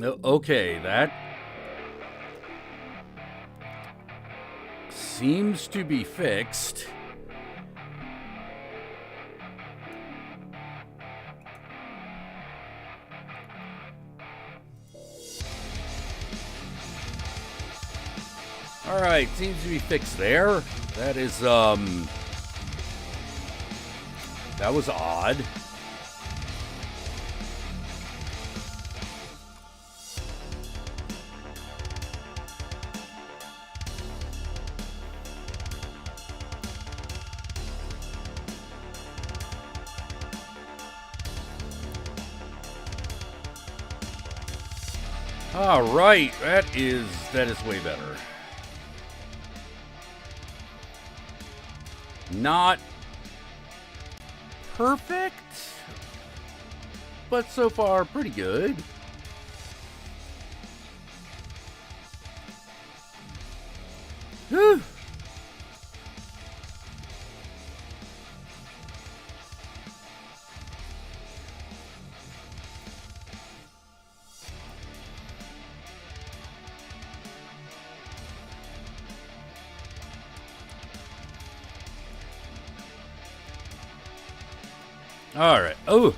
Okay, that seems to be fixed. All right, seems to be fixed there. That is that was odd. All right, that is way better. Not perfect, but so far pretty good. Whew. All right. Oh.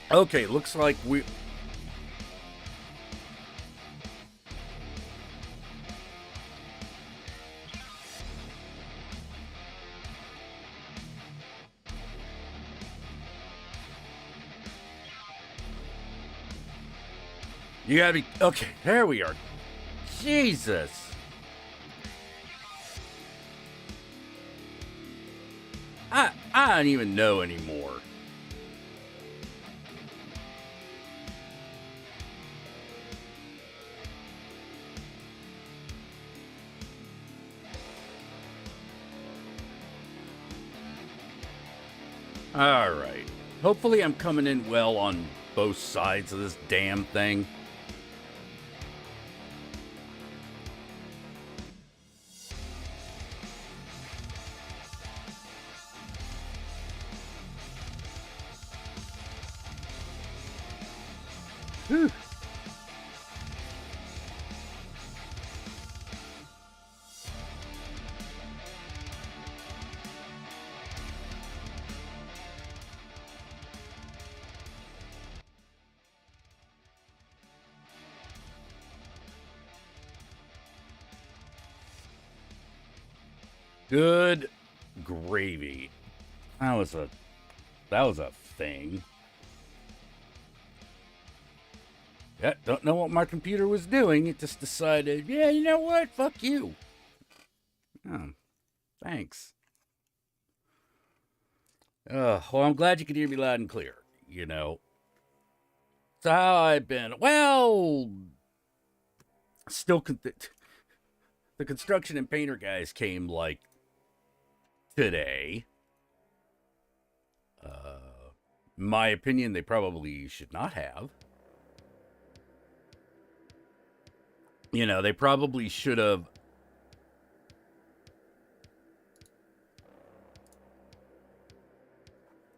Okay, looks like we. You gotta be. Okay, there we are. Jesus. I don't even know anymore. All right. Hopefully I'm coming in well on both sides of this damn thing. Whew. Good gravy. That was a thing. Yeah, don't know what my computer was doing. It just decided, yeah, you know what? Fuck you. Oh, thanks. Well, I'm glad you could hear me loud and clear. You know. So how I've been? Well, still, the construction and painter guys came like today. My opinion, they probably should not have. You know, they probably should have.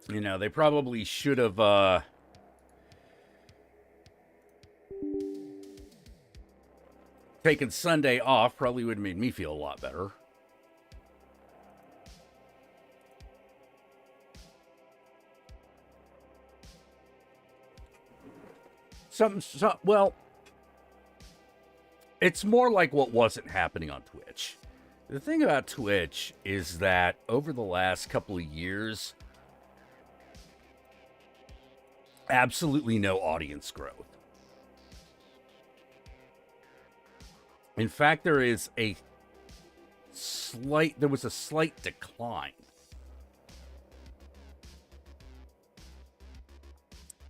You know, they probably should have taken Sunday off. Probably would have made me feel a lot better. Well, it's more like what wasn't happening on Twitch. The thing about Twitch is that over the last couple of years, absolutely no audience growth. In fact, there was a slight decline.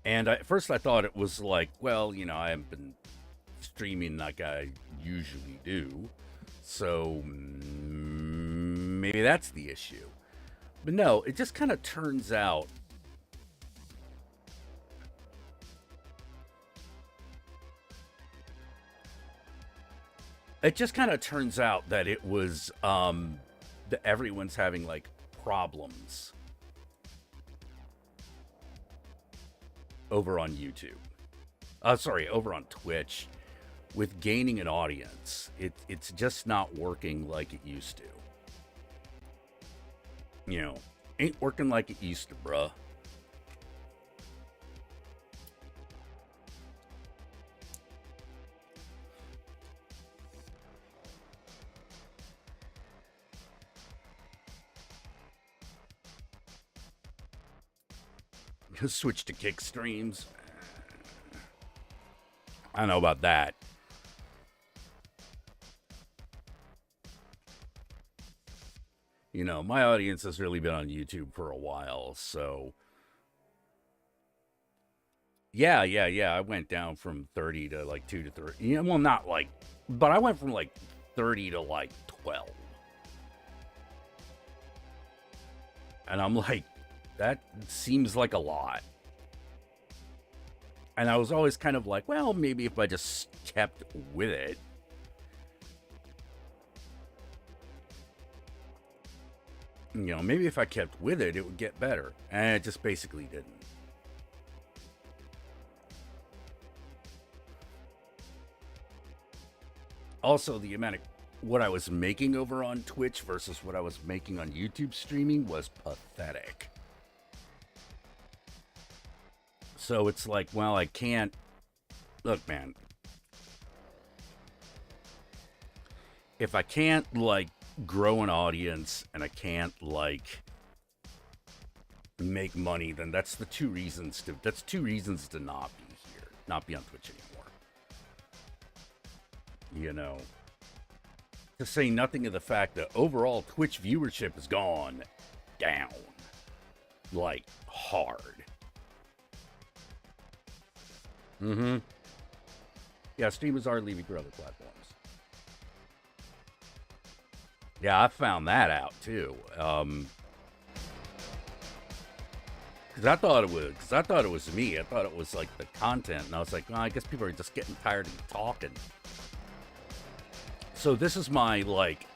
And at first I thought it was like, well, you know, I haven't been streaming like I usually do. So maybe that's the issue. But no, it just kind of turns out that it was everyone's having like problems over on YouTube. Sorry, over on Twitch with gaining an audience. It's just not working like it used to. You know, ain't working like it used to, bruh. Switch to kick streams. I don't know about that. You know, my audience has really been on YouTube for a while, so yeah. I went down from 30 to like 2 to 3. You know, well, not like, but I went from like 30 to like 12. And I'm like, that seems like a lot. And I was always kind of like, well, maybe if I just kept with it. You know, maybe if I kept with it, it would get better. And it just basically didn't. Also, the amount of what I was making over on Twitch versus what I was making on YouTube streaming was pathetic. So it's like, well, I can't. Look, man. If I can't, like, grow an audience and I can't, like, make money, then that's two reasons to not be here, not be on Twitch anymore. You know, to say nothing of the fact that overall Twitch viewership has gone down, like, hard. Mm-hmm. Yeah, streamers are leaving for other platforms. Yeah, I found that out too. Because I thought it was me. I thought it was like the content, and I was like, well, I guess people are just getting tired of talking. So this is my like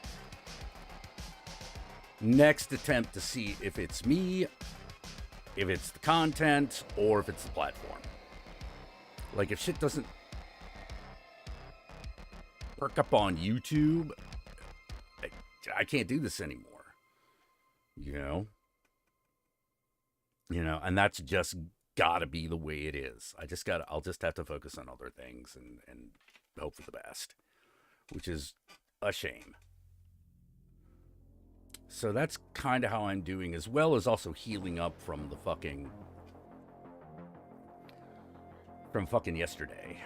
next attempt to see if it's me, if it's the content, or if it's the platform. Like, if shit doesn't perk up on YouTube, I can't do this anymore. You know? You know, and that's just gotta be the way it is. I'll just have to focus on other things and hope for the best. Which is a shame. So that's kind of how I'm doing, as well as also healing up from the fucking yesterday.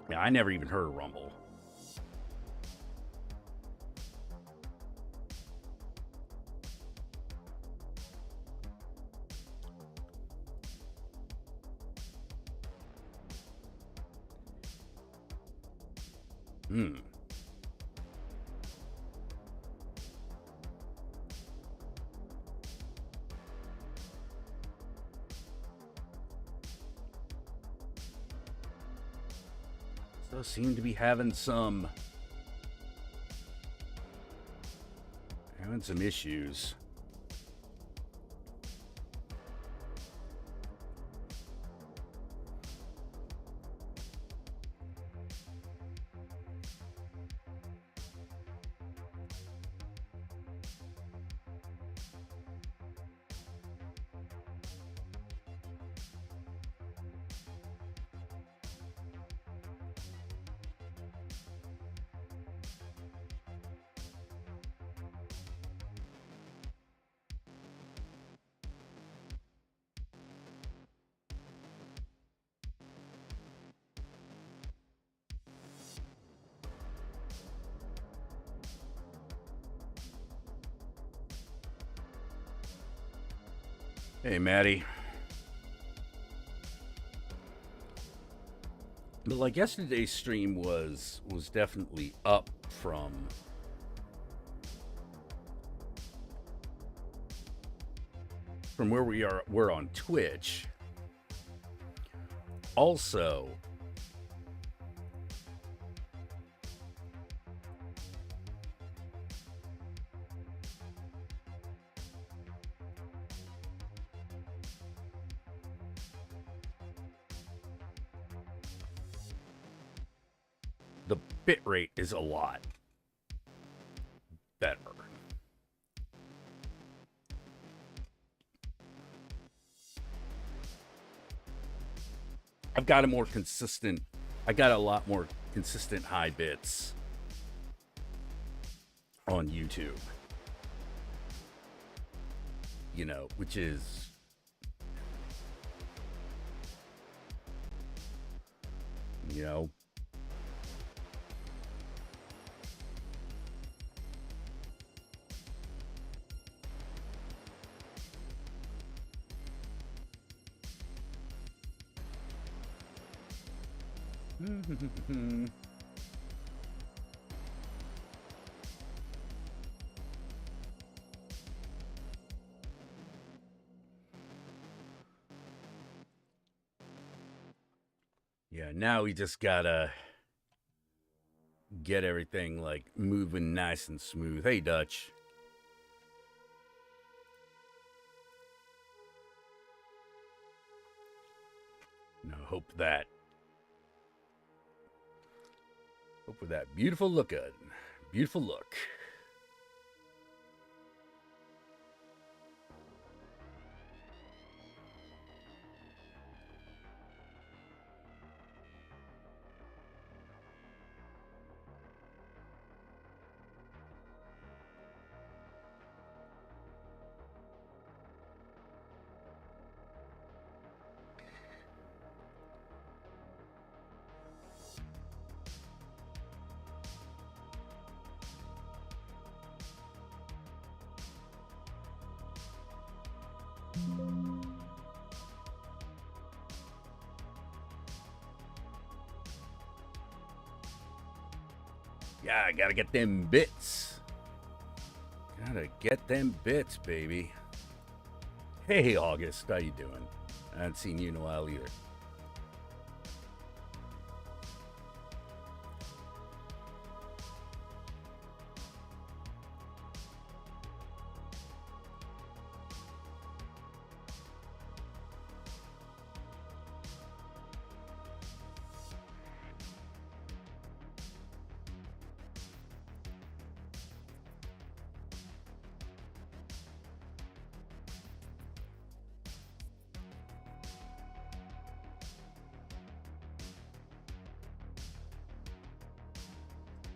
Yeah, I never even heard a rumble. So seem to be having some issues. Hey, Maddie. But like yesterday's stream was definitely up from from where we're on Twitch. Also, the bit rate is a lot better. I've got a more consistent, I got a lot more consistent high bits on YouTube. You know, which is, you know, yeah, now we just gotta get everything like moving nice and smooth. Hey, Dutch. No, hope with that beautiful look good. Beautiful look. Yeah, I gotta get them bits. Gotta get them bits, baby. Hey, August, how you doing? I haven't seen you in a while either.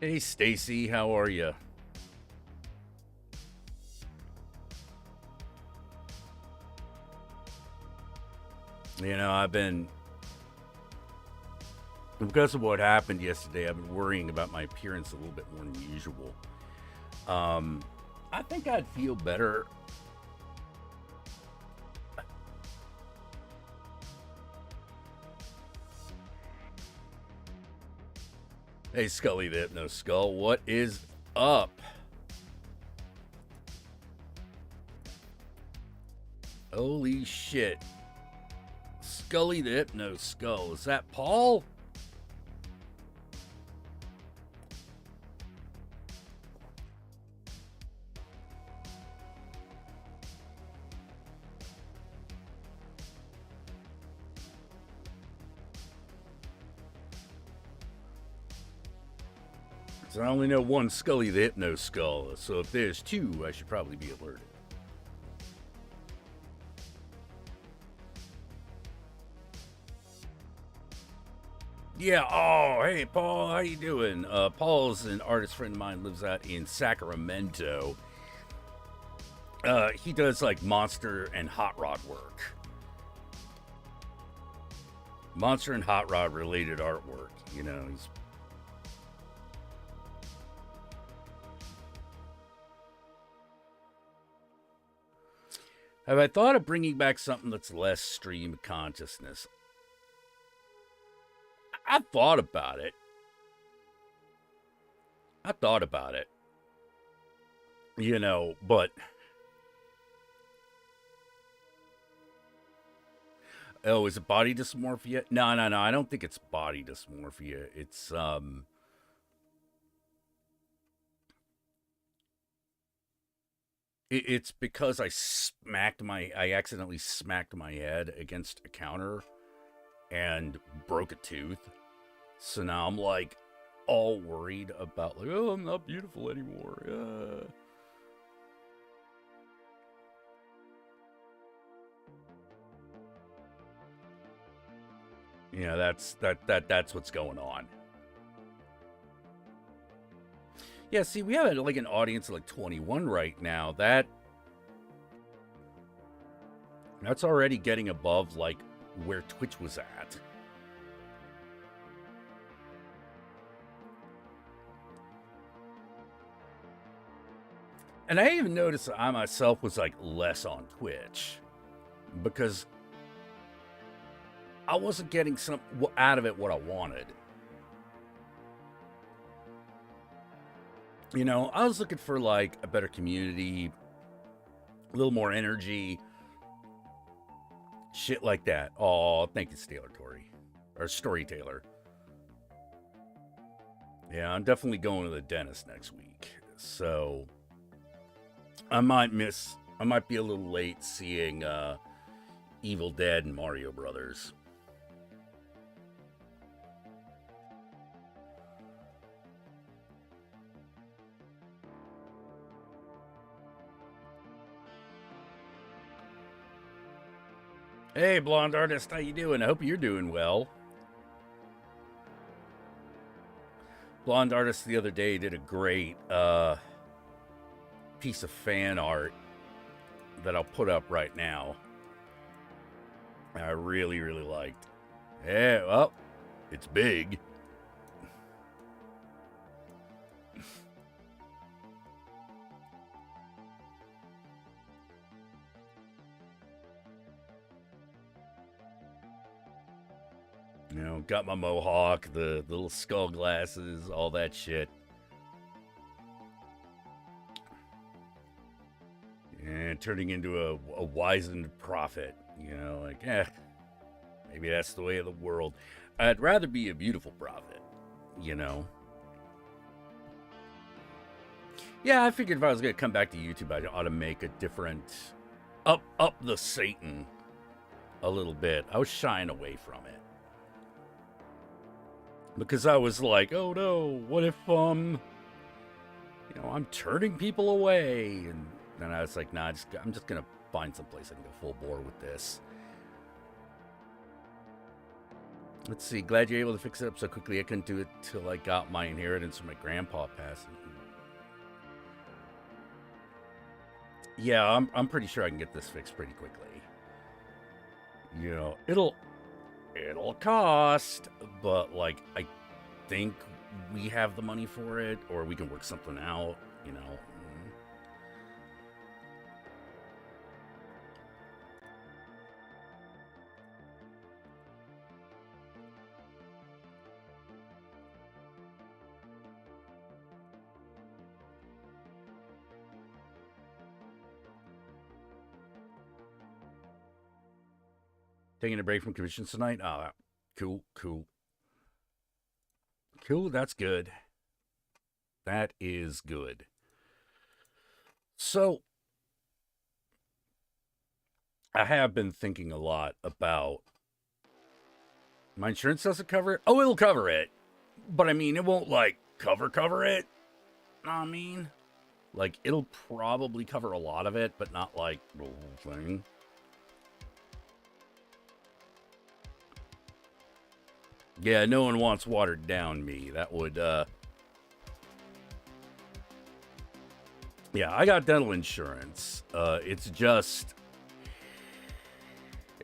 Hey, Stacy, how are you? You know, because of what happened yesterday, I've been worrying about my appearance a little bit more than usual. I think I'd feel better. Hey, Scully the Hypno Skull, what is up? Holy shit. Scully the Hypno Skull. Is that Paul? So I only know one Scully the Hypno Skull, so if there's two, I should probably be alerted. Yeah, oh, hey, Paul, how you doing? Paul's an artist friend of mine, lives out in Sacramento. He does, like, monster and hot rod work. Monster and hot rod related artwork, you know, he's... Have I thought of bringing back something that's less stream consciousness? I thought about it. You know, but Oh, is it body dysmorphia? No, no, no. I don't think it's body dysmorphia. It's because I accidentally smacked my head against a counter and broke a tooth. So now I'm like all worried about like, oh, I'm not beautiful anymore. Yeah, that's what's going on. Yeah, see, we have like an audience of like 21 right now. That's already getting above like where Twitch was at. And I even noticed I myself was like less on Twitch because I wasn't getting some out of it what I wanted. You know, I was looking for like a better community, a little more energy, shit like that. Oh, thank you, Tory, or Story Taylor. Yeah, I'm definitely going to the dentist next week, so I might be a little late seeing Evil Dead and Mario Brothers. Hey, blonde artist, how you doing? I hope you're doing well. Blonde artist the other day did a great piece of fan art that I'll put up right now. I really, really liked. Yeah, well, it's big. You know, got my mohawk, the little skull glasses, all that shit. And turning into a wizened prophet. You know, like, maybe that's the way of the world. I'd rather be a beautiful prophet, you know. Yeah, I figured if I was going to come back to YouTube, I ought to make a different up the Satan a little bit. I was shying away from it because I was like, oh no, what if I'm turning people away? And then I was like, nah, I'm just gonna find some place I can go full bore with this. Let's see. Glad you're able to fix it up so quickly. I couldn't do it till I got my inheritance from my grandpa passing. Yeah, I'm pretty sure I can get this fixed pretty quickly. You know, it'll cost, but like I think we have the money for it, or we can work something out. You know. Taking a break from commissions tonight. Oh, cool. That's good. That is good. So, I have been thinking a lot about my insurance doesn't cover it. Oh, it'll cover it, but I mean, it won't like cover it. Know what I mean, like it'll probably cover a lot of it, but not like the whole thing. Yeah, no one wants watered down me. That would, yeah, I got dental insurance. It's just,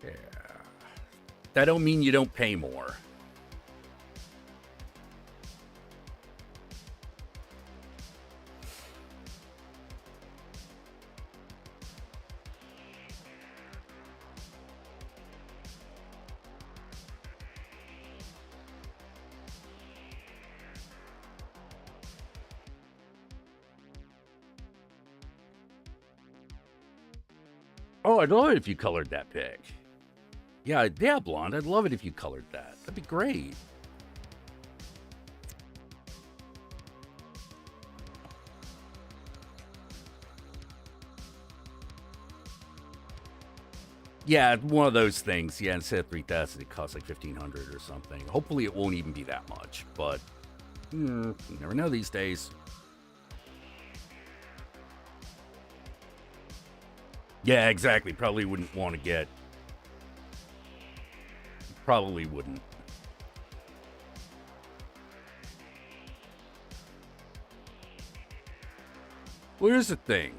yeah, that don't mean you don't pay more. Oh, I'd love it if you colored that pic. Yeah, blonde. I'd love it if you colored that. That'd be great. Yeah, one of those things. Yeah, instead of 3,000, it costs like 1,500 or something. Hopefully, it won't even be that much. But you never know these days. Yeah, exactly. Probably wouldn't want to get. Probably wouldn't. Well, here's the thing.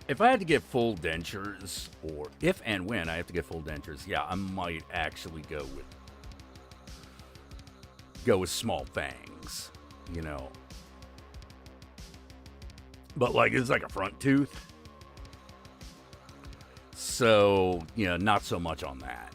If I had to get full dentures, or if and when I have to get full dentures, yeah, I might actually go with small fangs, you know. But like it's like a front tooth, so not so much on that.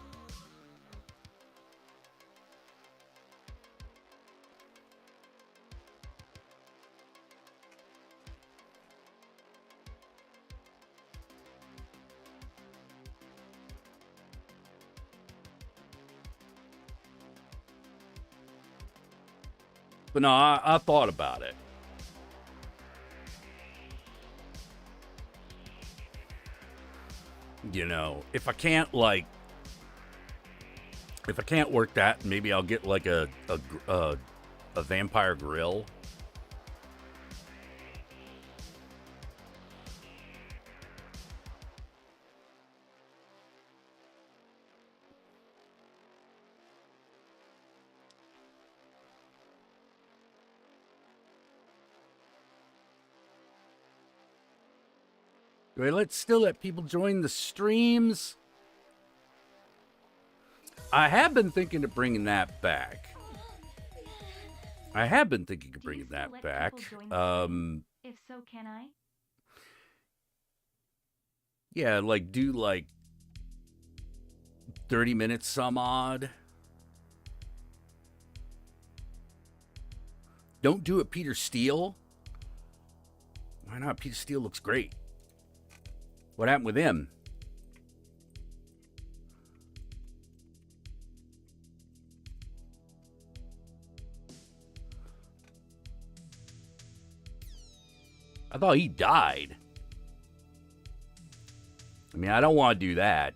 But no, I thought about it. If I can't work that, maybe I'll get like a vampire grill. Wait, let's still let people join the streams. I have been thinking of bringing that back. If so, can I? Yeah, like do like 30 minutes some odd. Don't do it, Peter Steele. Why not? Peter Steele looks great. What happened with him? I thought he died. I mean, I don't want to do that,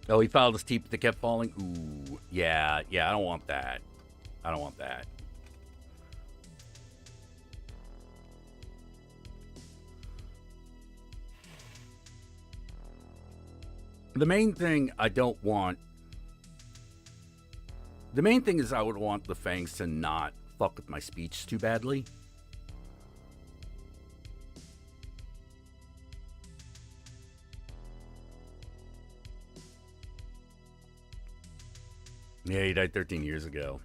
Oh, he filed his teeth, but they kept falling. Ooh, yeah, I don't want that. The main thing I don't want. The main thing is I would want the fangs to not fuck with my speech too badly. Yeah, he died 13 years ago.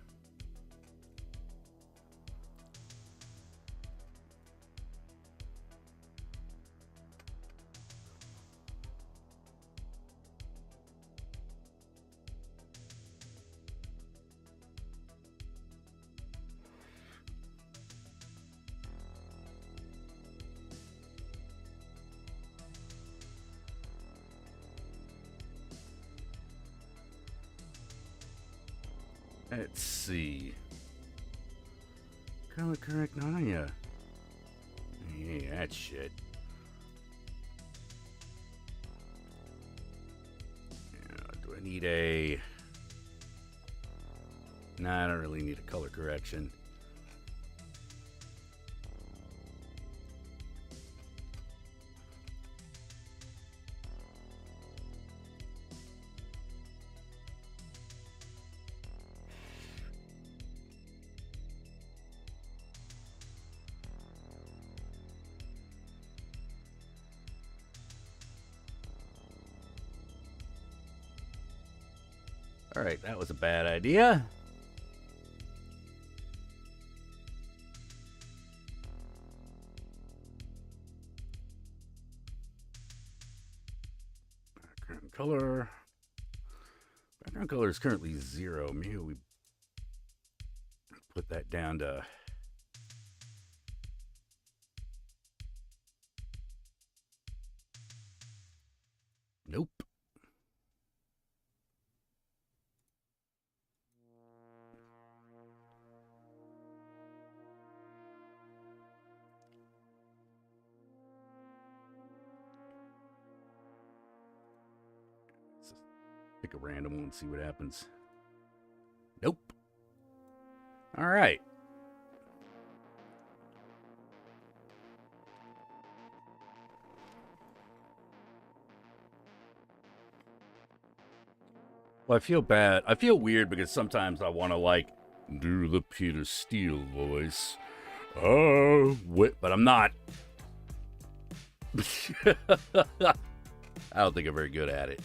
Let's see. Color correct, not on ya. Yeah, that shit. Do I need a... Nah, I don't really need a color correction. Alright, that was a bad idea. Color. Background color is currently 0. Maybe we put that down to. Nope. Pick a random one and see what happens. Nope. All right. Well, I feel bad. I feel weird because sometimes I want to like do the Peter Steele voice. Oh, but I'm not. I don't think I'm very good at it.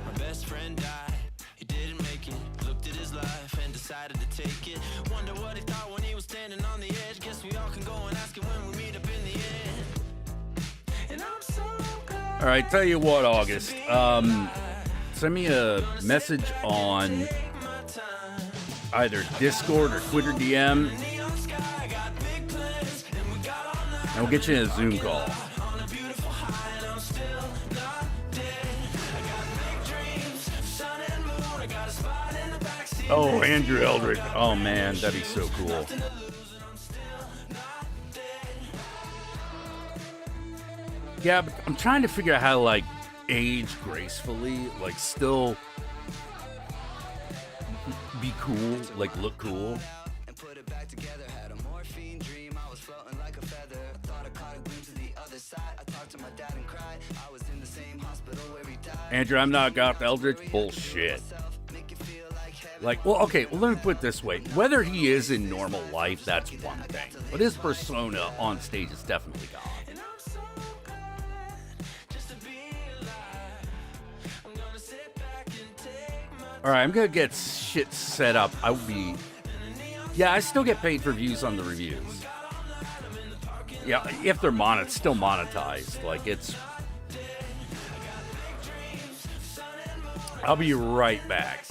My best friend died. He didn't make it. Looked at his life and decided to take it. Wonder what he thought when he was standing on the edge. Guess we all can go and ask him when we meet up in the end. And I'm so glad. All right, tell you what, August. Send me a message on either Discord or Twitter DM, and we'll get you in a Zoom call. Oh, Andrew Eldridge. Oh, man, that'd be so cool. Yeah, but I'm trying to figure out how to, like, age gracefully, like, still be cool, like, look cool. And put it back together. Had a morphine dream. I was floating like a feather. I thought I caught a glimpse of the other side. I talked to my dad and cried. I was in the same hospital where he died. Andrew, I'm not Goth Eldritch. Bullshit. Like, well, okay, well, let me put it this way. Whether he is in normal life, that's one thing. But his persona on stage is definitely gone. All right, I'm going to get shit set up. I would be... Yeah, I still get paid for views on the reviews. Yeah, if they're still monetized. Like, it's... I'll be right back.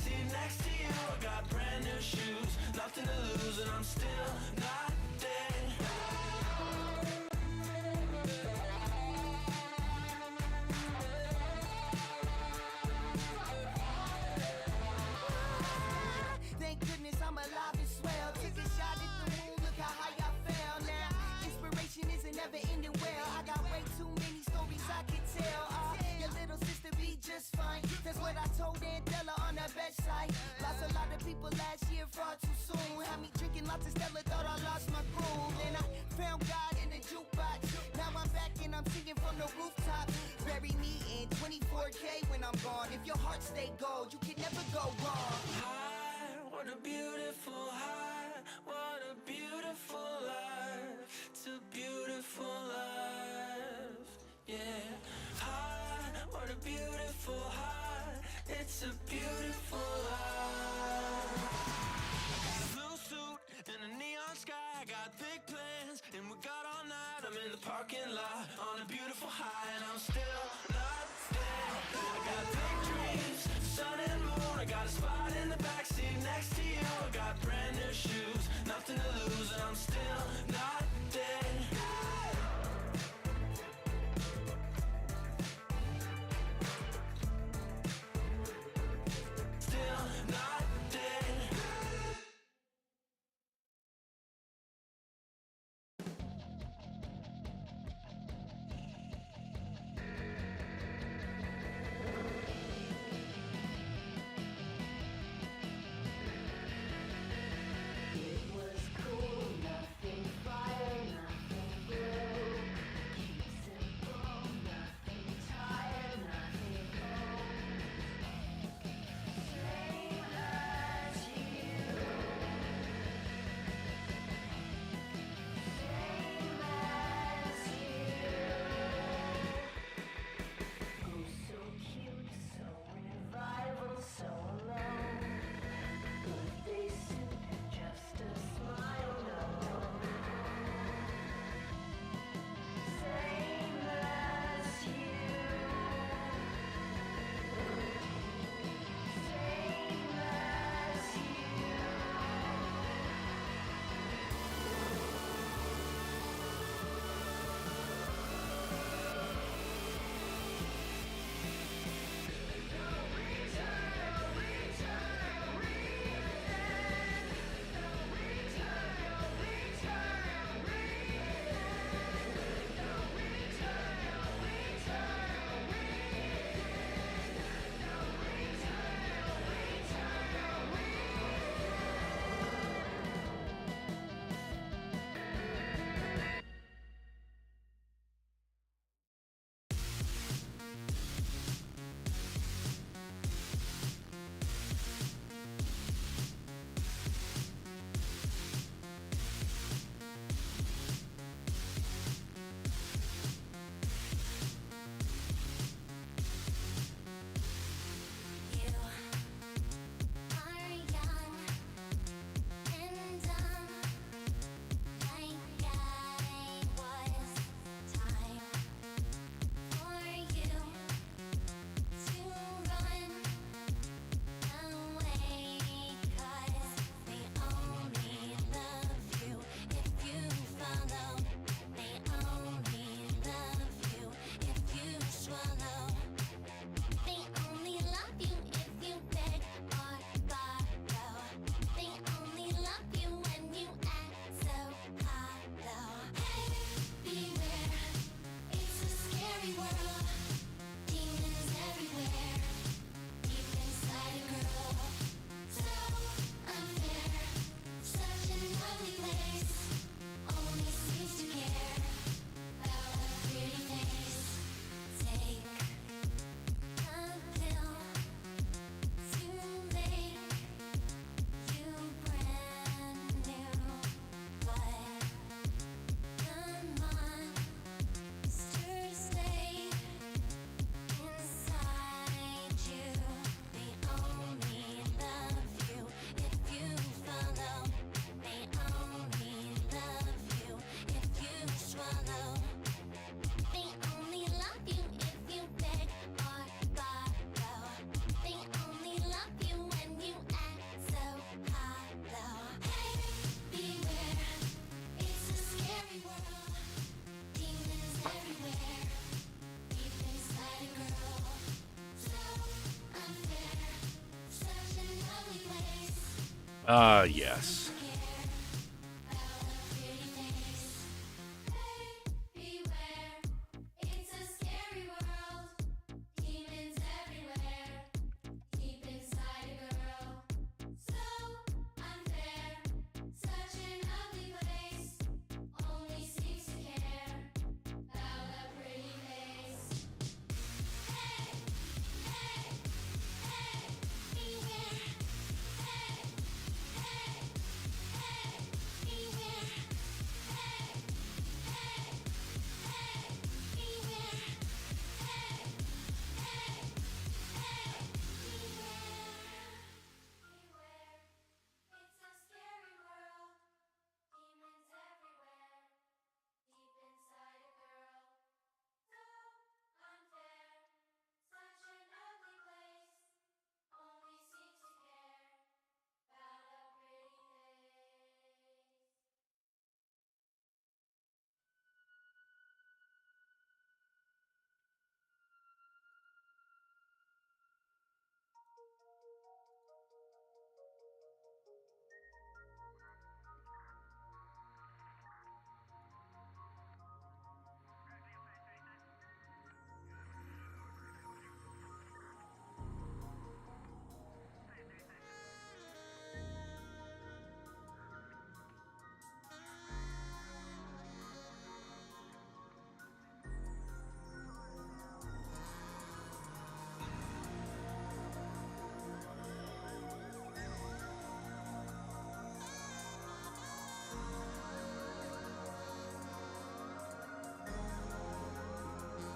Yes.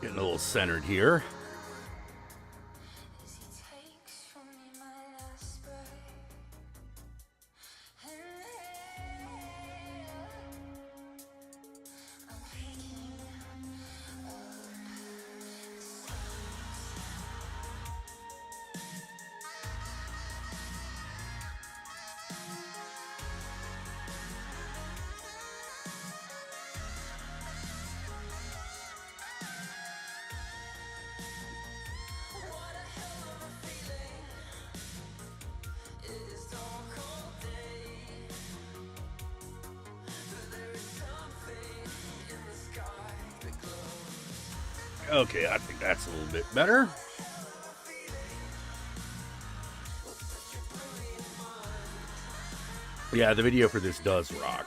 Getting a little centered here. Okay, I think that's a little bit better. Yeah, the video for this does rock.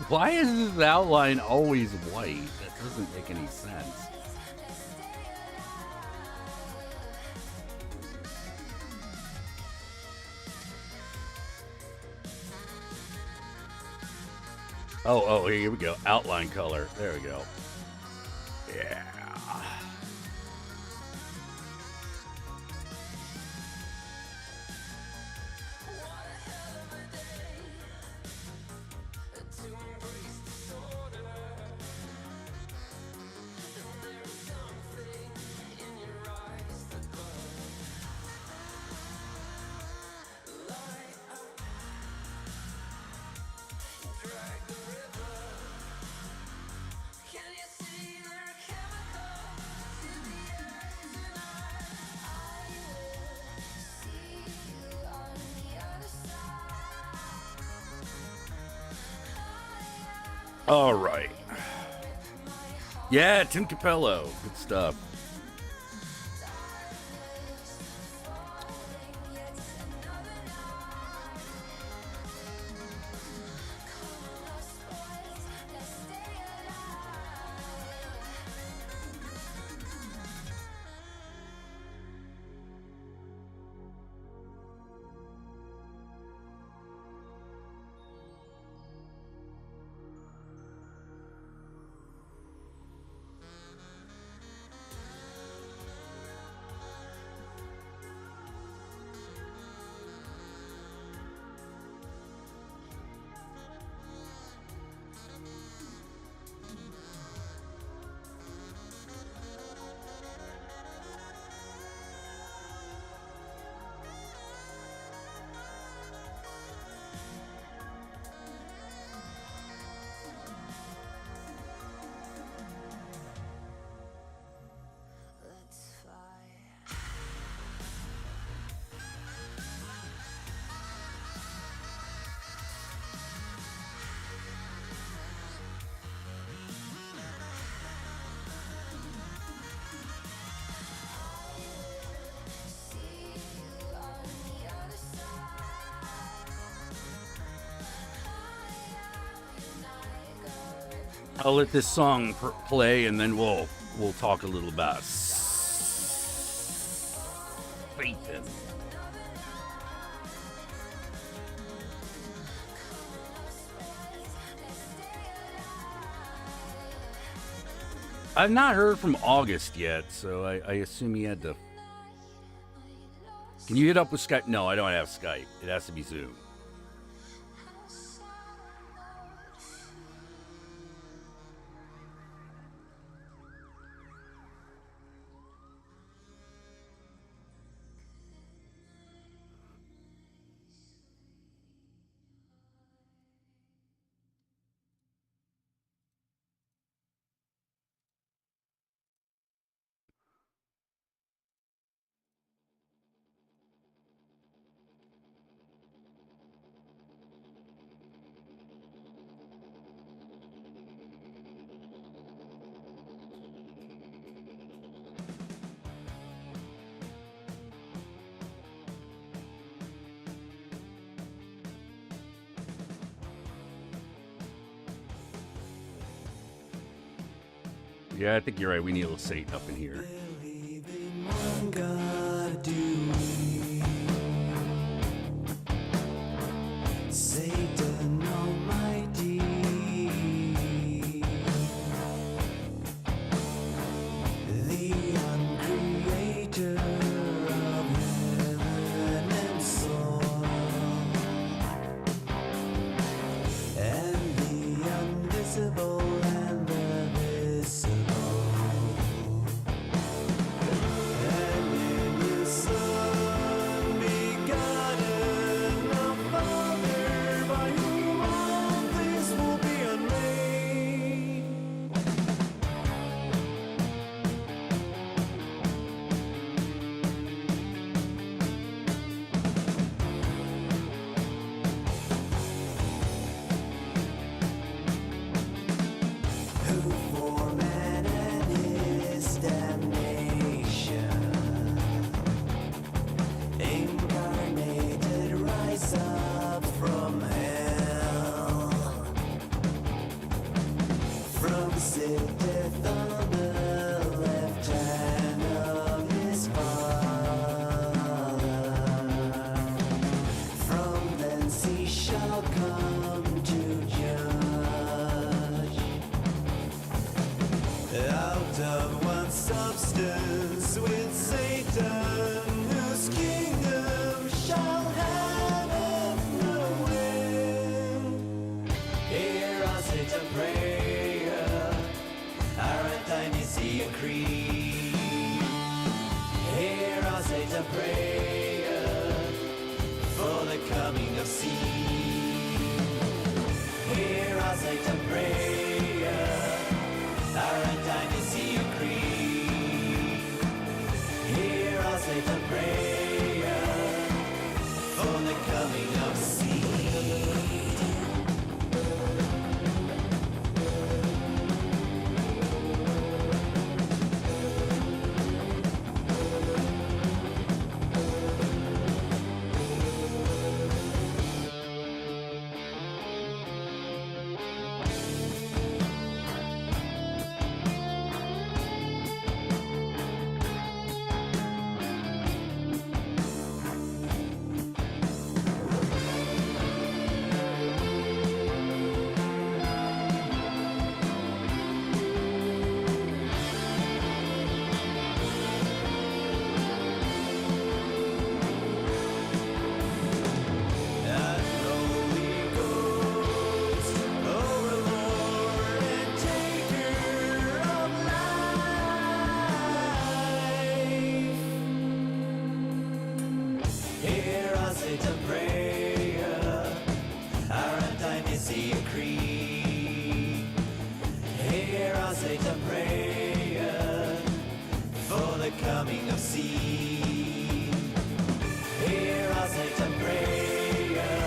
Why is this outline always white? That doesn't make any sense. Oh, here we go. Outline color. There we go. Yeah. All right. Yeah, Tim Capello. Good stuff. I'll let this song play, and then we'll talk a little about Satan. I've not heard from August yet, so I assume he had to. Can you hit up with Skype? No, I don't have Skype. It has to be Zoom. Yeah, I think you're right. We need a little Satan up in here. Satan Almighty, the uncreator of heaven and soil, and the invisible and the visible, and in his Son begotten of Father, by whom all things will be unmade. Who for man and his damnation incarnated, rise up from hell, from sitteth on the left hand of his Father, from thence he shall come to judge. Out of one substance with Satan, whose kingdom shall have no end. Hear us, Satan, prayer, our anti-Nicene creed. Hear us, Satan, prayer, for the coming of seed. Hear us, Satan, prayer, our anti-Nicene creed. Hear us, Satan, prayer, for the coming of seed. And Holy Ghost, our Lord and Taker of life. Hear us, Satan, prayer, our anti-Nicene creed. Hear us, Satan, prayer, for the coming of seed. Hear us, Satan, prayer,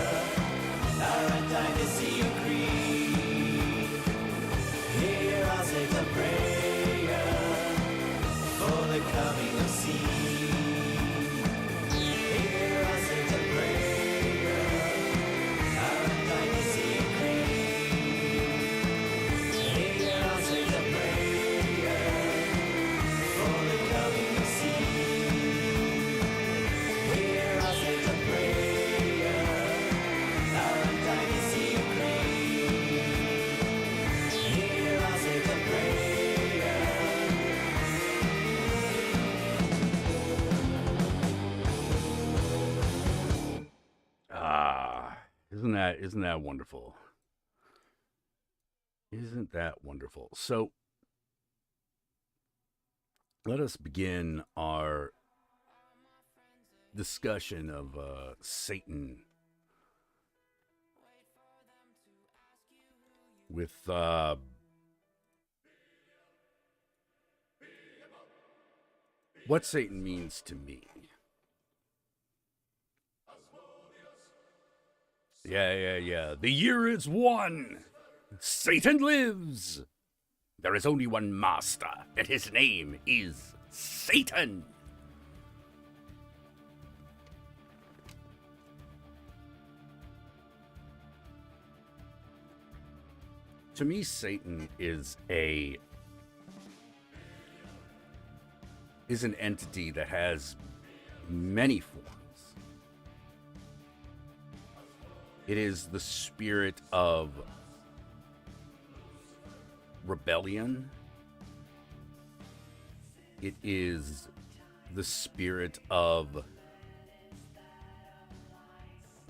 our anti-Nicene creed. Hear us, Satan, prayer, for the coming of seed. Hear us, Satan, prayer, our anti-Nicene creed. Hear that wonderful? Isn't that wonderful? So let us begin our discussion of Satan with what Satan means to me. Yeah. The year is one. Satan lives. There is only one master, and his name is Satan. To me, Satan is an entity that has many forms. It is the spirit of rebellion. It is the spirit of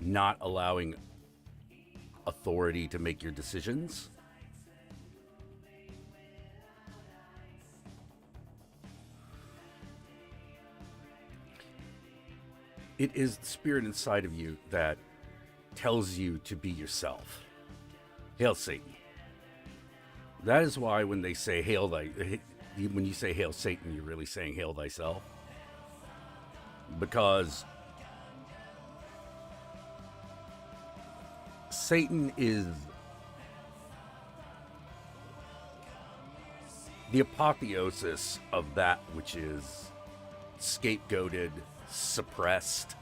not allowing authority to make your decisions. It is the spirit inside of you that tells you to be yourself. Hail Satan. That is why when they say when you say hail Satan, you're really saying hail thyself. Because Satan is the apotheosis of that which is scapegoated, suppressed,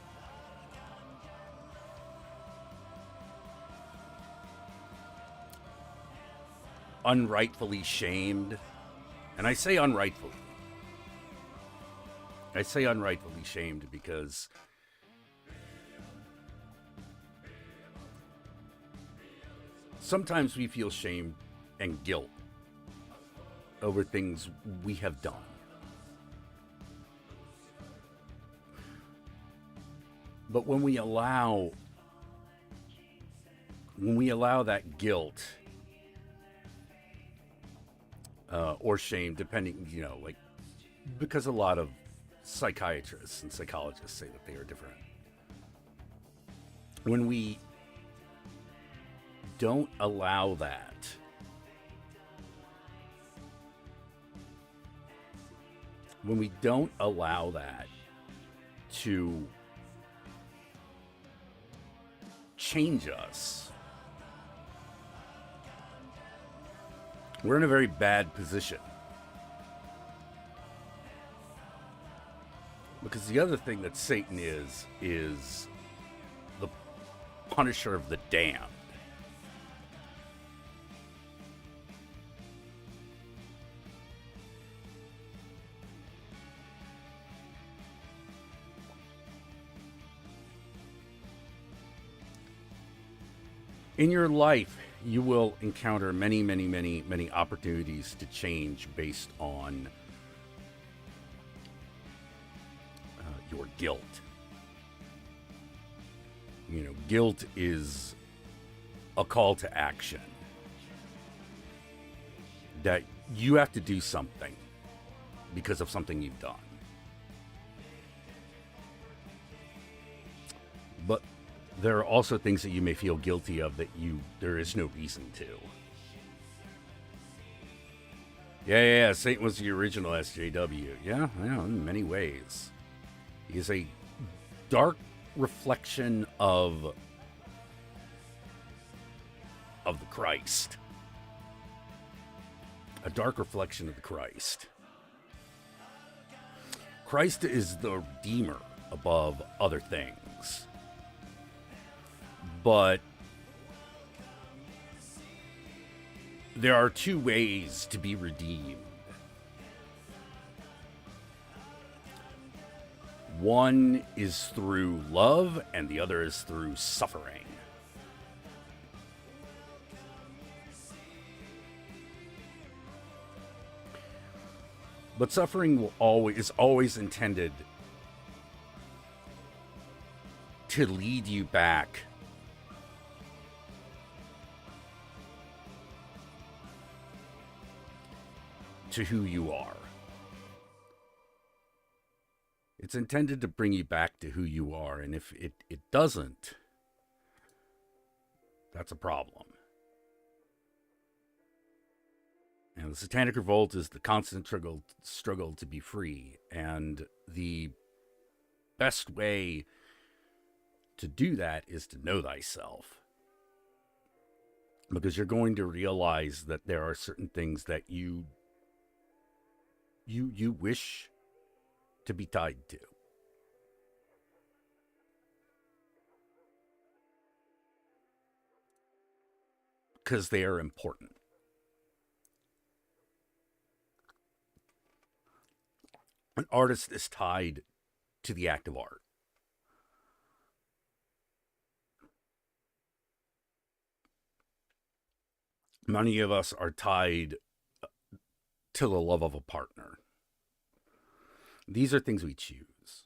unrightfully shamed. And I say unrightfully. I say unrightfully shamed because sometimes we feel shame and guilt over things we have done. But when we allow that guilt or shame, depending, because a lot of psychiatrists and psychologists say that they are different. When we don't allow that, to change us, we're in a very bad position. Because the other thing that Satan is the punisher of the damned. In your life, you will encounter many opportunities to change based on your guilt. Guilt is a call to action. That you have to do something because of something you've done. But there are also things that you may feel guilty of that there is no reason to. Yeah, Satan was the original SJW. Yeah, in many ways. He is a dark reflection of the Christ. A dark reflection of the Christ. Christ is the Redeemer above other things. But there are two ways to be redeemed. One is through love, and the other is through suffering. But suffering is always intended to lead you back to who you are. It's intended to bring you back to who you are, and if it doesn't, that's a problem. And the Satanic Revolt is the constant struggle to be free, and the best way to do that is to know thyself. Because you're going to realize that there are certain things that you wish to be tied to. Because they are important. An artist is tied to the act of art. Many of us are tied to the love of a partner. These are things we choose.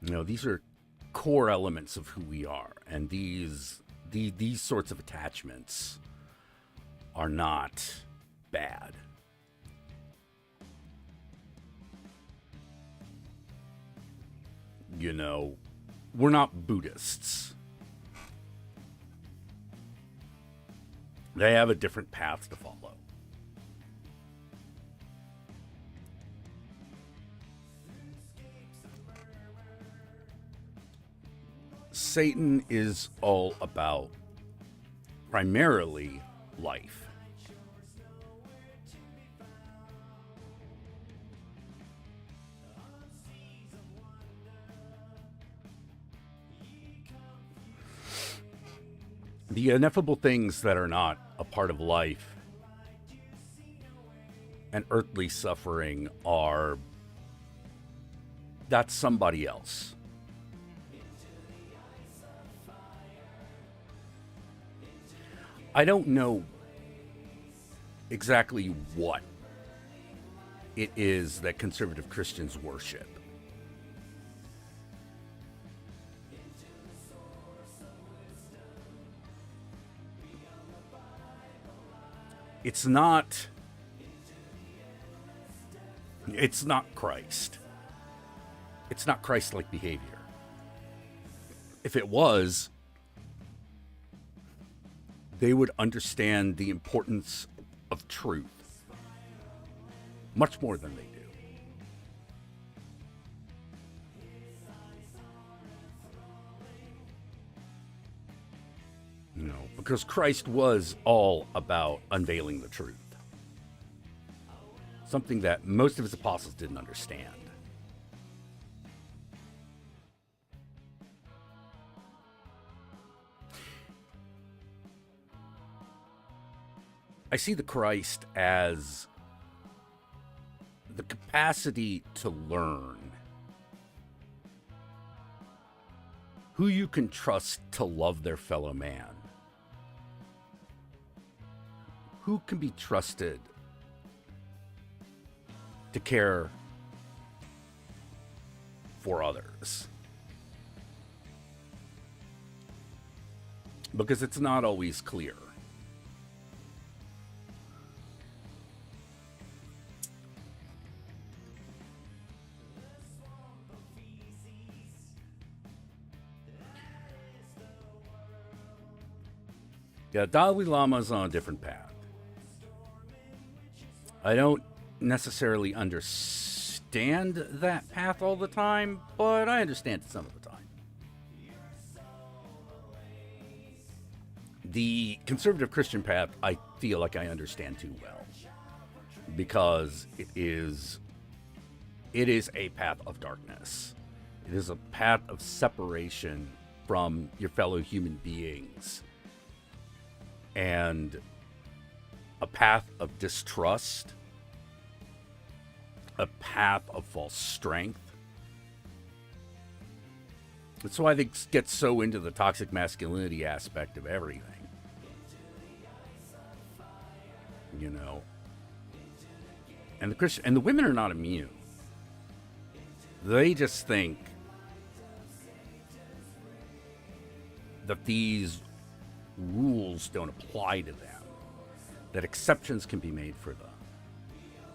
You know, these are core elements of who we are, and these sorts of attachments are not bad. You know, we're not Buddhists. They have a different path to follow. Satan is all about primarily life. The ineffable things that are not a part of life and earthly suffering that's somebody else. I don't know exactly what it is that conservative Christians worship. It's not Christ. It's not Christ-like behavior. If it was, they would understand the importance of truth much more than they do. You know, because Christ was all about unveiling the truth. Something that most of his apostles didn't understand. I see the Christ as the capacity to learn. Who you can trust to love their fellow man. Who can be trusted to care for others? Because it's not always clear. Yeah, Dalai Lama's on a different path. I don't necessarily understand that path all the time, but I understand it some of the time. The conservative Christian path, I feel like I understand too well, because it is a path of darkness. It is a path of separation from your fellow human beings, and a path of distrust, a path of false strength. That's why they get so into the toxic masculinity aspect of everything. You know, and the women are not immune. They just think that these rules don't apply to them. that exceptions can be made for them.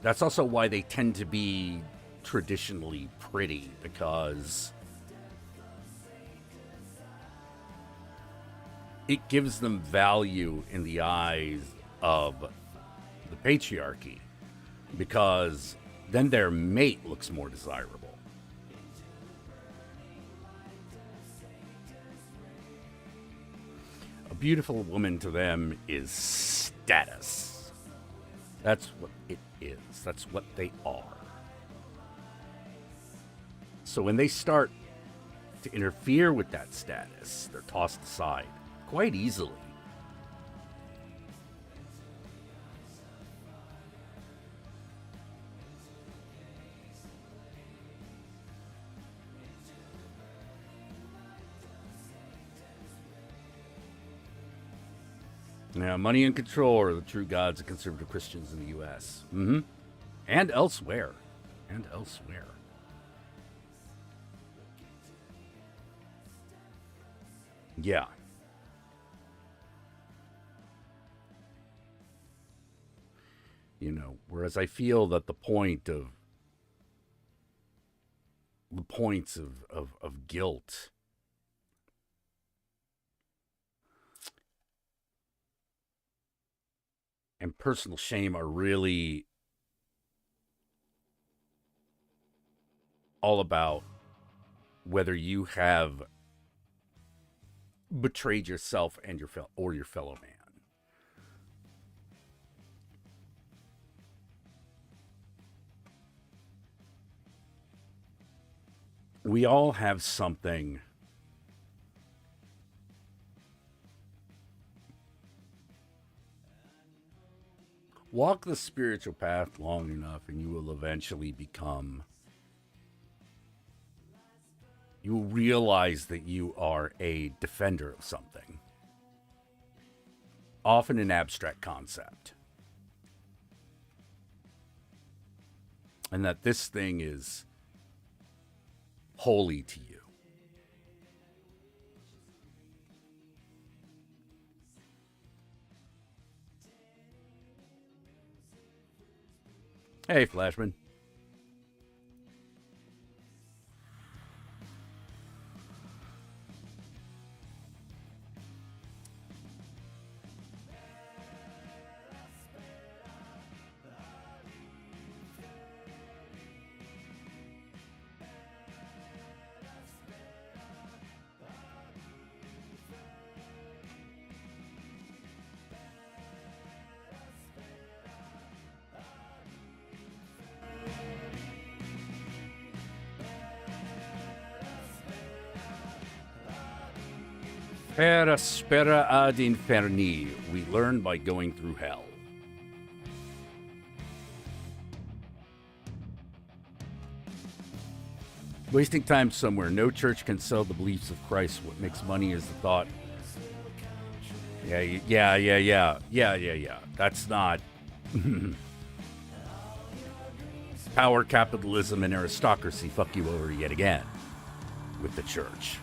That's also why they tend to be traditionally pretty, because it gives them value in the eyes of the patriarchy, because then their mate looks more desirable. A beautiful woman to them is status. That's what it is. That's what they are. So when they start to interfere with that status, they're tossed aside quite easily. Now, money and control are the true gods of conservative Christians in the U.S. And elsewhere. And elsewhere. Yeah. You know, whereas I feel that the points of guilt and personal shame are really all about whether you have betrayed yourself and your fellow man. We all have something walk the spiritual path long enough and you will eventually become, you will realize that you are a defender of something, often an abstract concept, and that this thing is holy to you. Hey, Flashman. Per aspera ad inferni, we learn by going through hell. Wasting time somewhere. No church can sell the beliefs of Christ. What makes money is the thought. Yeah. That's not power, capitalism, and aristocracy fuck you over yet again with the church.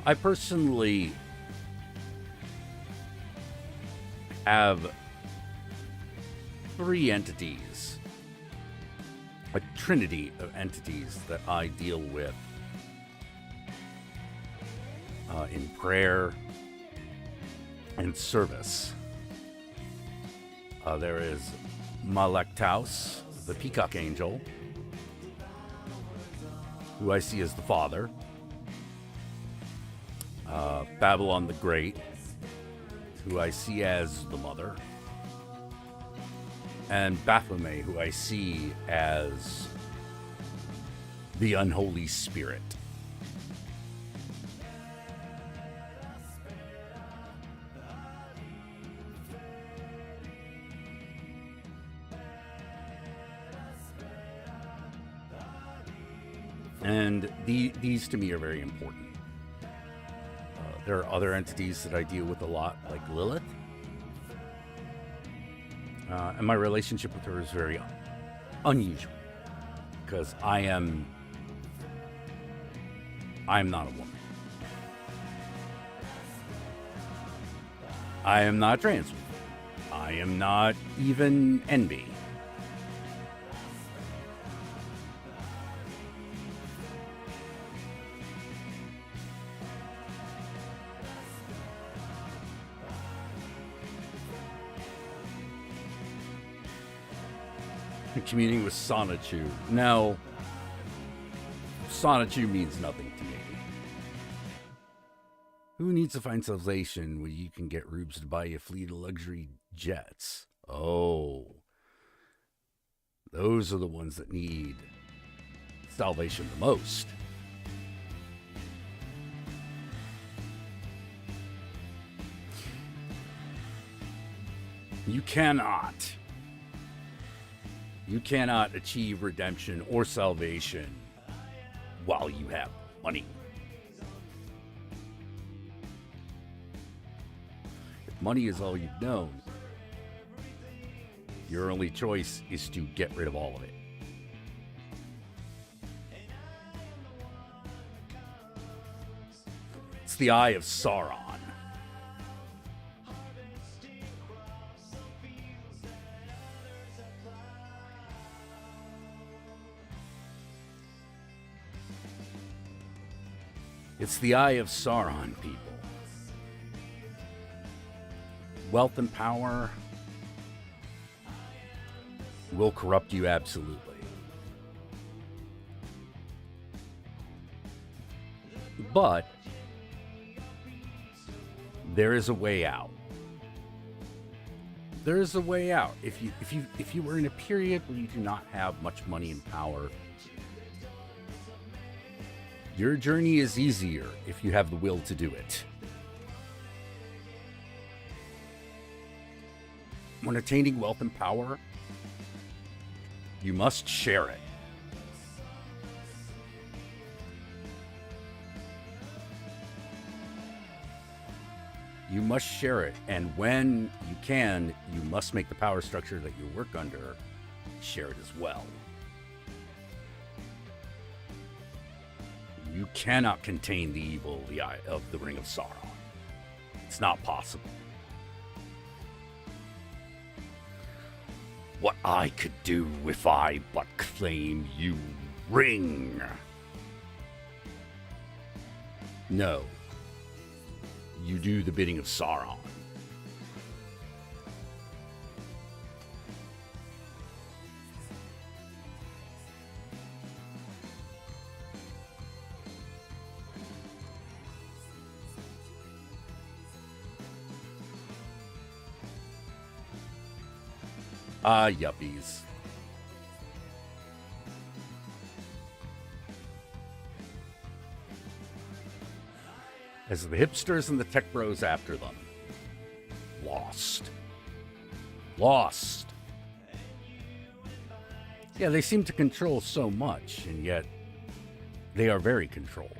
I personally have 3 entities, a trinity of entities that I deal with in prayer and service. There is Malaktaus, the peacock angel, who I see as the father. Babylon the Great, who I see as the mother, and Baphomet, who I see as the unholy spirit. And these to me are very important. There are other entities that I deal with a lot, like Lilith. And my relationship with her is very unusual because I am not a woman. I am not trans. I am not even NB. Communing with Sonichu. No. Sonichu means nothing to me. Who needs to find salvation when you can get rubes to buy a fleet of luxury jets? Oh. Those are the ones that need salvation the most. You cannot achieve redemption or salvation while you have money. If money is all you've known, your only choice is to get rid of all of it. It's the Eye of Sauron. It's the Eye of Sauron, people. Wealth and power will corrupt you absolutely. But there is a way out. There is a way out. If you were in a period where you do not have much money and power, your journey is easier if you have the will to do it. When attaining wealth and power, you must share it. You must share it, and when you can, you must make the power structure that you work under share it as well. You cannot contain the evil of the Eye of the Ring of Sauron. It's not possible. What I could do if I but claim you, ring. No. You do the bidding of Sauron. Ah, yuppies. As the hipsters and the tech bros after them. Lost. Lost. Yeah, they seem to control so much, and yet they are very controlled.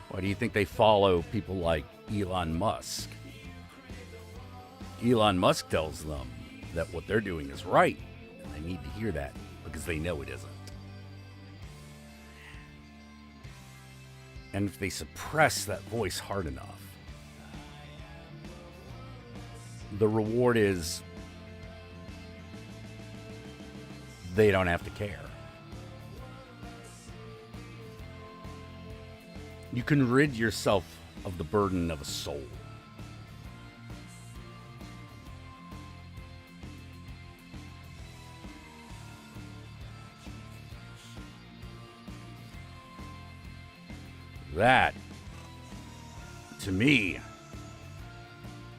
Why do you think they follow people like Elon Musk? Elon Musk tells them that what they're doing is right, and they need to hear that because they know it isn't. And if they suppress that voice hard enough, the reward is they don't have to care. You can rid yourself of the burden of a soul. That, to me,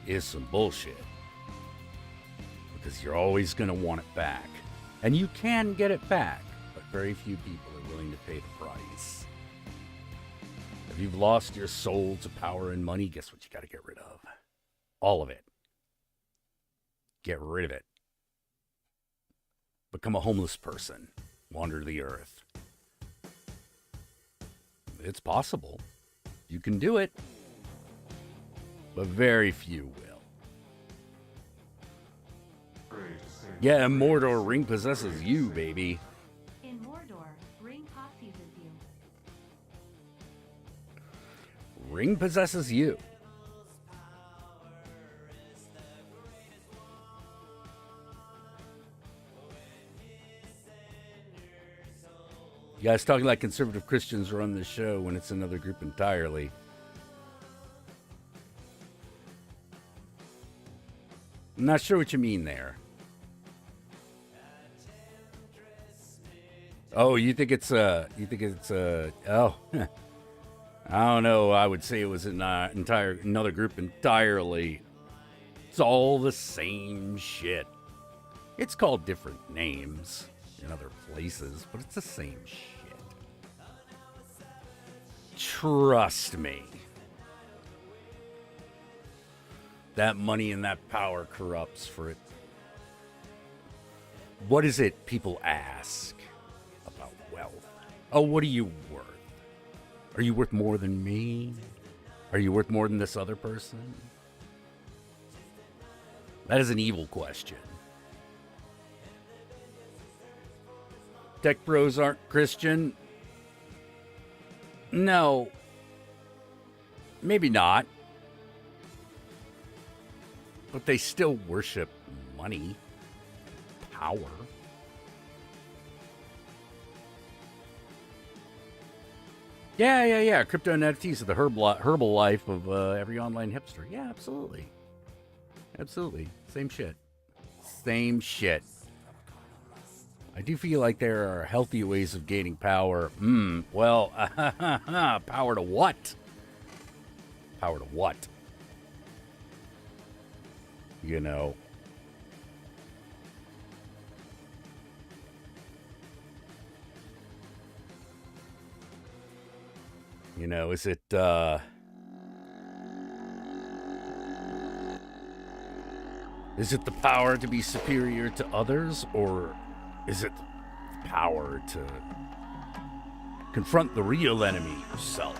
is some bullshit. Because you're always going to want it back. And you can get it back, but very few people are willing to pay the price. If you've lost your soul to power and money, guess what you got to get rid of? All of it. Get rid of it. Become a homeless person. Wander the earth. It's possible. You can do it. But very few will. Yeah, Mordor ring possesses you, baby. In Mordor, ring possesses you. Ring possesses you. You guys talking like conservative Christians run the show when it's another group entirely. I'm not sure what you mean there. Oh, you think it's oh, I don't know. I would say it was another group entirely. It's all the same shit. It's called different names in other places, but it's the same shit. Trust me. That money and that power corrupts for it. What is it people ask about wealth? Oh, what are you worth? Are you worth more than me? Are you worth more than this other person? That is an evil question. Tech bros aren't Christian? No. Maybe not. But they still worship money, power. Yeah. Crypto NFTs are the herbal life of every online hipster. Yeah, absolutely. Absolutely. Same shit. Same shit. I do feel like there are healthy ways of gaining power. Well, power to what? Power to what? You know. You know, is it the power to be superior to others, or is it the power to confront the real enemy, yourself?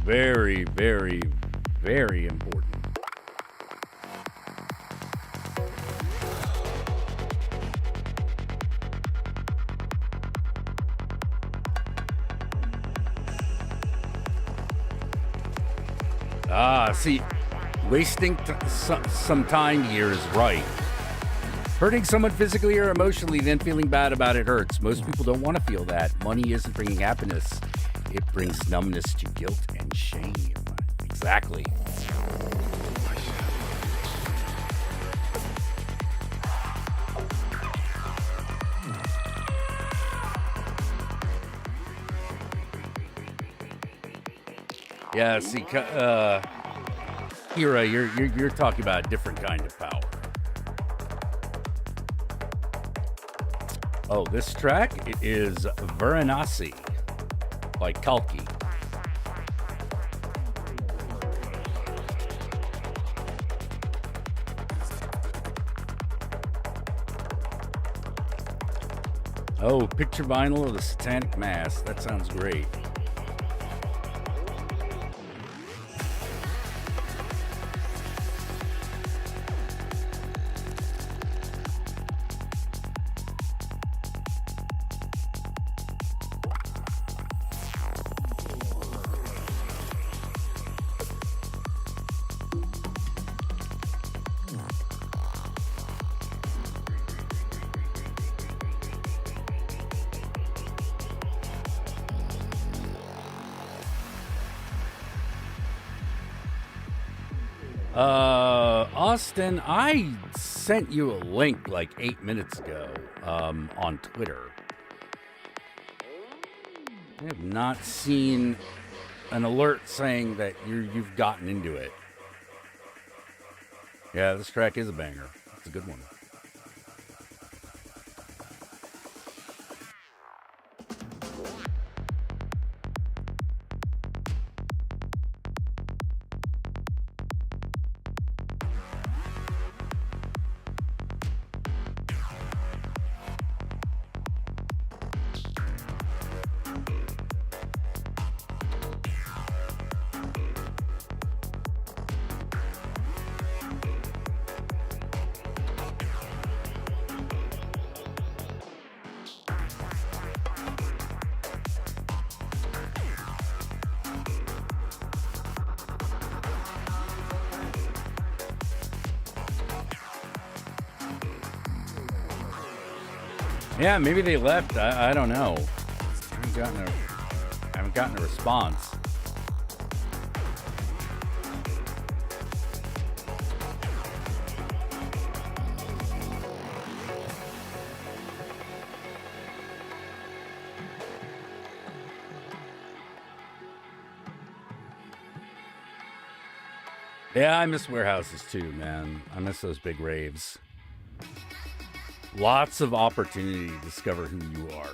Very, very, very important. See, wasting some time here is right. Hurting someone physically or emotionally, then feeling bad about it hurts. Most people don't want to feel that. Money isn't bringing happiness. It brings numbness to guilt and shame. Exactly. Yeah, see, Kira, you're talking about a different kind of power. Oh, this track, it is Varanasi by Kalki. Oh, picture vinyl of the Satanic Mass. That sounds great. Austin, I sent you a link like 8 minutes ago on Twitter. I have not seen an alert saying that you've gotten into it. Yeah, this track is a banger. It's a good one. Yeah, maybe they left. I don't know. I haven't gotten a response. Yeah, I miss warehouses too, man. I miss those big raves. Lots of opportunity to discover who you are.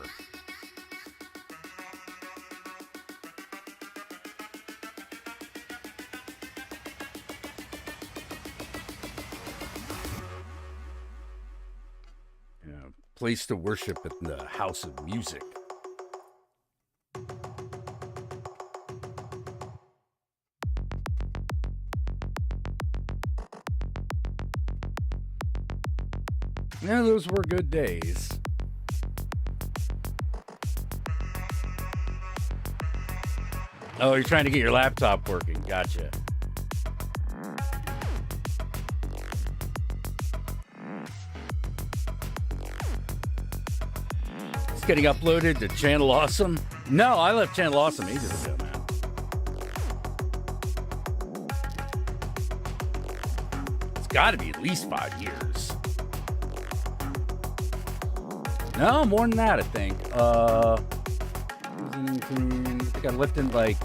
Yeah, place to worship at the house of music. Yeah, those were good days. Oh, you're trying to get your laptop working. Gotcha. It's getting uploaded to Channel Awesome. No, I left Channel Awesome ages ago, man. It's got to be at least 5 years. No, more than that, I think. I think I left in like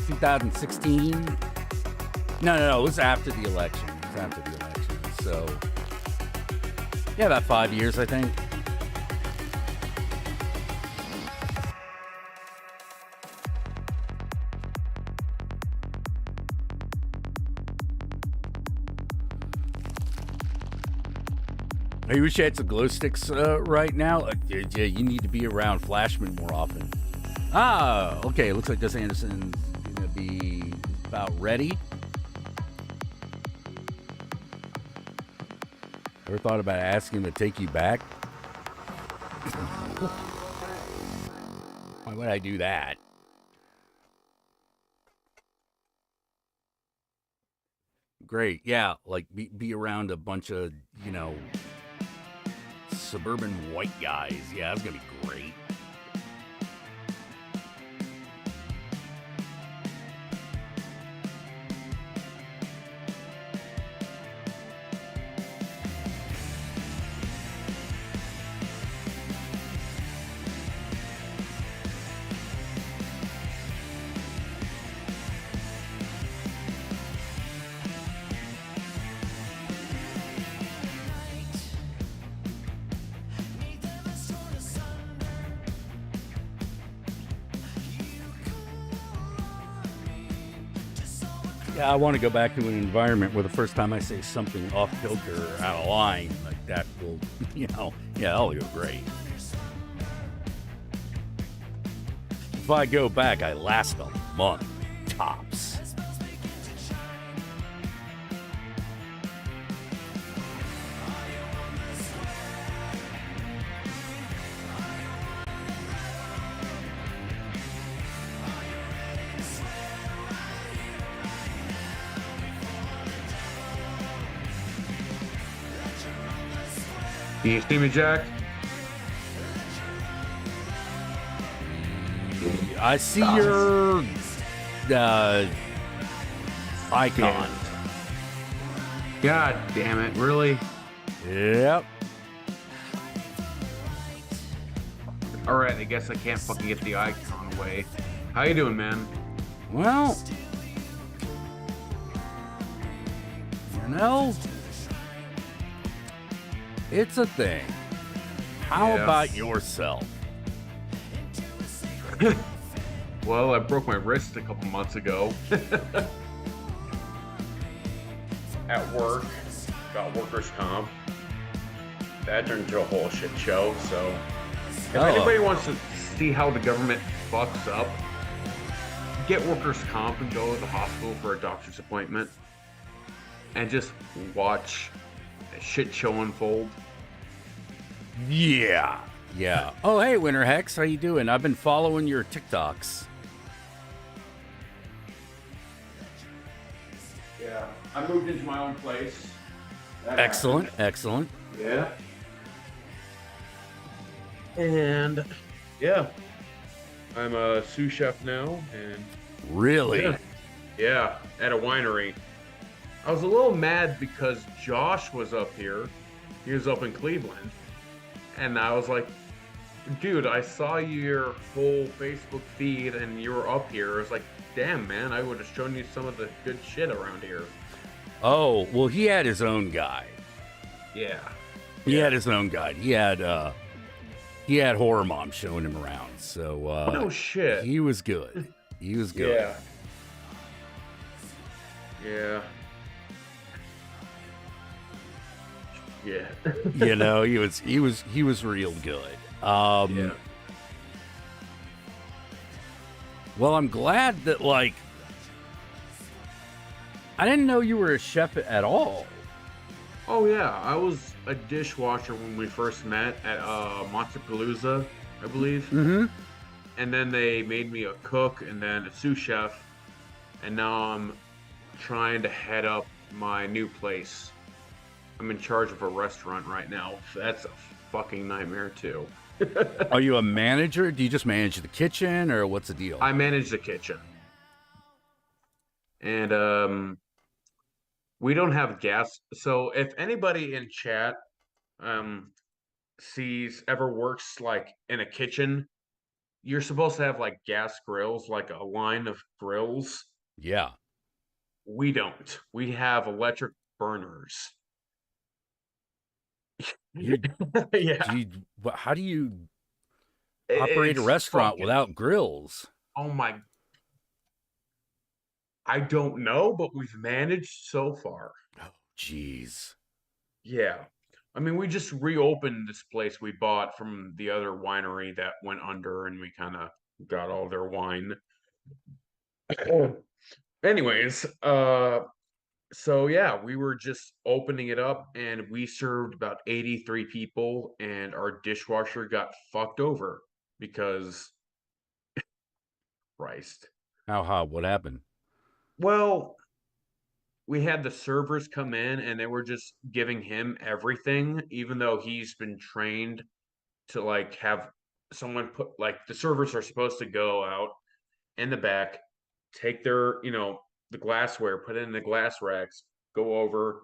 2016. No, it was after the election. So, yeah, about 5 years, I think. I wish I had some glow sticks right now. Yeah, you need to be around Flashman more often. Ah, okay. Looks like Gus Anderson's gonna be about ready. Ever thought about asking him to take you back? Why would I do that? Great. Yeah, like be around a bunch of, suburban white guys. Yeah, that's gonna be great. I want to go back to an environment where the first time I say something off kilter or out of line, like that will, that'll go great. If I go back, I last a month, tops. Can you see me, Jack? I see your icon. God damn it! Really? Yep. All right. I guess I can't fucking get the icon away. How you doing, man? Well, you know, it's a thing. How Yeah. about yourself? Well, I broke my wrist a couple months ago. At work, got workers' comp. That turned into a whole shit show. So, if Oh. anybody wants to see how the government fucks up, get workers' comp and go to the hospital for a doctor's appointment, and just watch a shit show unfold. Yeah. Yeah. Oh, hey, Winter Hex, how you doing? I've been following your TikToks. Yeah, I moved into my own place. Excellent. Excellent. Yeah. And yeah, I'm a sous chef now, and Really? yeah, at a winery. I was a little mad because Josh was up here. He was up in Cleveland, and I was like, dude, I saw your whole Facebook feed, and you were up here. I was like, damn, man, I would have shown you some of the good shit around here. Oh, well, he had his own guy. Yeah. He had his own guide. He had Horror Mom showing him around. So No shit. he was good. He was good. Yeah. Yeah. You know, he was real good. Yeah. Well, I'm glad that I didn't know you were a chef at all. Oh yeah, I was a dishwasher when we first met at Monsterpalooza, I believe. Mm-hmm. And then they made me a cook and then a sous chef, and now I'm trying to head up my new place. I'm in charge of a restaurant right now. That's a fucking nightmare too. Are you a manager? Do you just manage the kitchen, or what's the deal? I manage the kitchen. And we don't have gas. So if anybody in chat ever works like in a kitchen, you're supposed to have like gas grills, like a line of grills. Yeah. We don't. We have electric burners. You, Yeah. how do you operate a It's restaurant fucking- without grills? Oh my. I don't know, but we've managed so far. Oh, jeez. Yeah. I mean, we just reopened this place we bought from the other winery that went under, and we kind of got all their wine. Anyways, so yeah, we were just opening it up, and we served about 83 people, and our dishwasher got fucked over because Christ. How? What happened? Well, we had the servers come in, and they were just giving him everything, even though he's been trained to like have someone put like the servers are supposed to go out in the back, take their, the glassware, put it in the glass racks, go over,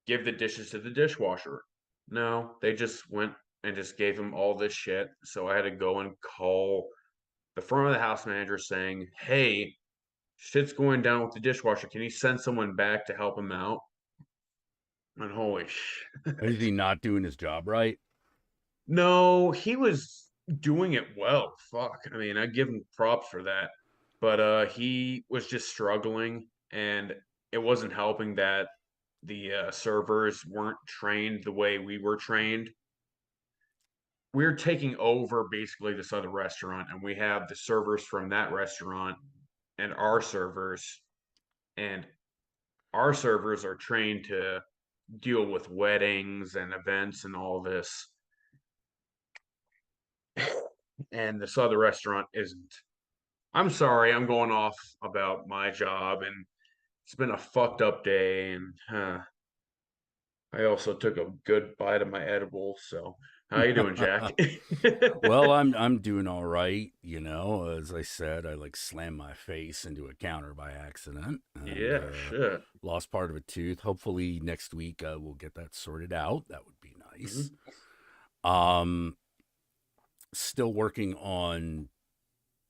give the dishes to the dishwasher. No, they just went and just gave him all this shit. So I had to go and call the front of the house manager saying, hey, shit's going down with the dishwasher. Can you send someone back to help him out? And holy shit. Is he not doing his job right? No, he was doing it well. Fuck. I mean, I give him props for that. But he was just struggling, and it wasn't helping that the servers weren't trained the way we were trained. We're taking over basically this other restaurant, and we have the servers from that restaurant and our servers, and our servers are trained to deal with weddings and events and all this. And this other restaurant isn't. I'm sorry, I'm going off about my job, and it's been a fucked up day, and I also took a good bite of my edible, so How you doing, Jack? Well, I'm doing all right. As I said, I like slammed my face into a counter by accident and Yeah, shit. lost part of a tooth. Hopefully next week we'll get that sorted out. That would be nice. Mhm. Um, Still working on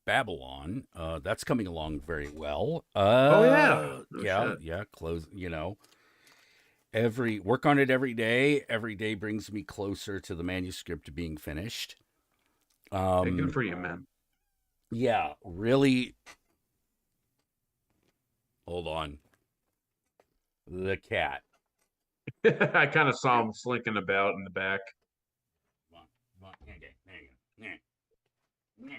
Babylon. That's coming along very well. Oh yeah. No Yeah, shit. yeah. Close. Every work on it every day. Every day brings me closer to the manuscript being finished. Hey, good Um, for you, man. yeah, really. Hold on. The cat. I kind of saw him slinking about in the back. Come on, come on. Okay, there you go. Meow,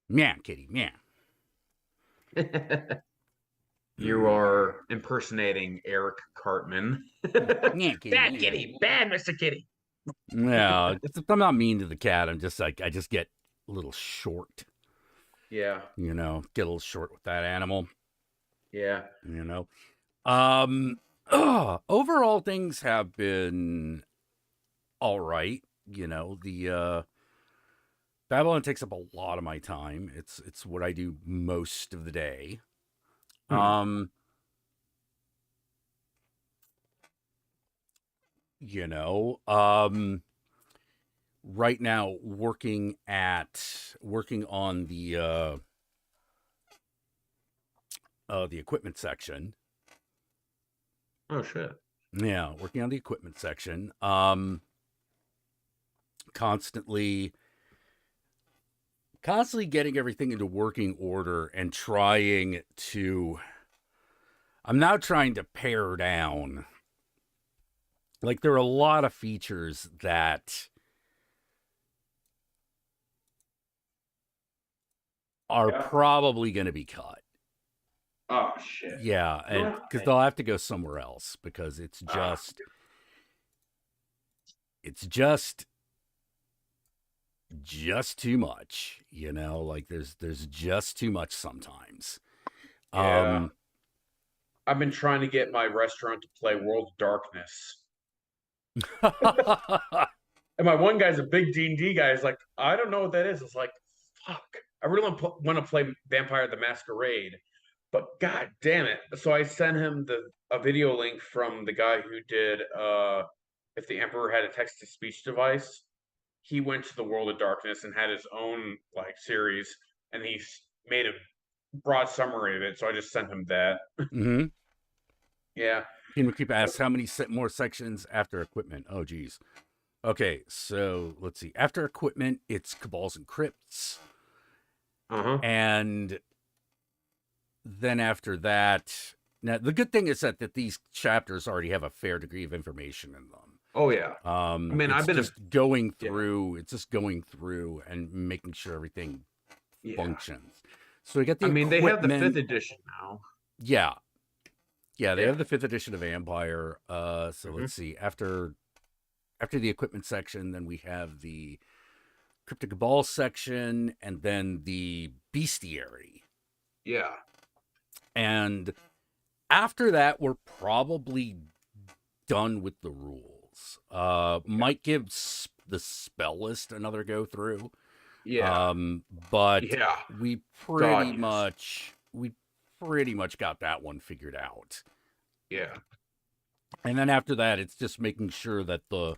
meow, kitty, meow. You are impersonating Eric Cartman. Meow, kitty, Bad meow. kitty, bad Mr. Kitty. No, I'm not mean to the cat. I'm just like, I just get a little short, Yeah, get a little short with that animal, yeah. you know. Um, Overall, things have been all right. The Babylon takes up a lot of my time. It's what I do most of the day. Hmm. Um, you know, um, right now working on the equipment section. Oh shit. Yeah, working on the equipment section. Constantly constantly getting everything into working order and I'm now trying to pare down. Like there are a lot of features that are Yeah. probably going to be cut. Oh shit. Yeah, and because they'll have to go somewhere else because Ah, it's just too much. Like there's just too much sometimes. yeah. Um, I've been trying to get my restaurant to play World of Darkness. And my one guy's a big D&D guy. He's like, I don't know what that is. It's like, fuck. I really want to play Vampire the Masquerade, but god damn it. So I sent him a video link from the guy who did If the Emperor Had a Text to Speech Device. He went to the World of Darkness and had his own like series, and he's made a broad summary of it. So I just sent him that. mm-hmm. Yeah. Can keep asks how many more sections after equipment? Oh, geez. Okay, so let's see. After equipment, it's cabals and crypts, Uh-huh. and then after that, now the good thing is that these chapters already have a fair degree of information in them. Oh yeah. I mean, It's I've been just going yeah. through. It's just going through and making sure everything Yeah. functions. So we get the I mean, they have the equipment. 5th edition now. Yeah, yeah, they Yeah. have the 5th edition of Vampire. So Mhm. let's see. After the equipment section, then we have the Cryptic Cabal section, and then the Bestiary. Yeah. And after that, we're probably done with the rules. Might give the spell list another go through. Yeah. But Yeah. we God, pretty yes. much got that one figured out. Yeah. And then after that, it's just making sure that the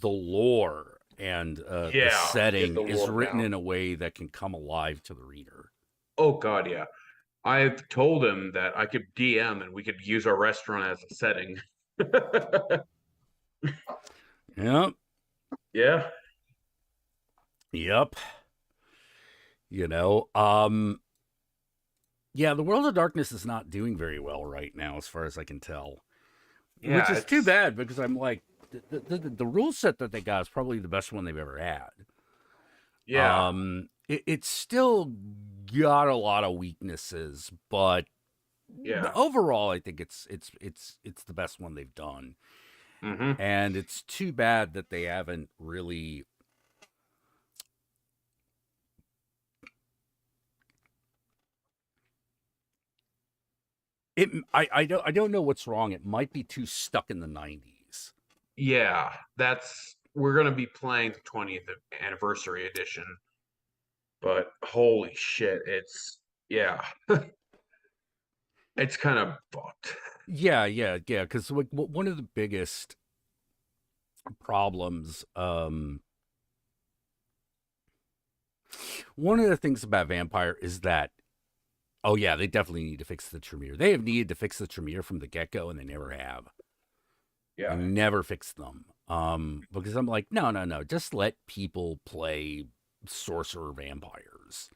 lore and the Yeah, setting get the is lore written down. in a way that can come alive to the reader. Oh God, yeah. I've told him that I could DM and we could use our restaurant as a setting. Yep. Yeah. Yep. Yeah, the World of Darkness is not doing very well right now, as far as I can tell. Yeah, Which is too it's bad because I'm like, the rule set that they got is probably the best one they've ever had. yeah. It's still got a lot of weaknesses, but Yeah. overall, I think it's the best one they've done. Hmm. And it's too bad that they haven't really I don't know what's wrong. It might be too stuck in the 90s. Yeah. That's we're gonna be playing the 20th anniversary edition, but holy shit, it's yeah, it's kind of fucked. Yeah. Because like one of the biggest problems, one of the things about Vampire is that, oh yeah, they definitely need to fix the Tremere. They have needed to fix the Tremere from the get go, and they never have. Yeah. They never fixed them. Because I'm like, no, just let people play sorcerer vampires.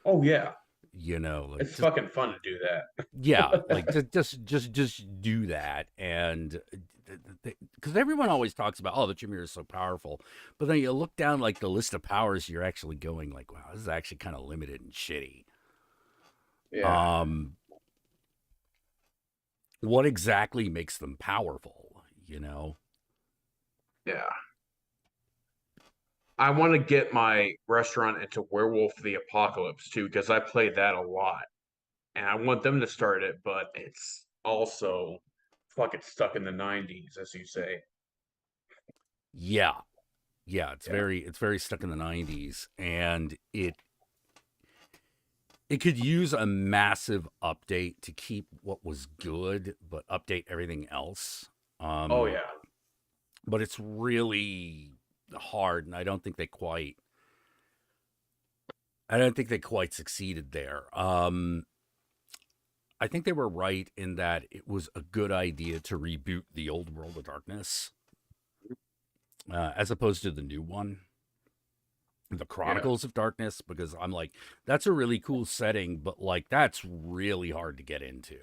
Oh yeah, You know, like it's just fucking fun to do that. yeah, like just do that, and because everyone always talks about, oh, the Tremere is so powerful, but then you look down like the list of powers, you're actually going like, wow, this is actually kind of limited and shitty. Yeah, What exactly makes them powerful? You know? yeah. I want to get my restaurant into Werewolf the Apocalypse too, because I played that a lot, and I want them to start it, but it's also fucking stuck in the '90s, as you say. Yeah, yeah. Yeah, It's very stuck in the '90s, and it could use a massive update to keep what was good, but update everything else. oh Um, yeah, but it's really hard, and I don't think they quite succeeded there. I think they were right in that it was a good idea to reboot the old World of Darkness, as opposed to the new one, the yeah, Chronicles of Darkness, because I'm like, that's a really cool setting, but like that's really hard to get into.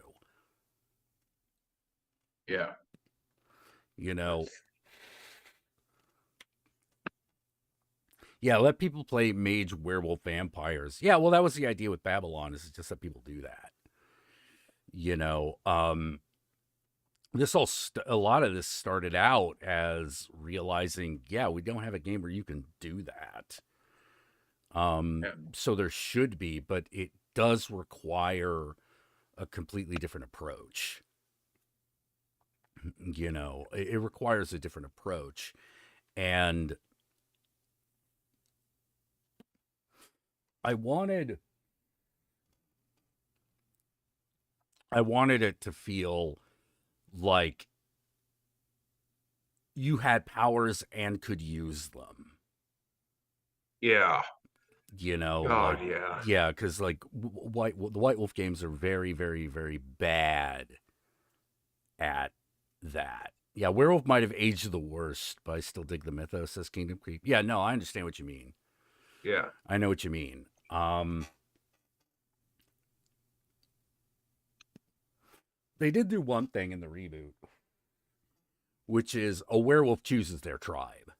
yeah. You know, That's yeah, let people play mage, werewolf, vampires. Yeah, well, that was the idea with Babylon. Is just that people do that. You know, a lot of this started out as realizing, yeah, we don't have a game where you can do that. yeah, So there should be, but it does require a completely different approach. You know, it requires a different approach, and I wanted I wanted it to feel like you had powers and could use them. yeah. You know, like God, yeah, yeah, because like the White Wolf games are very, very, very bad at that. Yeah, Werewolf might have aged the worst, but I still dig the mythos as Kingdom Creep. Yeah, no, I understand what you mean. yeah. I know what you mean. They did do one thing in the reboot, which is a werewolf chooses their tribe.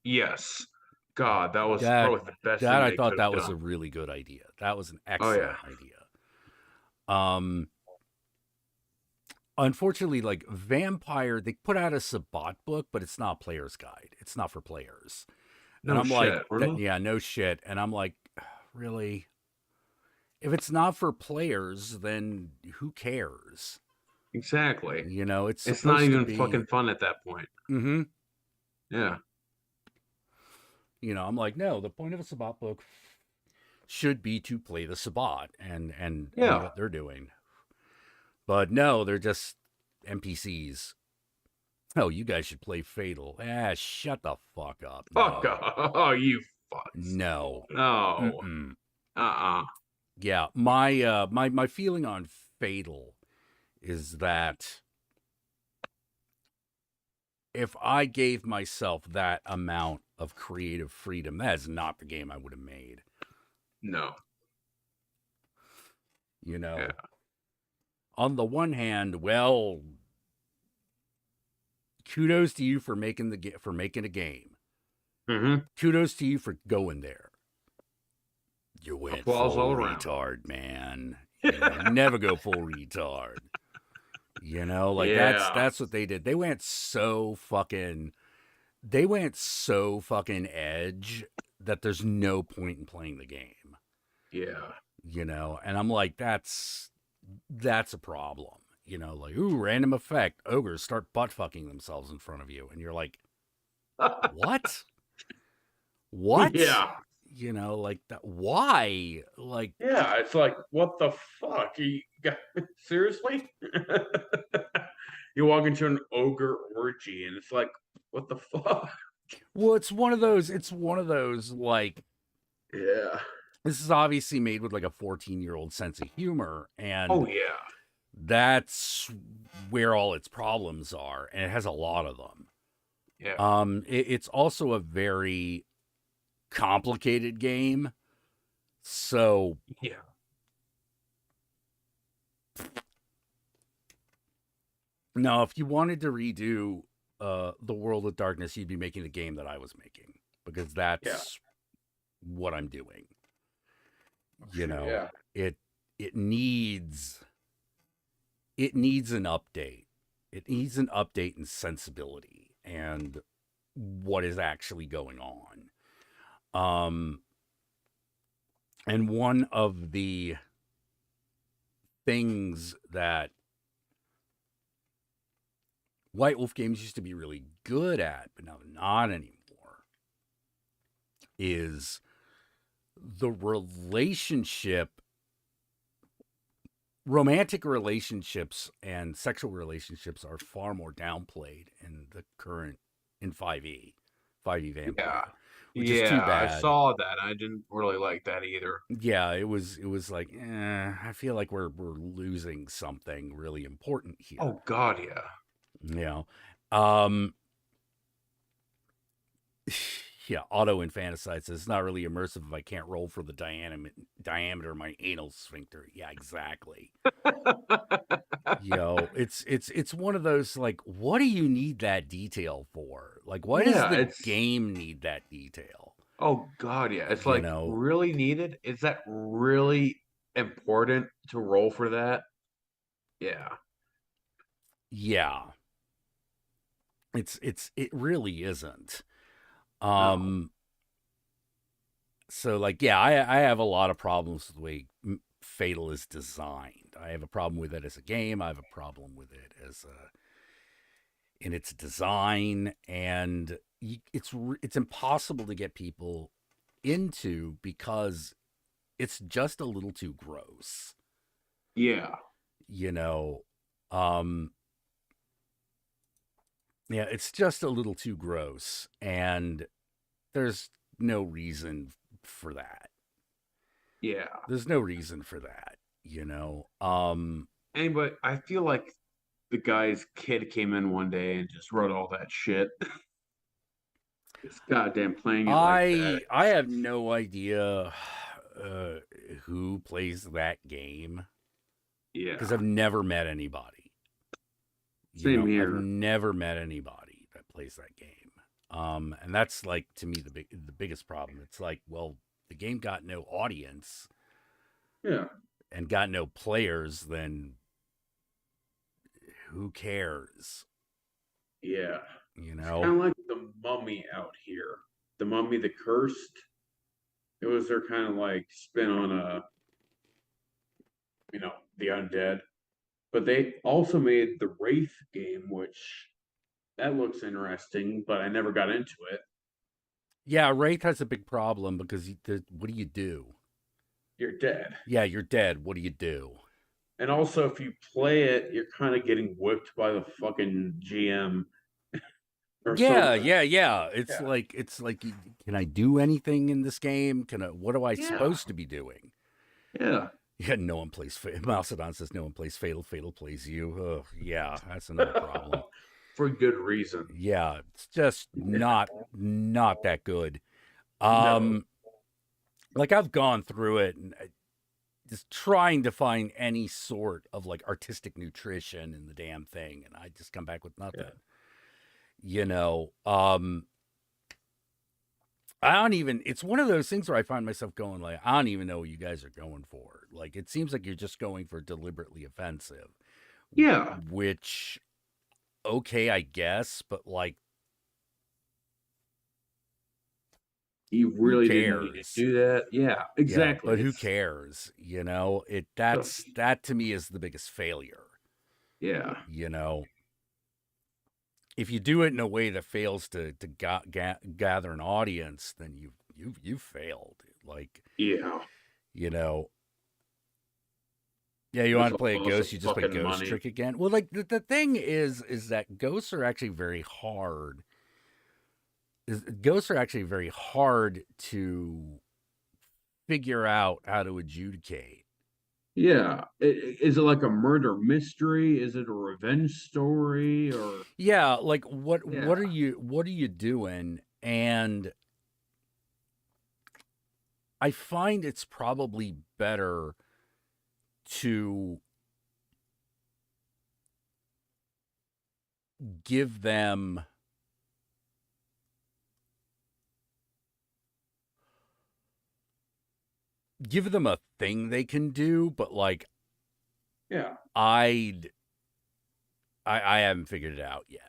Yes. God, that was That probably the best that thing I they thought could have that was a done. really good idea. That was an Oh yeah. excellent idea. Unfortunately, like Vampire, they put out a Sabbat book, but it's not a player's guide. It's not for players. And No I'm like, shit, really? yeah, no shit. And I'm like, really? If it's not for players, then who cares? Exactly. You know, it's It's not supposed to even be. fucking fun at that point. Mm-hmm. Yeah. You know, I'm like, no, the point of a Sabbat book should be to play the Sabbat and Yeah. what they're doing. But no, they're just NPCs. Oh, you guys should play Fatal. Shut the fuck up. Fuck No. off. Oh, you fucks. No. No. Mm-mm. Uh-uh. Yeah, my feeling on Fatal is that if I gave myself that amount of creative freedom, that is not the game I would have made. No. You Yeah. know, on the one hand, well, kudos to you for making a game. Mm-hmm. Kudos to you for going there. You went Applause all full around. retard, man. You know, never go full retard. You know, like Yeah. that's what they did. They went so fucking edge that there's no point in playing the game. Yeah. You know, and I'm like, that's a problem. You know, like, ooh, random effect, ogres start butt fucking themselves in front of you, and you're like, What? What? Yeah. You know, like that. Why? Like, Yeah, it's like, what the fuck? Seriously? You walk into an ogre orgy and it's like, what the fuck? well, it's one of those. It's one of those. Like, Yeah. this is obviously made with like a 14-year-old sense of humor, Oh and yeah. that's where all its problems are, and it has a lot of them. Yeah. It's also a very complicated game. So Yeah. now, if you wanted to redo the World of Darkness, you'd be making the game that I was making because Yeah. that's what I'm doing. You Sure, know, yeah. it it needs it needs an update. It needs an update in sensibility and what is actually going on. Um, and one of the things that White Wolf Games used to be really good at, but now not anymore, is the relationship, romantic relationships and sexual relationships are far more downplayed in the current, in 5e, 5e Yeah. Vampire, which is too Yeah, I bad. saw that. I didn't really like that either. Yeah, it was like, I feel like we're losing something really important here. Oh God, yeah. You know, um, yeah, Auto Infanticide says it's not really immersive if I can't roll for the diameter of my anal sphincter. Yeah, exactly. It's one of those like, what do you need that detail for? Like, why does Yeah, the it's game need that detail? oh God, yeah. It's You like know, really needed. Is that really important to roll for that? Yeah. yeah, it really isn't. No. Um, so like, yeah, I have a lot of problems with the way Fatal is designed. I have a problem with it as a game. I have a problem with it as a in its design, and it's impossible to get people into because it's just a little too gross. Yeah. You know, um, yeah, it's just a little too gross, and there's no reason for that. Yeah. There's no reason for that. You know, Anyway, I feel like the guy's kid came in one day and just wrote all that shit. It's goddamn playing it like that. I have no idea uh, who plays that game because Yeah. I've never met anybody. You Same know, I've here. never met anybody that plays that game. And that's like to me the biggest problem. It's like, well, the game got no audience Yeah. and got no players, then who cares? Yeah. You It's know? kind of like the Mummy out here. The Mummy, the Cursed. It was their kind of like spin on the undead. But they also made the Wraith game, which that looks interesting, but I never got into it. Yeah, Wraith has a big problem because what do you do? You're dead. Yeah, you're dead. What do you do? And also, if you play it, you're kind of getting whipped by the fucking GM or Yeah, something. yeah, yeah. Yeah. It's like, can I do anything in this game? Can I? What am I Yeah. supposed to be doing? Yeah. Yeah, no one plays. Mousedon says no one plays Fatal. Fatal plays you. Yeah, that's another problem. For good reason. Yeah, it's just not that good. No. Um, like I've gone through it and just trying to find any sort of like artistic nutrition in the damn thing, and I just come back with nothing. Yeah. You know, I don't even. It's one of those things where I find myself going like, I don't even know what you guys are going for. Like, it seems like you're just going for deliberately offensive. Yeah. Which, okay, I guess, but like, You who really didn't need to cares? do that. Yeah, Yeah, exactly. but who cares? You know, that to me is the biggest failure. Yeah. You know, if you do it in a way that fails to gather an audience, then you've failed. Like, Yeah, you know, yeah, you want that's to a play a loss of ghost, you just play fucking ghost money. trick again. Well, like the thing is that ghosts are actually very hard. Ghosts are actually very hard to figure out how to adjudicate. Yeah, is it like a murder mystery? Is it a revenge story? Or Yeah, like what yeah, are you doing? And I find it's probably better to give them a thing they can do, but like yeah, I'd I haven't figured it out yet.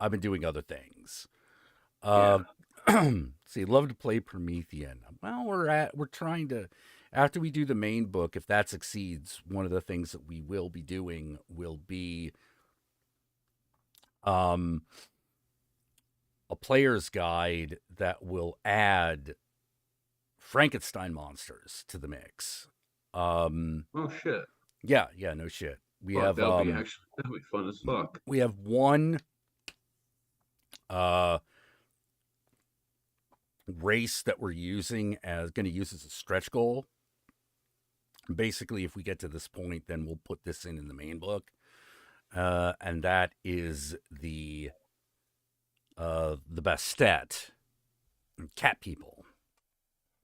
I've been doing other things. Uh, yeah. see, love to play Promethean. Well, we're trying to, after we do the main book, if that succeeds, one of the things that we will be doing will be um a player's guide that will add Frankenstein monsters to the mix. Um, Oh shit! yeah, no shit. Fuck, that'll be fun as fuck. We have one uh race that we're using as going to use as a stretch goal. Basically, if we get to this point, then we'll put this in the main book, and that is the Bastet cat people.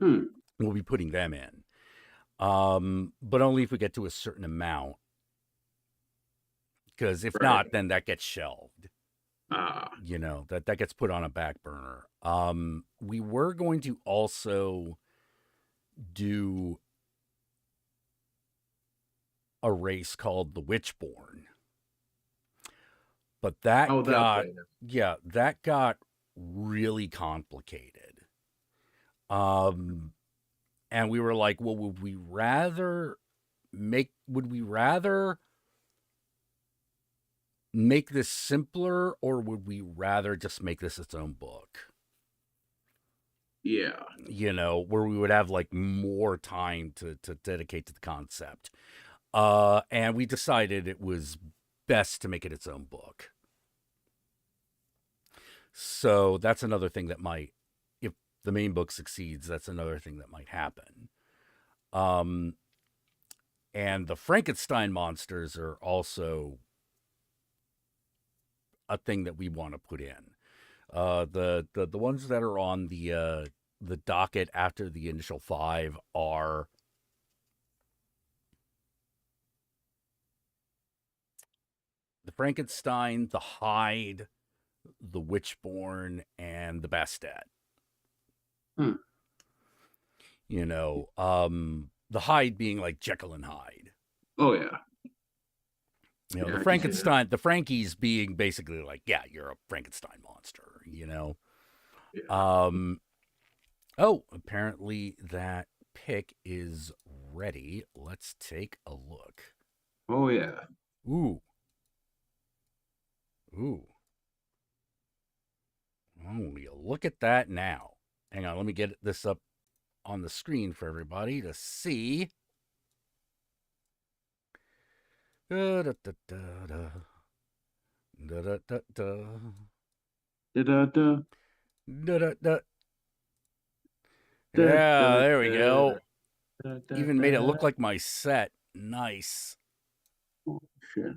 Hmm. We'll be putting them in, but only if we get to a certain amount. Because if Right. not, then that gets shelved. Ah. That gets put on a back burner. We were going to also do a race called the Witchborn, but Oh, that played it. that got really complicated. Um, and we were like, well, would we rather make this simpler, or would we rather just make this its own book? Yeah. Where we would have like more time to dedicate to the concept. And we decided it was best to make it its own book. So that's another thing that might, if the main book succeeds, that's another thing that might happen. Um, and the Frankenstein monsters are also a thing that we want to put in. The ones that are on the docket after the initial 5 are the Frankenstein, the Hyde, the Witchborn, and the Bastet. Hmm. The Hyde being like Jekyll and Hyde. Oh yeah. Yeah, The I can see that. Frankenstein, the Frankies being basically like, yeah, you're a Frankenstein monster. Yeah. Um, oh, apparently that pick is ready. Let's take a look. Oh yeah. Ooh. Ooh. Oh, look at that now. Hang on, let me get this up on the screen for everybody to see. Da, da, da, da, da. Da, da, da, da. Da da da Da, da, da. da Yeah, da there we da go. da da Even made it da. look like my set. Nice. Oh shit.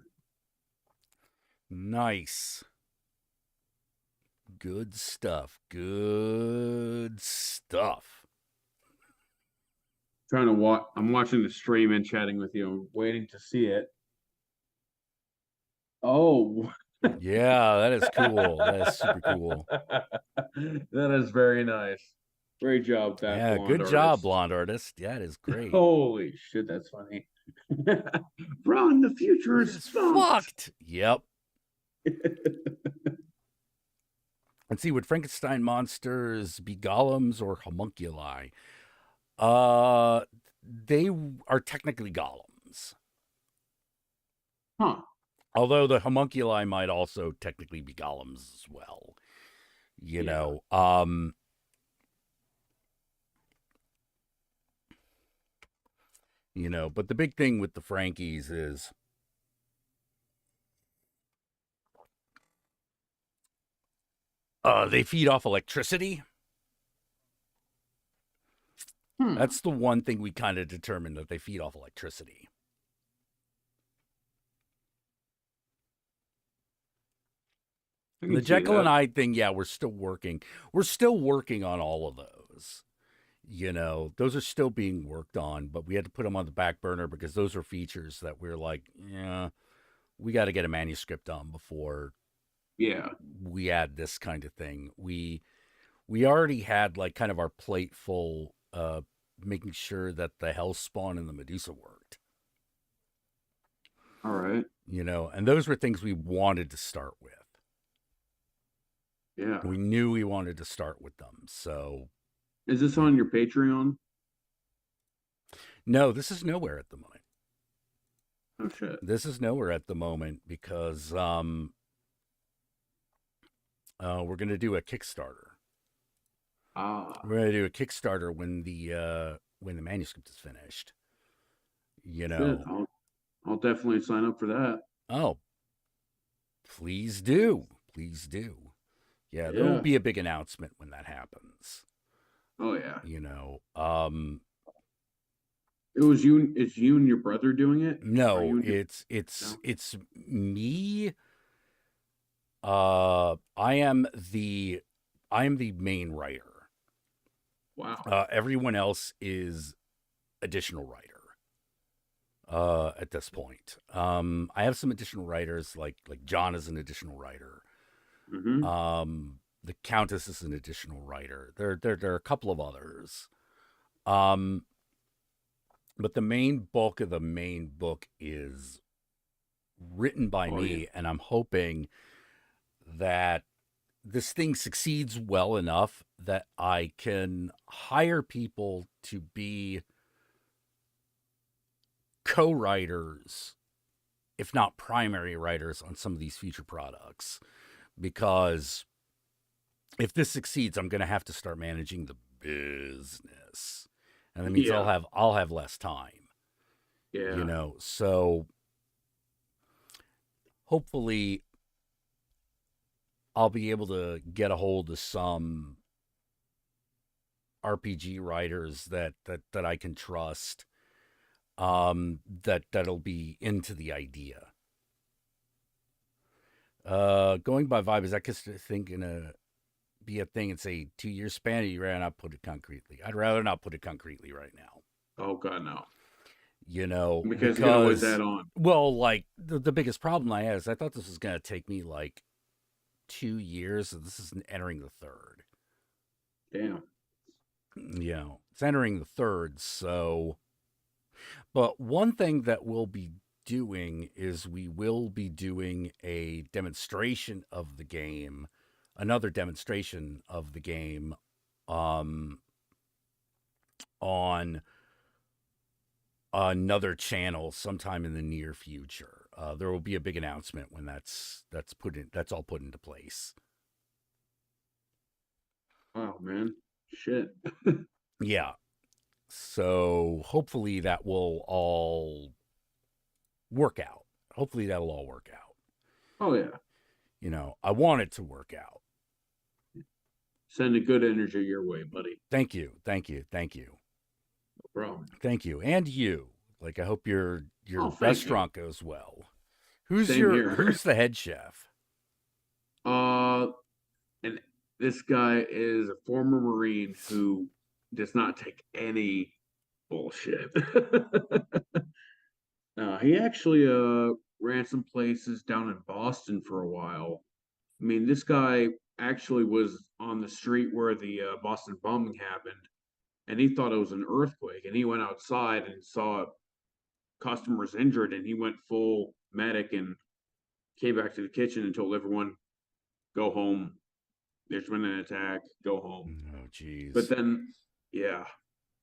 Nice. Good stuff. Good stuff. Trying to watch. I'm watching the stream and chatting with you. I'm waiting to see it. Oh. Yeah, that is cool. That is super cool. That is very nice. Great job, that Yeah, blonde good job, artist. blonde artist. Yeah, it is great. Holy shit, that's funny. Ron, the future is It's fucked. fucked. Yep. Let's see, would Frankenstein monsters be golems or homunculi? They are technically golems. Huh. Although the homunculi might also technically be golems as well. You Yeah. know, but the big thing with the Frankies is they feed off electricity. Hmm. That's the one thing we kind of determined, that they feed off electricity. I The can see Jekyll and that. Hyde thing, yeah, we're still working. We're still working on all of those. Those are still being worked on, but we had to put them on the back burner because those are features that we're like, yeah, we got to get a manuscript done before Yeah. we add this kind of thing. We already had like kind of our plate full, making sure that the Hellspawn and the Medusa worked. All right. And those were things we wanted to start with. Yeah. We knew we wanted to start with them. So, Is this on your Patreon? no, this is nowhere at the moment. Oh shit. This is nowhere at the moment because we're going to do a Kickstarter. Ah. We're going to do a Kickstarter when the manuscript is finished. Shit. I'll definitely sign up for that. Oh, please do. Please do. Yeah, there will Yeah. be a big announcement when that happens. Oh yeah. You know, It was you. It's you and your brother doing it. Are no, you? it's No. it's me. I am the main writer. Wow. Everyone else is additional writer. At this point, I have some additional writers, like John is an additional writer. Mm-hmm. The Countess is an additional writer. There are a couple of others. Um, but the main bulk of the main book is written by Oh yeah. me, and I'm hoping that this thing succeeds well enough that I can hire people to be co-writers, if not primary writers, on some of these future products. Because if this succeeds, I'm going to have to start managing the business, and that means Yeah. I'll have less time. Yeah. So hopefully I'll be able to get a hold of some RPG writers that I can trust, that'll be into the idea. Going by vibe, is that just a thing gonna be a thing and say 2 year span? Or you rather not put it concretely? I'd rather not put it concretely right now. Oh god, no. Because you can always Because, add on. well, like the biggest problem I had is I thought this was gonna take me like 2 years, and this is entering the third. Damn. It's entering the third. So, but one thing that we'll be doing is we will be doing a demonstration of the game, another demonstration of the game, um, on another channel sometime in the near future. There will be a big announcement when that's all put into place. Wow, man. Shit. Yeah. So hopefully that will all work out. Hopefully that'll all work out. Oh yeah. I want it to work out. Send a good energy your way, buddy. Thank you. Thank you. Thank you. No problem. Thank you. And you. Like, I hope your Oh, thank you. restaurant goes well. Who's Same here. who's the head chef? uh and this guy is a former Marine who does not take any bullshit. He actually ran some places down in Boston for a while. I mean, this guy actually was on the street where the Boston bombing happened, and he thought it was an earthquake, and he went outside and saw customers injured, and he went full medic and came back to the kitchen and told everyone, "Go home. There's been an attack. Go home." Oh, But jeez. then, yeah,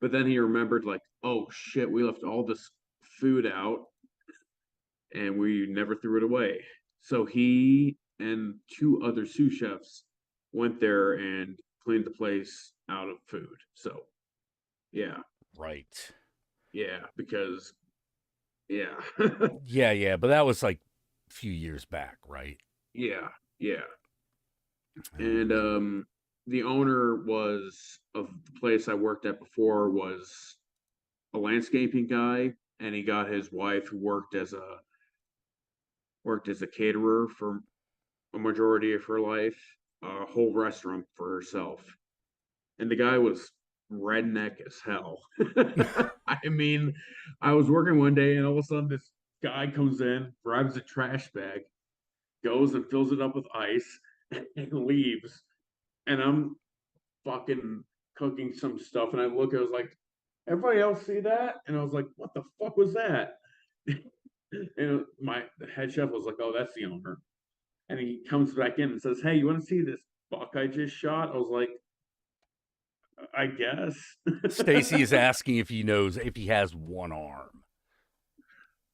but then he remembered, like, oh shit, we left all this food out, and we never threw it away. So he and two other sous chefs went there and cleaned the place out of food. So yeah, Right. yeah, because yeah, Yeah, but that was like a few years back, right? yeah, yeah. Oh And man. the owner was of the place I worked at before was a landscaping guy, and he got his wife who worked as a caterer for a majority of her life, a whole restaurant for herself. And the guy was redneck as hell. I mean, I was working one day and all of a sudden this guy comes in, grabs a trash bag, goes and fills it up with ice, and leaves. And I'm fucking cooking some stuff, and I look, I was like, everybody else see that? And I was like, what the fuck was that? And the head chef was like, oh, that's the owner. And he comes back in and says, hey, you want to see this buck I just shot? I was like, I guess. Stacy is asking if he knows if he has one arm.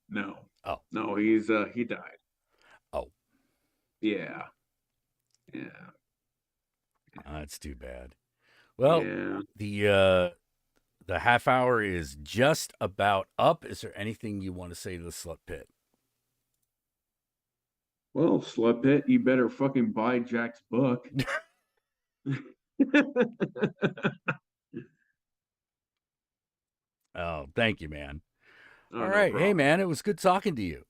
No, Oh, no, he died. oh, Yeah, yeah, that's too bad. Well, yeah. the half hour is just about up. Is there anything you want to say to the slut pit? Well, Slut Pit, you better fucking buy Jack's book. Oh, thank you, man. Oh, All no right, hey, problem. man, it was good talking to you.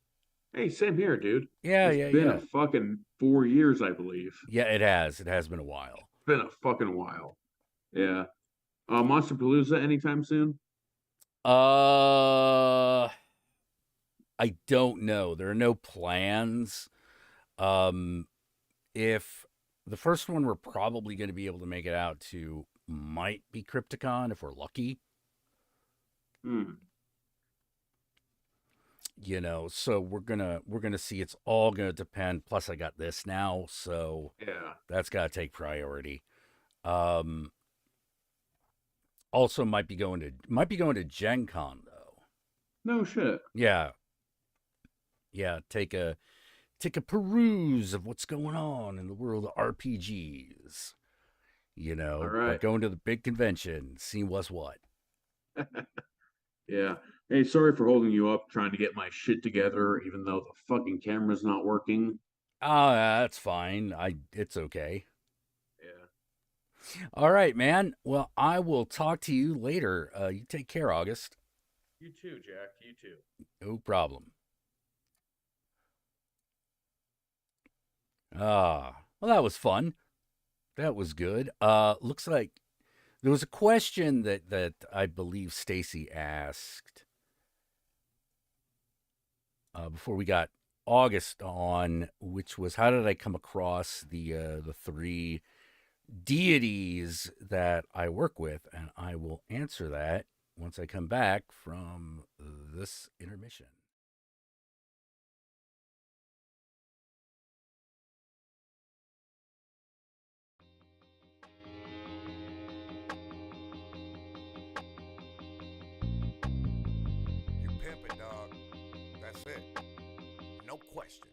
Hey, same here, dude. Yeah, It's yeah, been a yeah. fucking 4 years, I believe. Yeah, it has. It has been a while. Been a fucking while. Yeah. Monster Palooza anytime soon? Uh, I don't know. There are no plans. Um, if the first one we're probably going to be able to make it out to might be Crypticon if we're lucky. Hmm. So we're gonna see. It's all gonna depend. Plus, I got this now, so Yeah. that's got to take priority. Um, also might be going to Gen Con though. No shit. Yeah, yeah. Take a peruse of what's going on in the world of RPGs. All By right. going to the big convention, seeing what's what. Yeah. Hey, sorry for holding you up trying to get my shit together, even though the fucking camera's not working. Ah, that's fine. It's okay. Yeah. All right, man. Well, I will talk to you later. You take care, August. You too, Jack. You too. No problem. Well, that was fun. That was good. Looks like there was a question that I believe Stacy asked before we got August on, which was how did I come across the three deities that I work with, and I will answer that once I come back from this intermission. You pimpin', dog. That's it. No questions.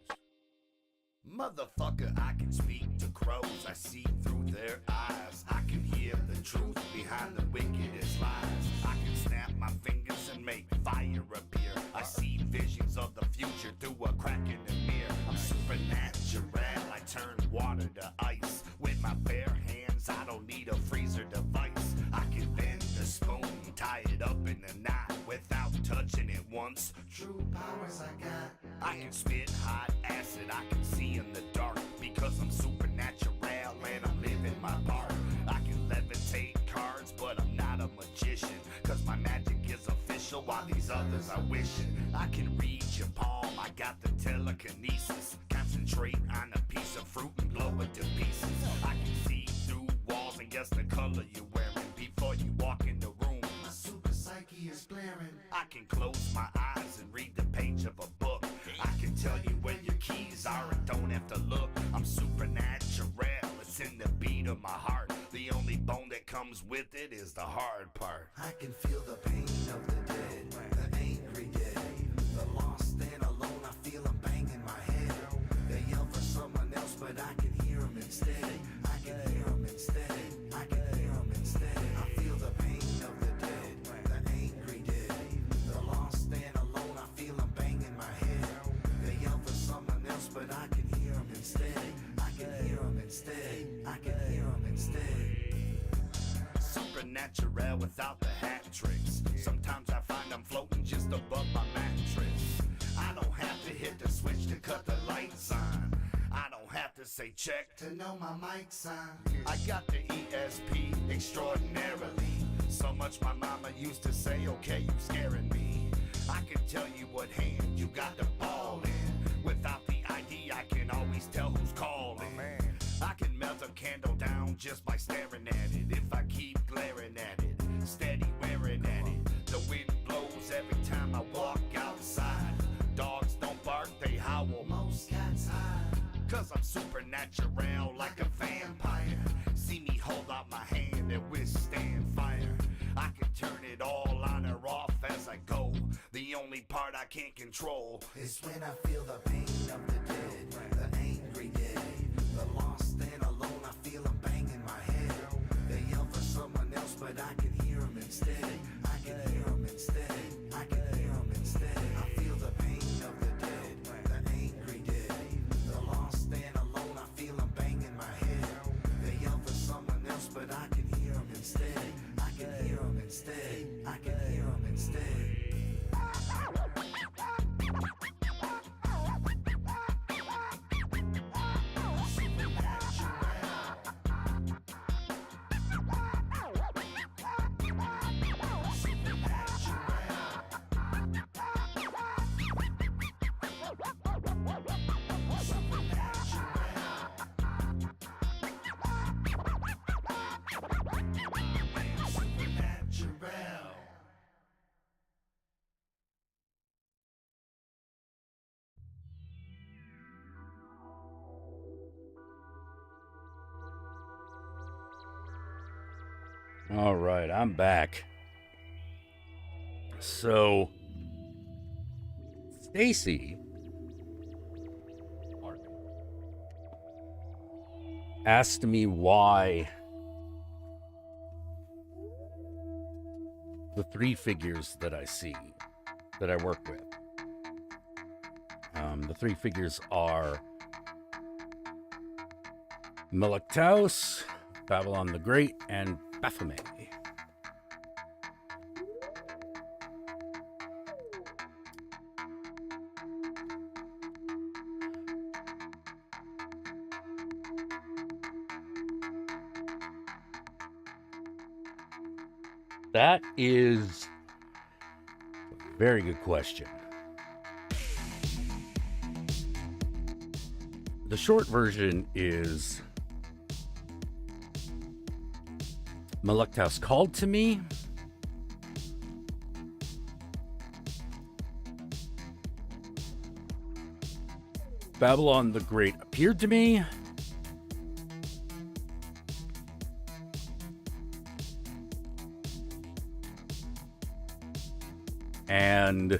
Motherfucker, I can speak to crows. I see through their eyes. I can hear the truth behind the wickedest lies. I can snap my fingers and make fire appear. I see visions of the future through a crack in the mirror. I'm supernatural. I turn water to ice. With my bare hands, I don't need a freezer device. I can bend the spoon, tie it up in a knot without touching it once. True powers I got. I can spit hot acid. I can see in the dark because I'm supernatural and I'm living my part. I can levitate cards, but I'm not a magician, cause my magic is official while these others are wishing. I can read your palm, I got the telekinesis. Concentrate on a piece of fruit and blow it to pieces. I can see through walls and guess the color you're wearing before you walk in the room. My super psyche is glaring. I can close my eyes and read the page of a book. I can tell you where your keys are and don't have to look. I'm supernatural, it's in the beat of my heart. The only bone that comes with it is the hard part. I can feel the pain of the dead, the angry dead, the lost and alone. I feel instead. I can hear them instead. I can hear them instead. I feel the pain of the dead, the angry dead, the lost and alone. I feel them banging my head. They yell for someone else, but I can hear them instead. I can hear them instead. I can hear them instead. Supernatural without the hat tricks. Sometimes I find I'm floating just above my mattress. I don't have to hit the switch to cut the lights on. I don't have to say check to know my mic's on. I got the ESP extraordinarily. So much my mama used to say, okay, you scaring me. I can tell you what hand you got the ball in. Without the ID, I can always tell who's calling. I can melt a candle down just by staring at it. If I keep glaring at it, steady wearing at it. The wind blows every time I walk outside. Dogs don't bark, they howl. Most cats hide. Cause I'm supernatural like a vampire. See me hold out my hand and withstand fire. I can turn it all on or off as I go. The only part I can't control is when I feel the pain of the dead, the angry dead, the lost and alone. I feel them banging my head. They yell for someone else, but I can hear them instead. I can hear them instead. I can hear them instead. I feel the pain of the dead, the angry dead, the lost and alone. I feel them banging my head. They yell for someone else, but I can hear them instead. I can hear them instead. I can hear them instead. All right, I'm back. So, Stacy asked me why the three figures that I see, that I work with, the three figures are Melektaos, Babylon the Great, and Baphomet. That is a very good question. The short version is Melektaos called to me. Babylon the Great appeared to me. And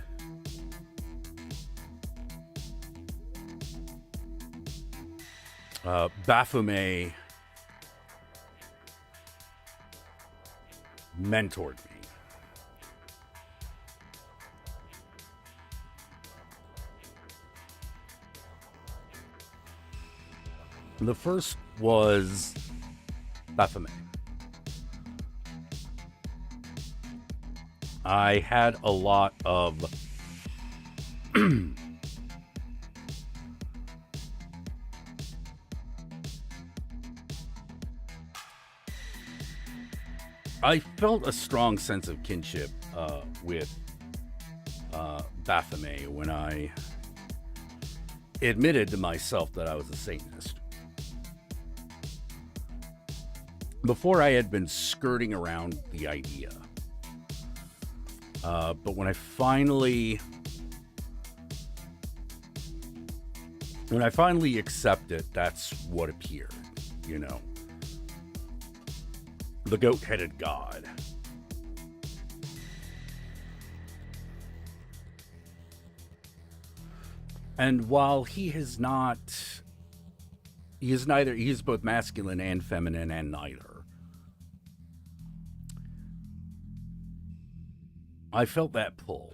Baphomet mentored me. The first was Baphomet. I had a lot of I felt a strong sense of kinship with Baphomet when I admitted to myself that I was a Satanist. Before, I had been skirting around the idea. But when I finally accept it, that's what appeared, you know. The goat-headed god. And while he has not He is neither. He is both masculine and feminine, and neither. I felt that pull.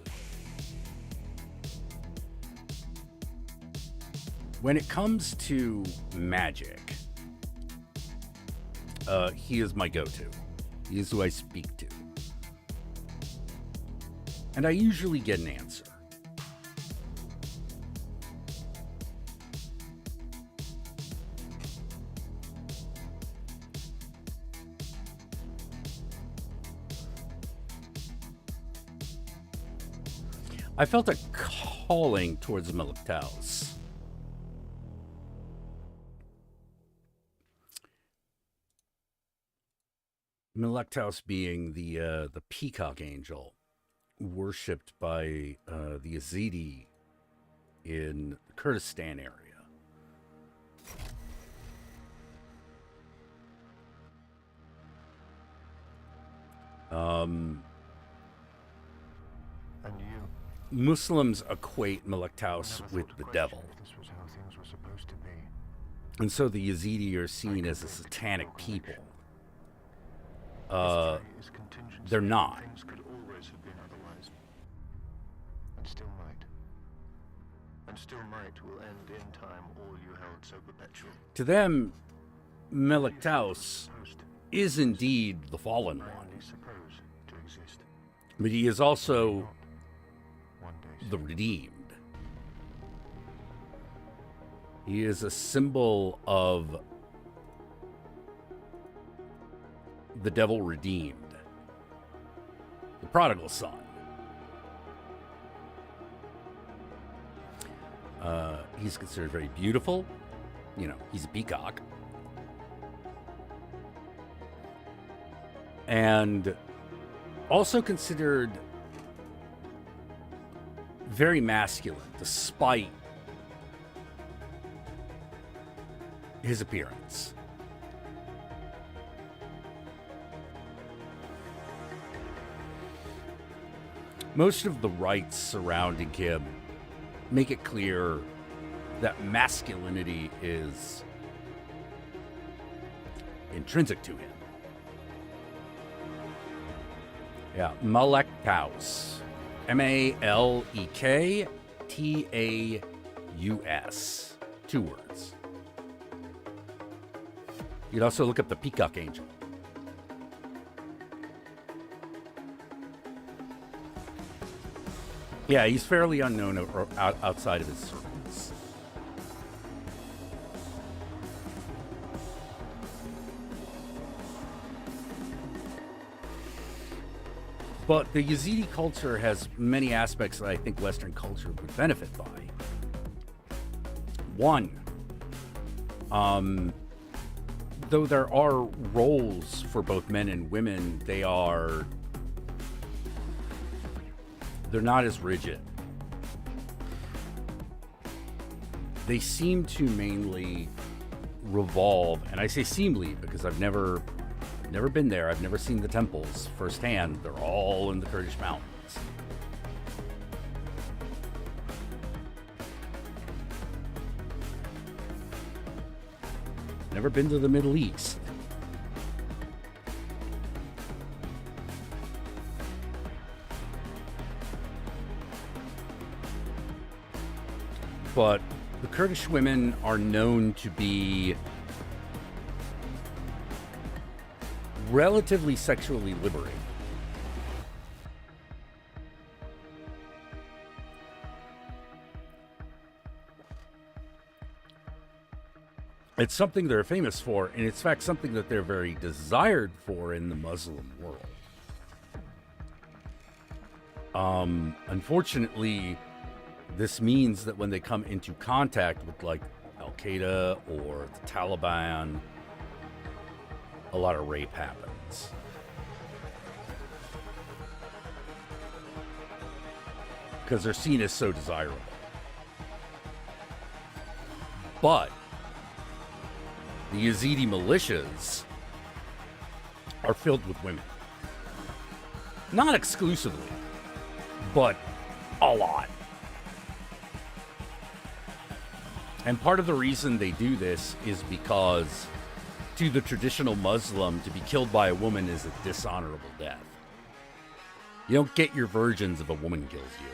When it comes to magic, he is my go-to. He is who I speak to. And I usually get an answer. I felt a calling towards Melitaus. Melitaus being the peacock angel, worshipped by the Yazidi in the Kurdistan area. And you, Muslims equate Melitaus with the devil. if this was how things were supposed to be. And so the Yazidi are seen as a satanic people. History is contingency. They're not. Things could always have been otherwise. And still might. And still might will end in time all you held so perpetual. To them, Melitaus Supposed is indeed the fallen one. only supposed to exist. But he is also One day. the redeemed. He is a symbol of the devil redeemed, the prodigal son. He's considered very beautiful. You know, he's a peacock. And also considered very masculine, despite his appearance. Most of the rites surrounding him make it clear that masculinity is intrinsic to him. Yeah, Malektaus. Malektaus. 2 words. You could also look up the peacock angel. Yeah, he's fairly unknown outside of his circles. But the Yazidi culture has many aspects that I think Western culture would benefit by. One, though there are roles for both men and women, they're not as rigid. They seem to mainly revolve, and I say seemly because I've never been there. I've never seen the temples firsthand. They're all in the Kurdish mountains. Never been to the Middle East. But the Kurdish women are known to be relatively sexually liberated. It's something they're famous for, and it's in fact something that they're very desired for in the Muslim world. Unfortunately, this means that when they come into contact with like Al-Qaeda or the Taliban, a lot of rape happens. Because they're seen as so desirable. But the Yazidi militias are filled with women. Not exclusively, but a lot. And part of the reason they do this is because to the traditional Muslim, to be killed by a woman is a dishonorable death. You don't get your virgins if a woman kills you.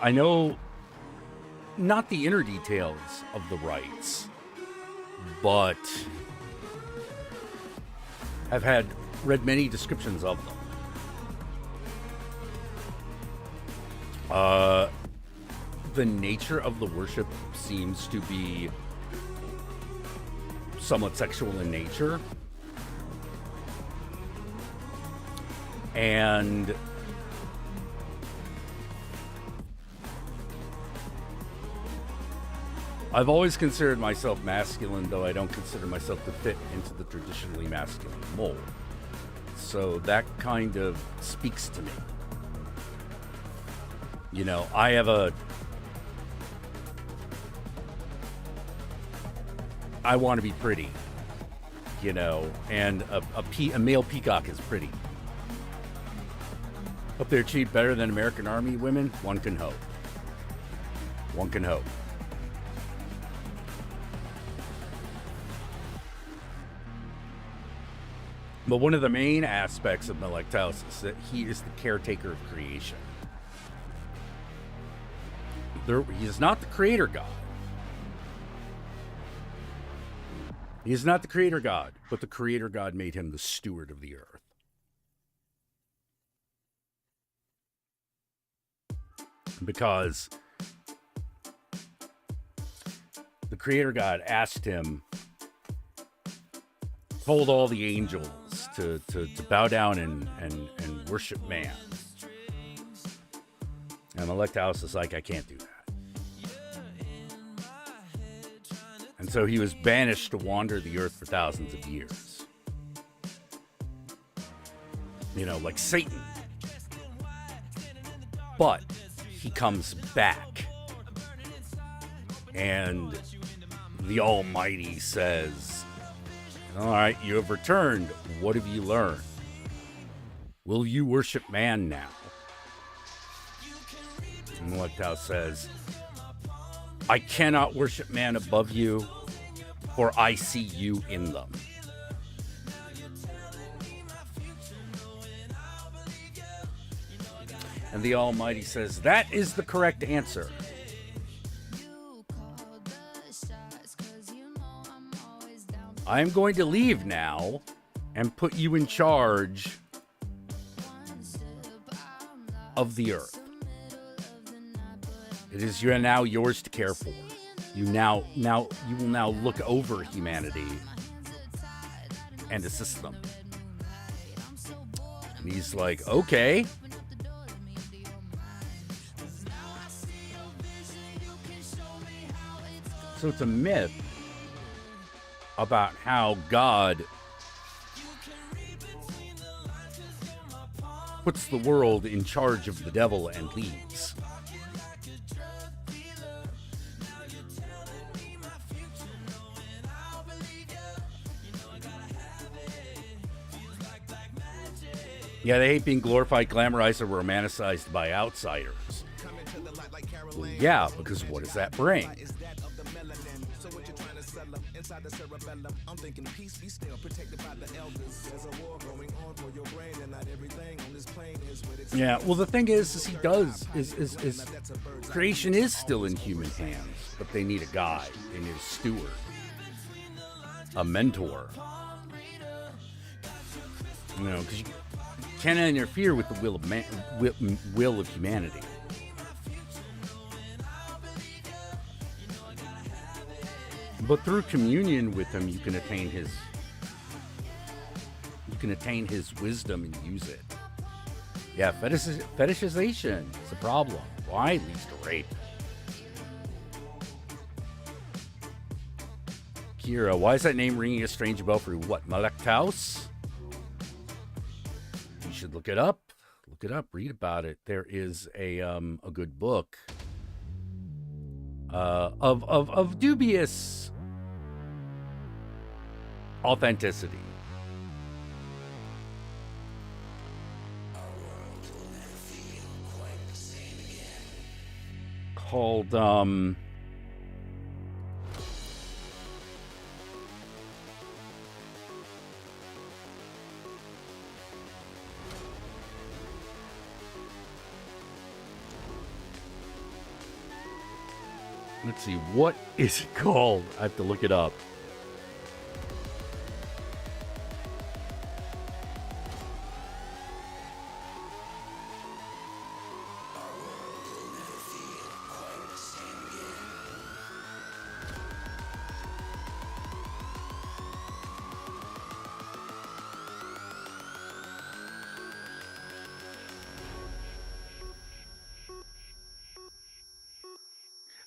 I know not the inner details of the rites, but I've read many descriptions of them. The nature of the worship seems to be somewhat sexual in nature. And I've always considered myself masculine, though I don't consider myself to fit into the traditionally masculine mold. So that kind of speaks to me. You know, I want to be pretty, you know, and a male peacock is pretty. Hope they're treated better than American Army women? One can hope. One can hope. But one of the main aspects of Melektaus is that he is the caretaker of creation. He is not the creator god. He is not the creator god, but the creator god made him the steward of the earth. Because the creator god asked him, told all the angels to bow down and worship man. And Melektaus is like, I can't do that. And so he was banished to wander the earth for thousands of years. You know, like Satan. But he comes back. And the Almighty says, all right, you have returned. What have you learned? Will you worship man now? And Melektaus says, I cannot worship man above you, for I see you in them. And the Almighty says, that is the correct answer. I am going to leave now and put you in charge of the earth. It is now yours to care for. You will now look over humanity and assist them. And he's like, okay. So it's a myth about how God puts the world in charge of the devil and leads. Yeah, they hate being glorified, glamorized, or romanticized by outsiders. Well, yeah, because what does that bring? Yeah, well, the thing is he does is creation is still in human hands, but they need a guide, they need a steward, a mentor. You know, because you cannot interfere with the will of man, will of humanity. But through communion with him, you can attain his wisdom and use it. Yeah, fetishization is a problem. Why leads to rape? Kira, why is that name ringing a strange bell for you? What, Melektaus? You should look it up. Look it up. Read about it. There is a good book of dubious authenticity. Called let's see, what is it called? I have to look it up.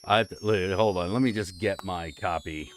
I have to, hold on. Let me just get my copy.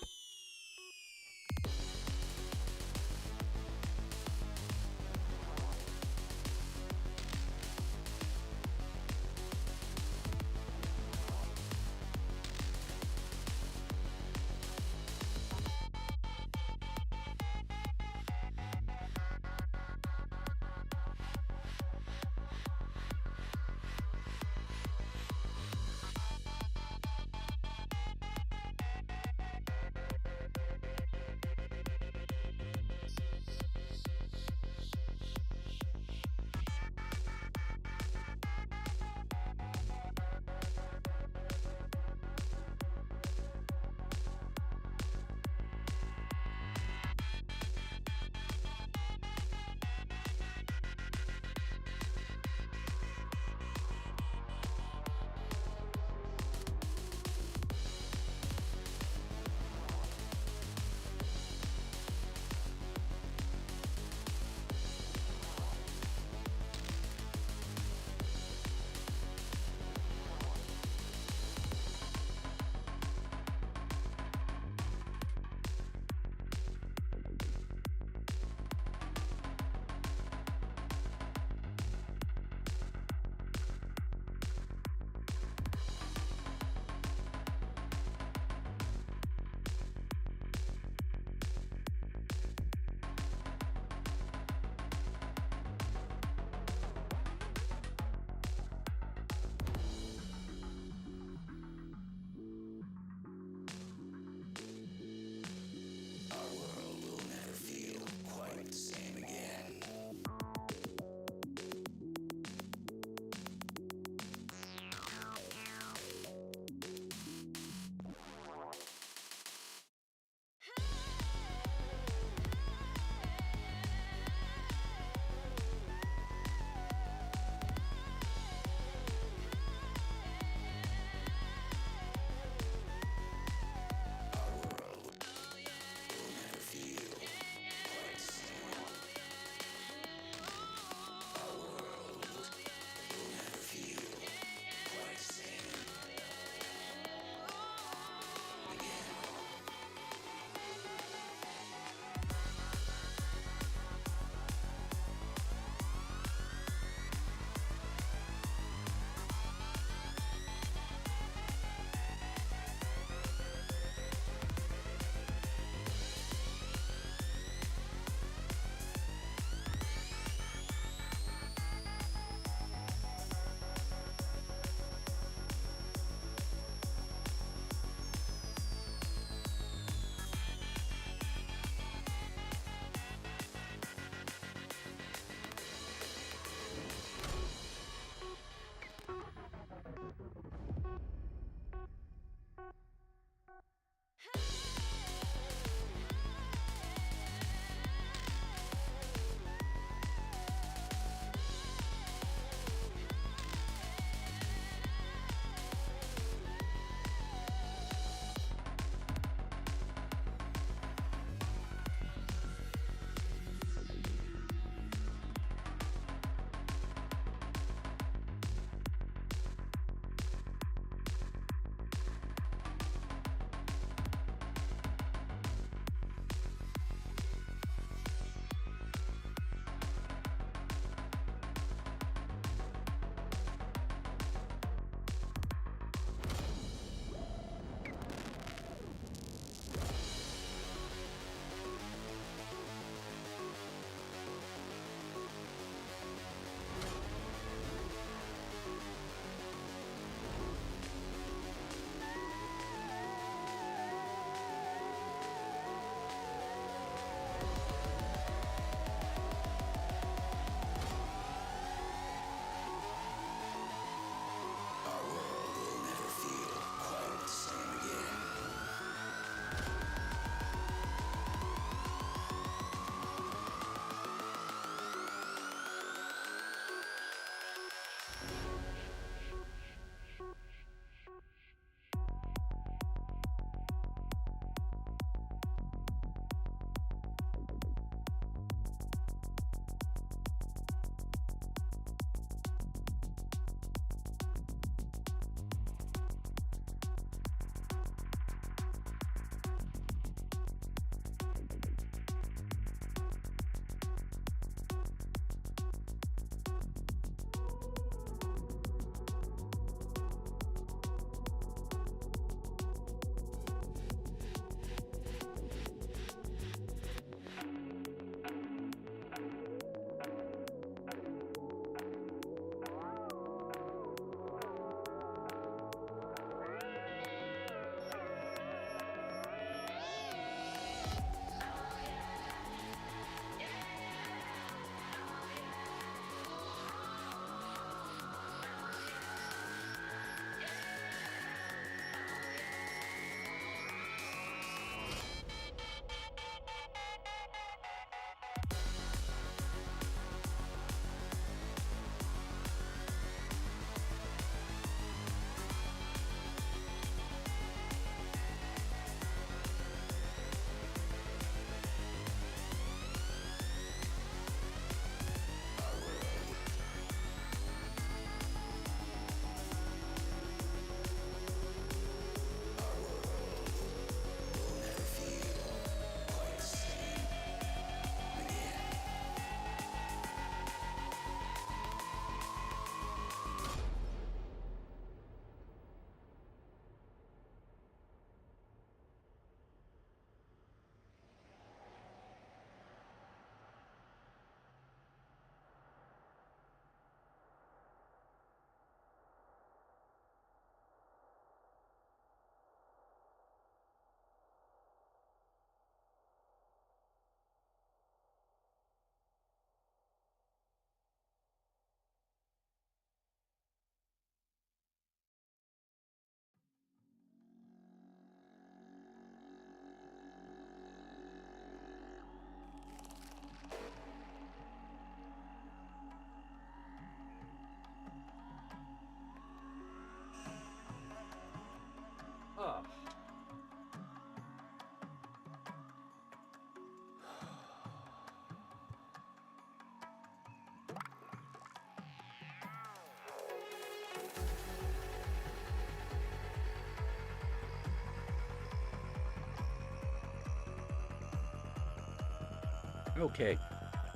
Okay.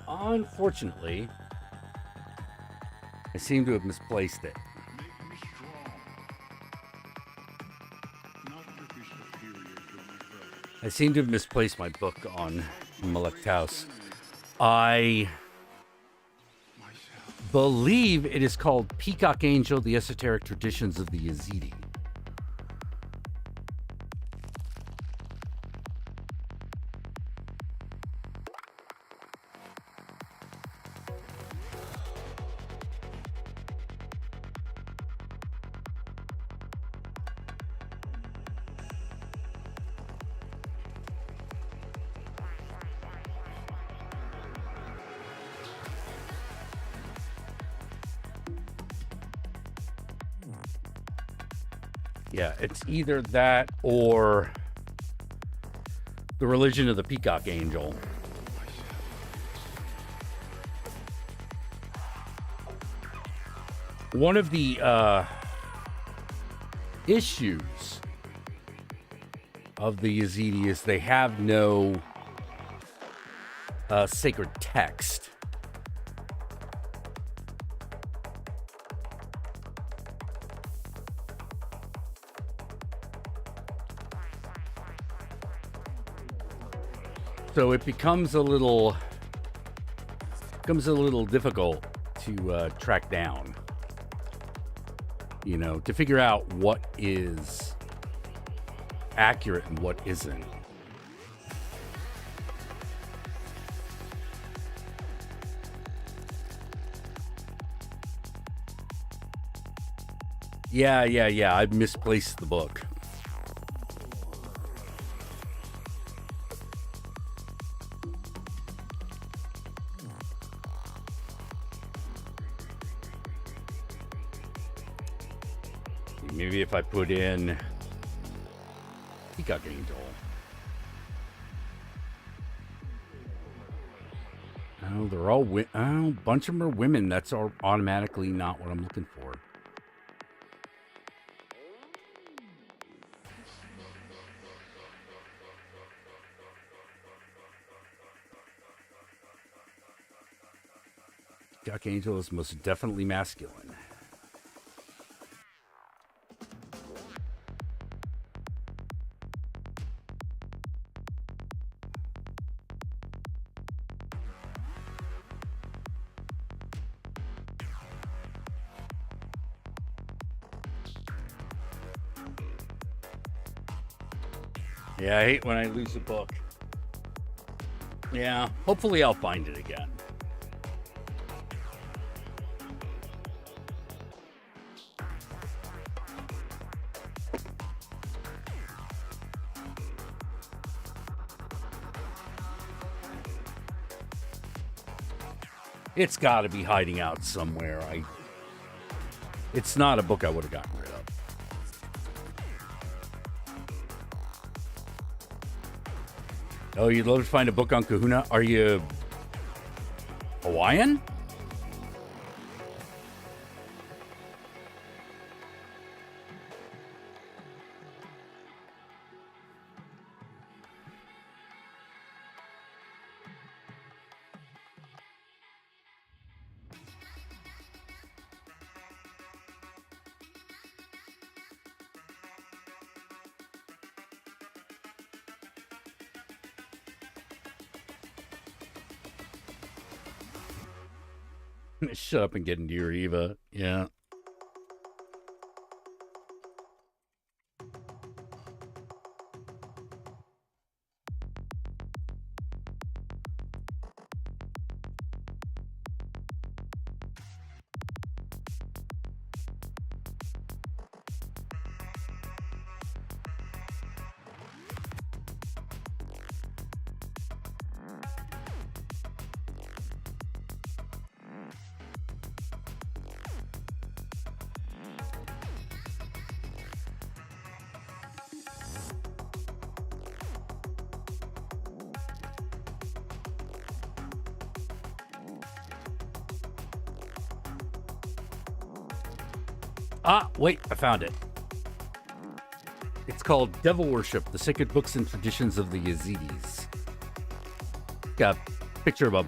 Unfortunately, I seem to have misplaced it. I seem to have misplaced my book on Malek Taus. I believe it is called Peacock Angel, The Esoteric Traditions of the Yazidi. Yeah, it's either that or The Religion of the Peacock Angel. One of the issues of the Yazidi is they have no sacred text. So it becomes a little difficult to track down, you know, to figure out what is accurate and what isn't. Yeah. I misplaced the book. Maybe if I put in Peacock Angel. Oh, they're all a bunch of them are women. That's automatically not what I'm looking for. Peacock Angel is most definitely masculine. Yeah, I hate when I lose a book. Yeah, hopefully I'll find it again. It's got to be hiding out somewhere. It's not a book I would have gotten rid of. Oh, you'd love to find a book on Kahuna? Are you Hawaiian? Shut up and get into your Eva. Yeah. Ah, wait, I found it. It's called Devil Worship, the Sacred Books and Traditions of the Yazidis. Got Picture of a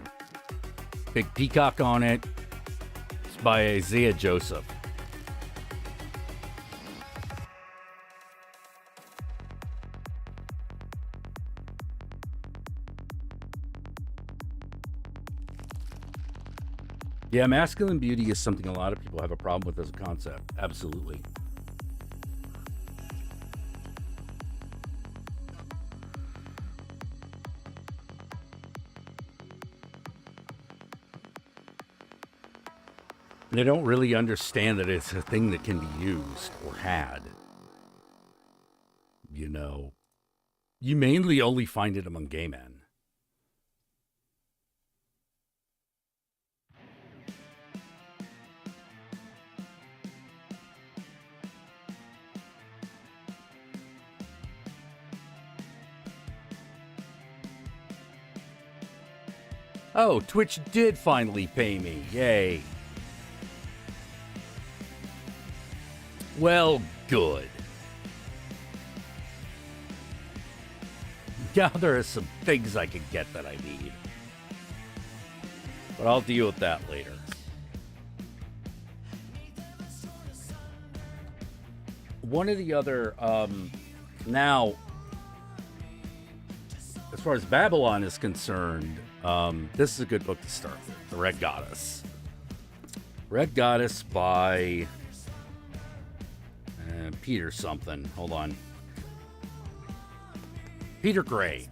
big peacock on it. It's by Isaiah Joseph. Yeah, masculine beauty is something a lot of people have a problem with as a concept. Absolutely. They don't really understand that it's a thing that can be used or had. You know, you mainly only find it among gay men. Oh, Twitch did finally pay me. Yay. Well, good. Yeah, there are some things I can get that I need. But I'll deal with that later. One of the other, now, as far as Babylon is concerned, this is a good book to start with. The Red Goddess. Red Goddess by Peter something. Hold on. Peter Gray.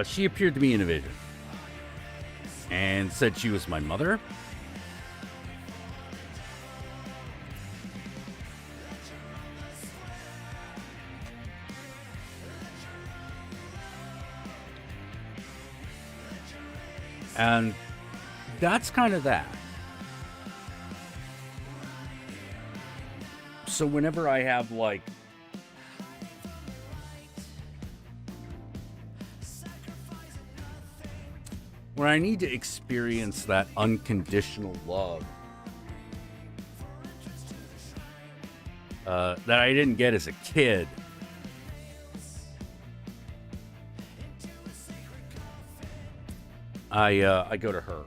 She appeared to me in a vision and said she was my mother. And that's kind of that. So whenever I have like when I need to experience that unconditional love that I didn't get as a kid, I go to her.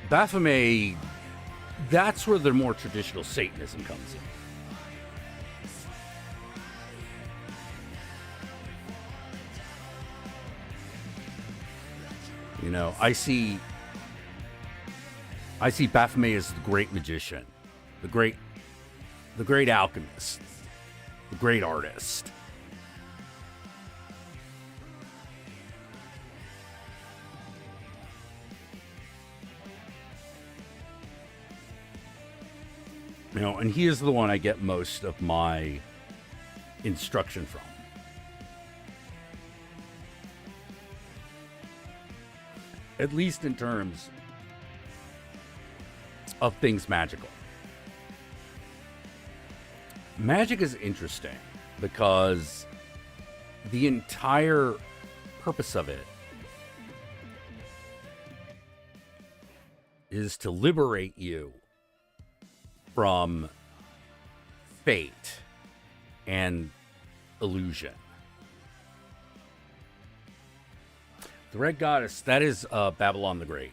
Baphomet, that's where the more traditional Satanism comes in. You know, I see Baphomet as the great magician, the great alchemist, the great artist. You know, and he is the one I get most of my instruction from. At least in terms of things magical. Magic is interesting because the entire purpose of it is to liberate you from fate and illusion. The Red Goddess, that is Babylon the Great.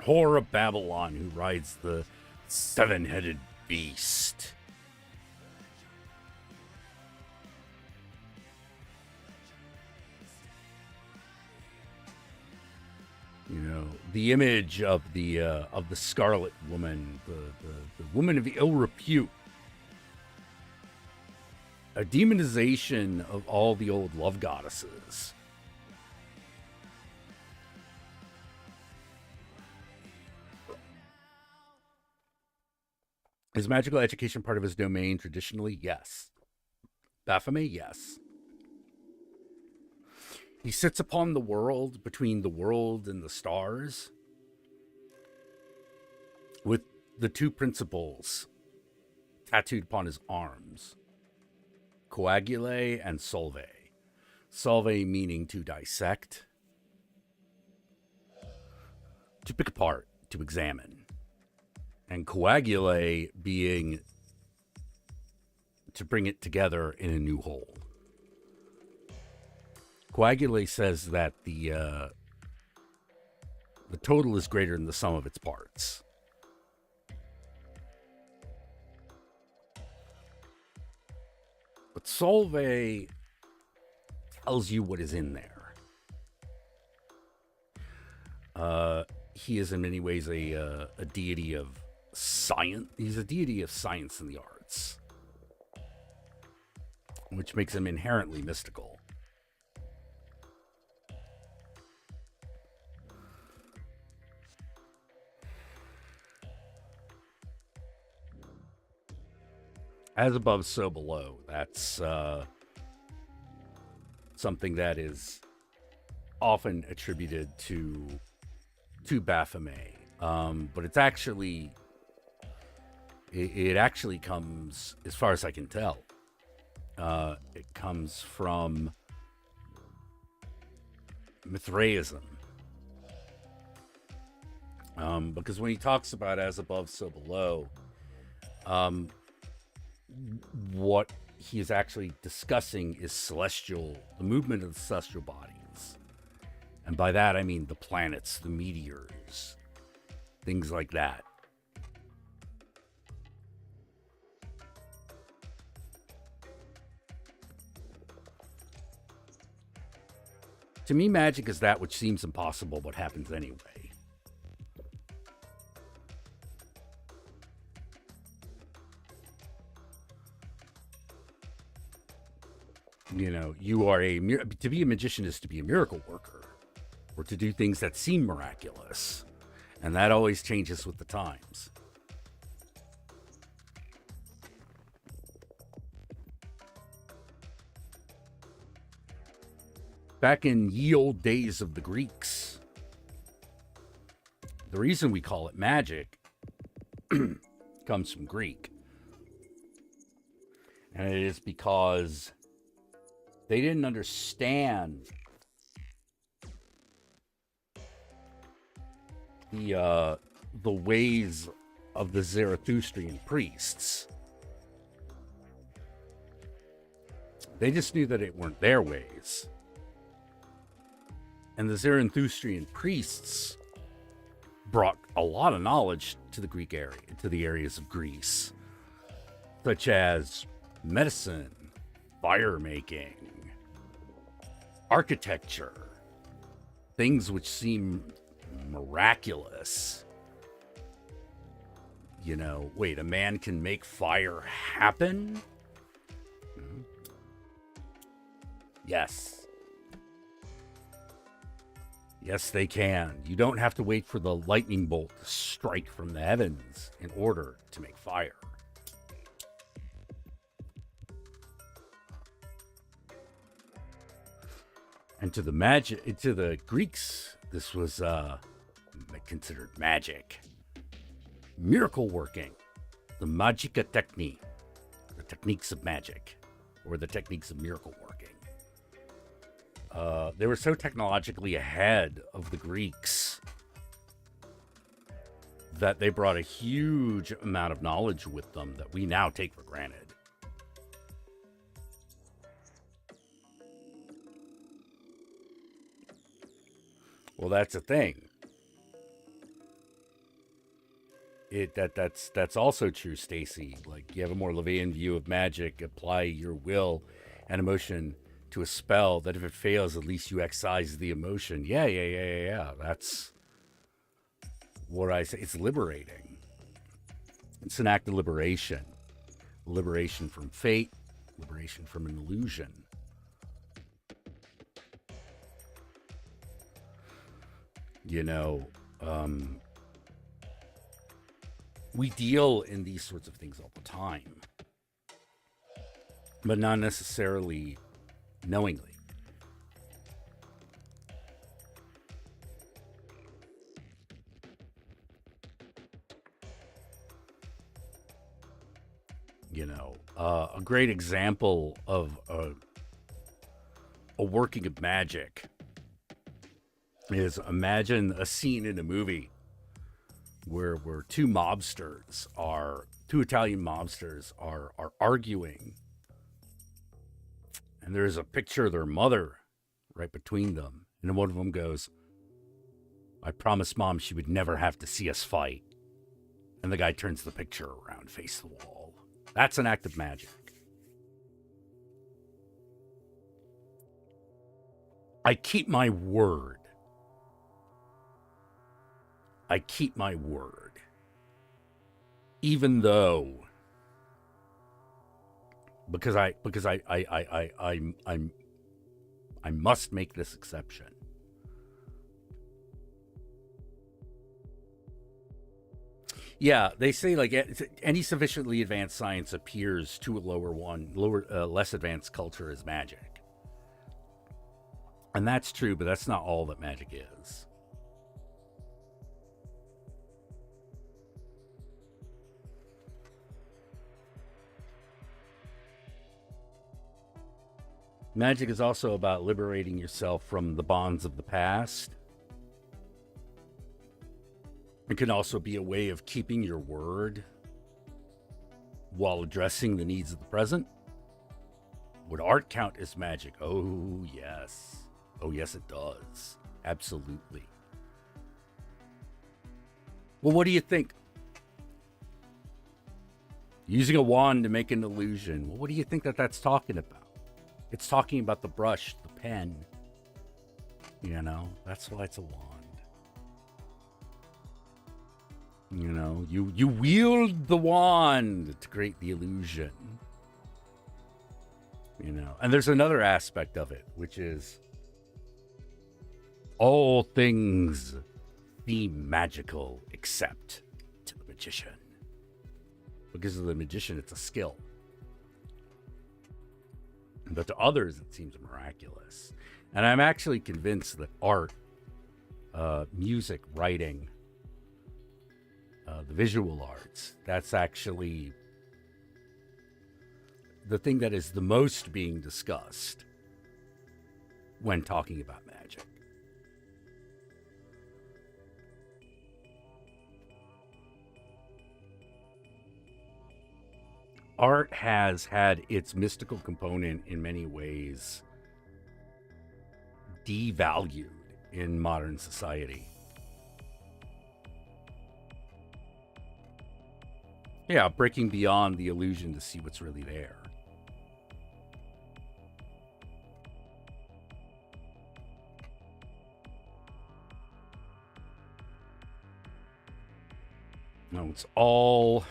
Whore of Babylon who rides the seven-headed beast. You know, the image of the Scarlet Woman, the woman of ill repute, a demonization of all the old love goddesses. Is magical education part of his domain traditionally? Yes. Baphomet? Yes. He sits upon the world, between the world and the stars, with the two principles, tattooed upon his arms. Coagule and solve. Solve meaning to dissect, to pick apart, to examine. And coagule being to bring it together in a new whole. Coagule says that the total is greater than the sum of its parts. But solve tells you what is in there. He is in many ways a deity of science. He's a deity of science and the arts, which makes him inherently mystical. As above, so below. That's something that is often attributed to Baphomet, but it's actually it actually comes, as far as I can tell, it comes from Mithraism, because when he talks about as above, so below, what he is actually discussing is the movement of the celestial bodies. And by that, I mean the planets, the meteors, things like that. To me, magic is that which seems impossible but happens anyway. You know, to be a magician is to be a miracle worker, or to do things that seem miraculous. And that always changes with the times. Back in ye old days of the Greeks, the reason we call it magic comes from Greek. And it is because they didn't understand the ways of the Zarathustrian priests. They just knew that it weren't their ways. And the Zarathustrian priests brought a lot of knowledge to the Greek area, to the areas of Greece, such as medicine, fire making, architecture, things which seem miraculous. You know, wait, a man can make fire happen? Mm-hmm. Yes. Yes, they can. You don't have to wait for the lightning bolt to strike from the heavens in order to make fire. And to the Greeks, this was considered magic. Miracle working. The magica technique. The techniques of magic. Or the techniques of miracle working. They were so technologically ahead of the Greeks that they brought a huge amount of knowledge with them that we now take for granted. Well, that's the thing. That's also true, Stacy. Like, you have a more Levian view of magic. Apply your will and emotion to a spell that if it fails, at least you excise the emotion. Yeah. That's what I say. It's liberating. It's an act of liberation. Liberation from fate. Liberation from an illusion. You know, we deal in these sorts of things all the time, but not necessarily knowingly. great example of a working of magic is, imagine a scene in a movie where two Italian mobsters are arguing, and there's a picture of their mother right between them, and then one of them goes, "I promised Mom she would never have to see us fight," and the guy turns the picture around, face the wall. That's an act of magic. I keep my word. I keep my word. Even though, because I must make this exception. Yeah, they say like any sufficiently advanced science appears to a less advanced culture as magic. And that's true, but that's not all that magic is. Magic is also about liberating yourself from the bonds of the past. It can also be a way of keeping your word while addressing the needs of the present. Would art count as magic? Oh, yes. Oh, yes, it does. Absolutely. Well, what do you think? Using a wand to make an illusion. Well, what do you think that's talking about? It's talking about the brush, the pen. You know, that's why it's a wand. You know, you wield the wand to create the illusion. You know, and there's another aspect of it, which is all things seem magical except to the magician. Because of the magician, it's a skill. But to others, it seems miraculous. And I'm actually convinced that art, music, writing, the visual arts, that's actually the thing that is the most being discussed when talking about magic. Art has had its mystical component in many ways devalued in modern society. Yeah, breaking beyond the illusion to see what's really there. No, it's all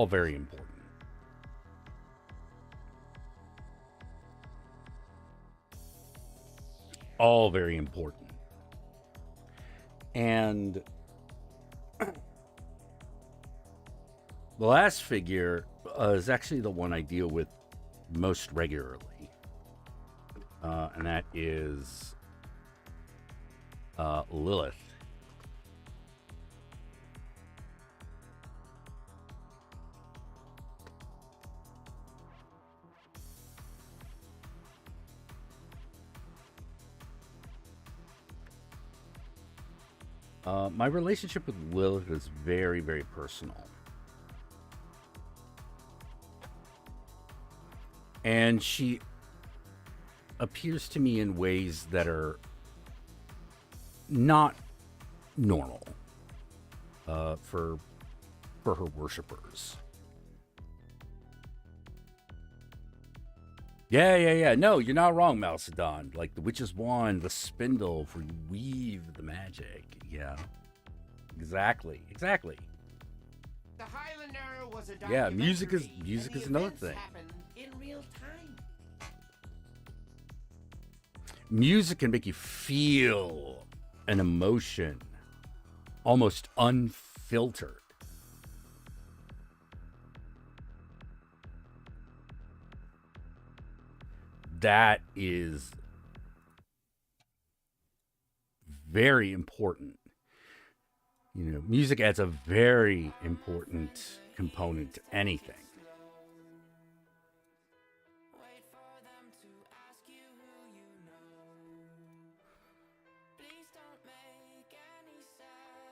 very important. All very important. And the last figure is actually the one I deal with most regularly. And that is Lilith. My relationship with Lilith is very, very personal. And she appears to me in ways that are not normal for her worshipers. Yeah. No, you're not wrong, Malcedon. Like the witch's wand, the spindle for you weave the magic. Yeah. Exactly. The Highlander was a Yeah, music is documentary, and the another events thing. happened in real time. Music can make you feel an emotion almost unfiltered. That is very important. You know, music adds a very important component to anything.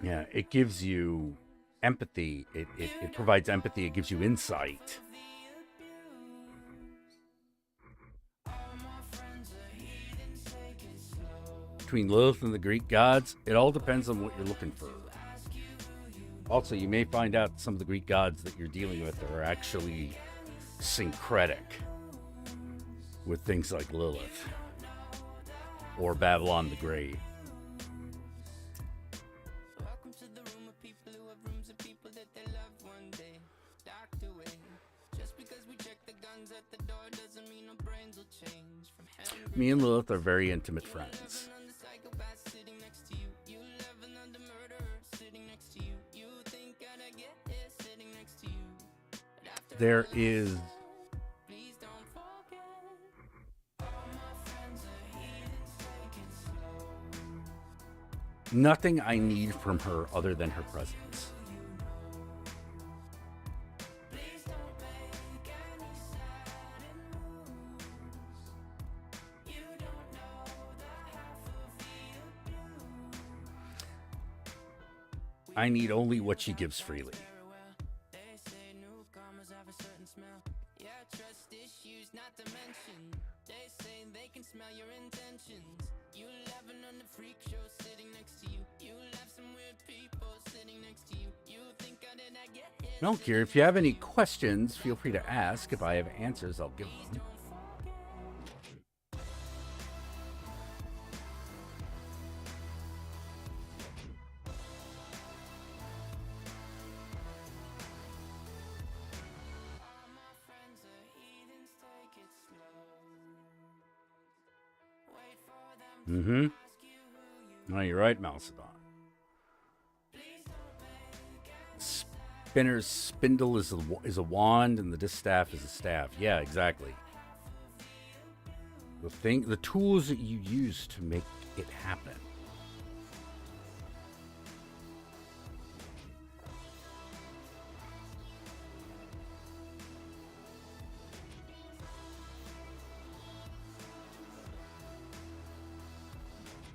Yeah, it gives you empathy. It provides empathy. It gives you insight. Between Lilith and the Greek gods, it all depends on what you're looking for. Also, you may find out some of the Greek gods that you're dealing with are actually syncretic with things like Lilith or Babylon the Great. Me and Lilith are very intimate friends. There is nothing I need from her other than her presence. I need only what she gives freely. I don't care. If you have any questions, feel free to ask. If I have answers, I'll give them. Mm-hmm. No, you're right, Malcedon. Spinner's spindle is a wand, and the distaff is a staff. Yeah, exactly. The tools that you use to make it happen.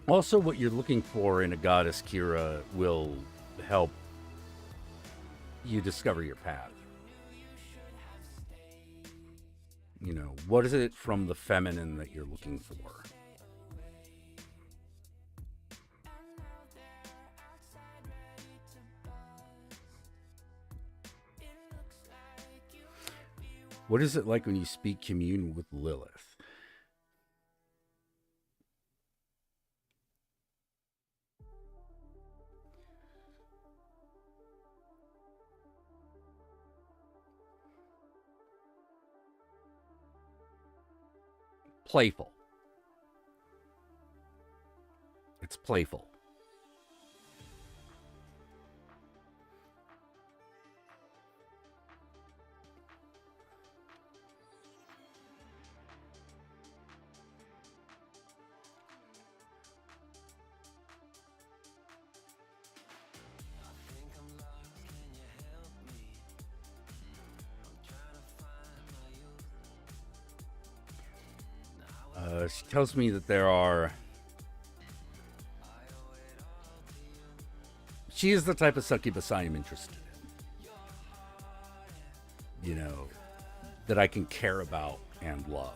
Also, what you're looking for in a goddess Kira will help you discover your path. You know, what is it from the feminine that you're looking for? What is it like when you speak commune with Lilith? Playful. It's playful. She tells me that there are... She is the type of succubus I am interested in. You know, that I can care about and love.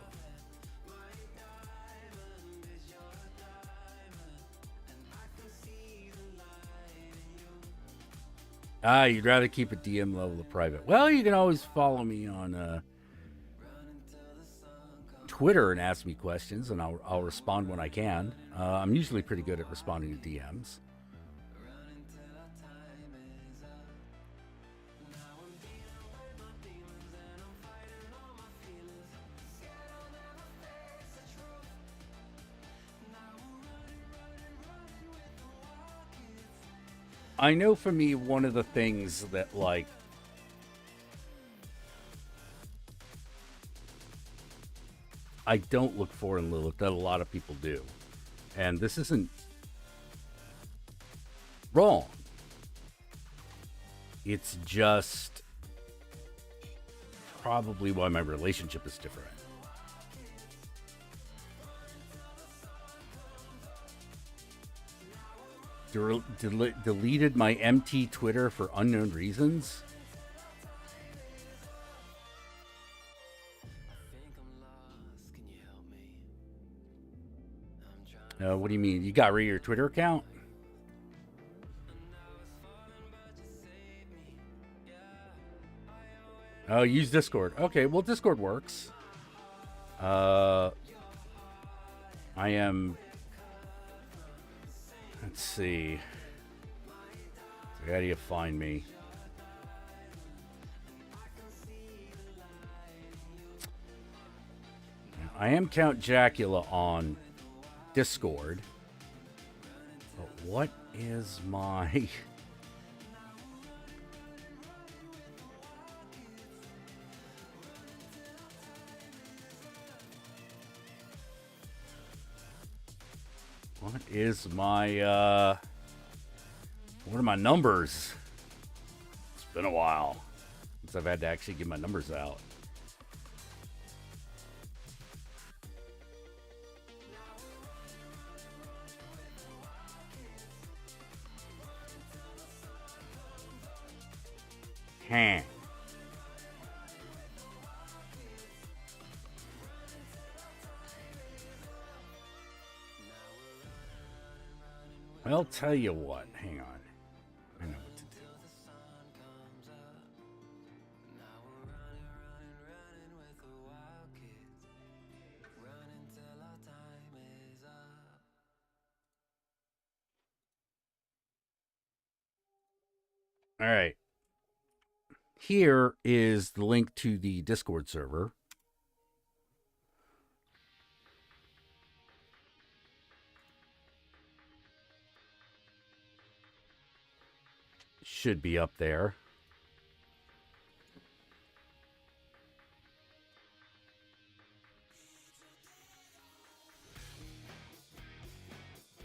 You'd rather keep it DM level of private. Well, you can always follow me on Twitter and ask me questions, and I'll respond when I can. I'm usually pretty good at responding to DMs. I know for me, one of the things that, like, I don't look for in Lilith that a lot of people do, and this isn't wrong. It's just probably why my relationship is different. deleted my MT Twitter for unknown reasons. What do you mean? You got rid of your Twitter account? Oh, use Discord. Okay, well, Discord works. I am... Let's see. So how do you find me? I am Count Jackula on Discord. But what is my... What is my, what are my numbers? It's been a while since I've had to actually give my numbers out. Huh. I'll tell you what. Hang on. I know what to do. All right. Here is the link to the Discord server. Should be up there.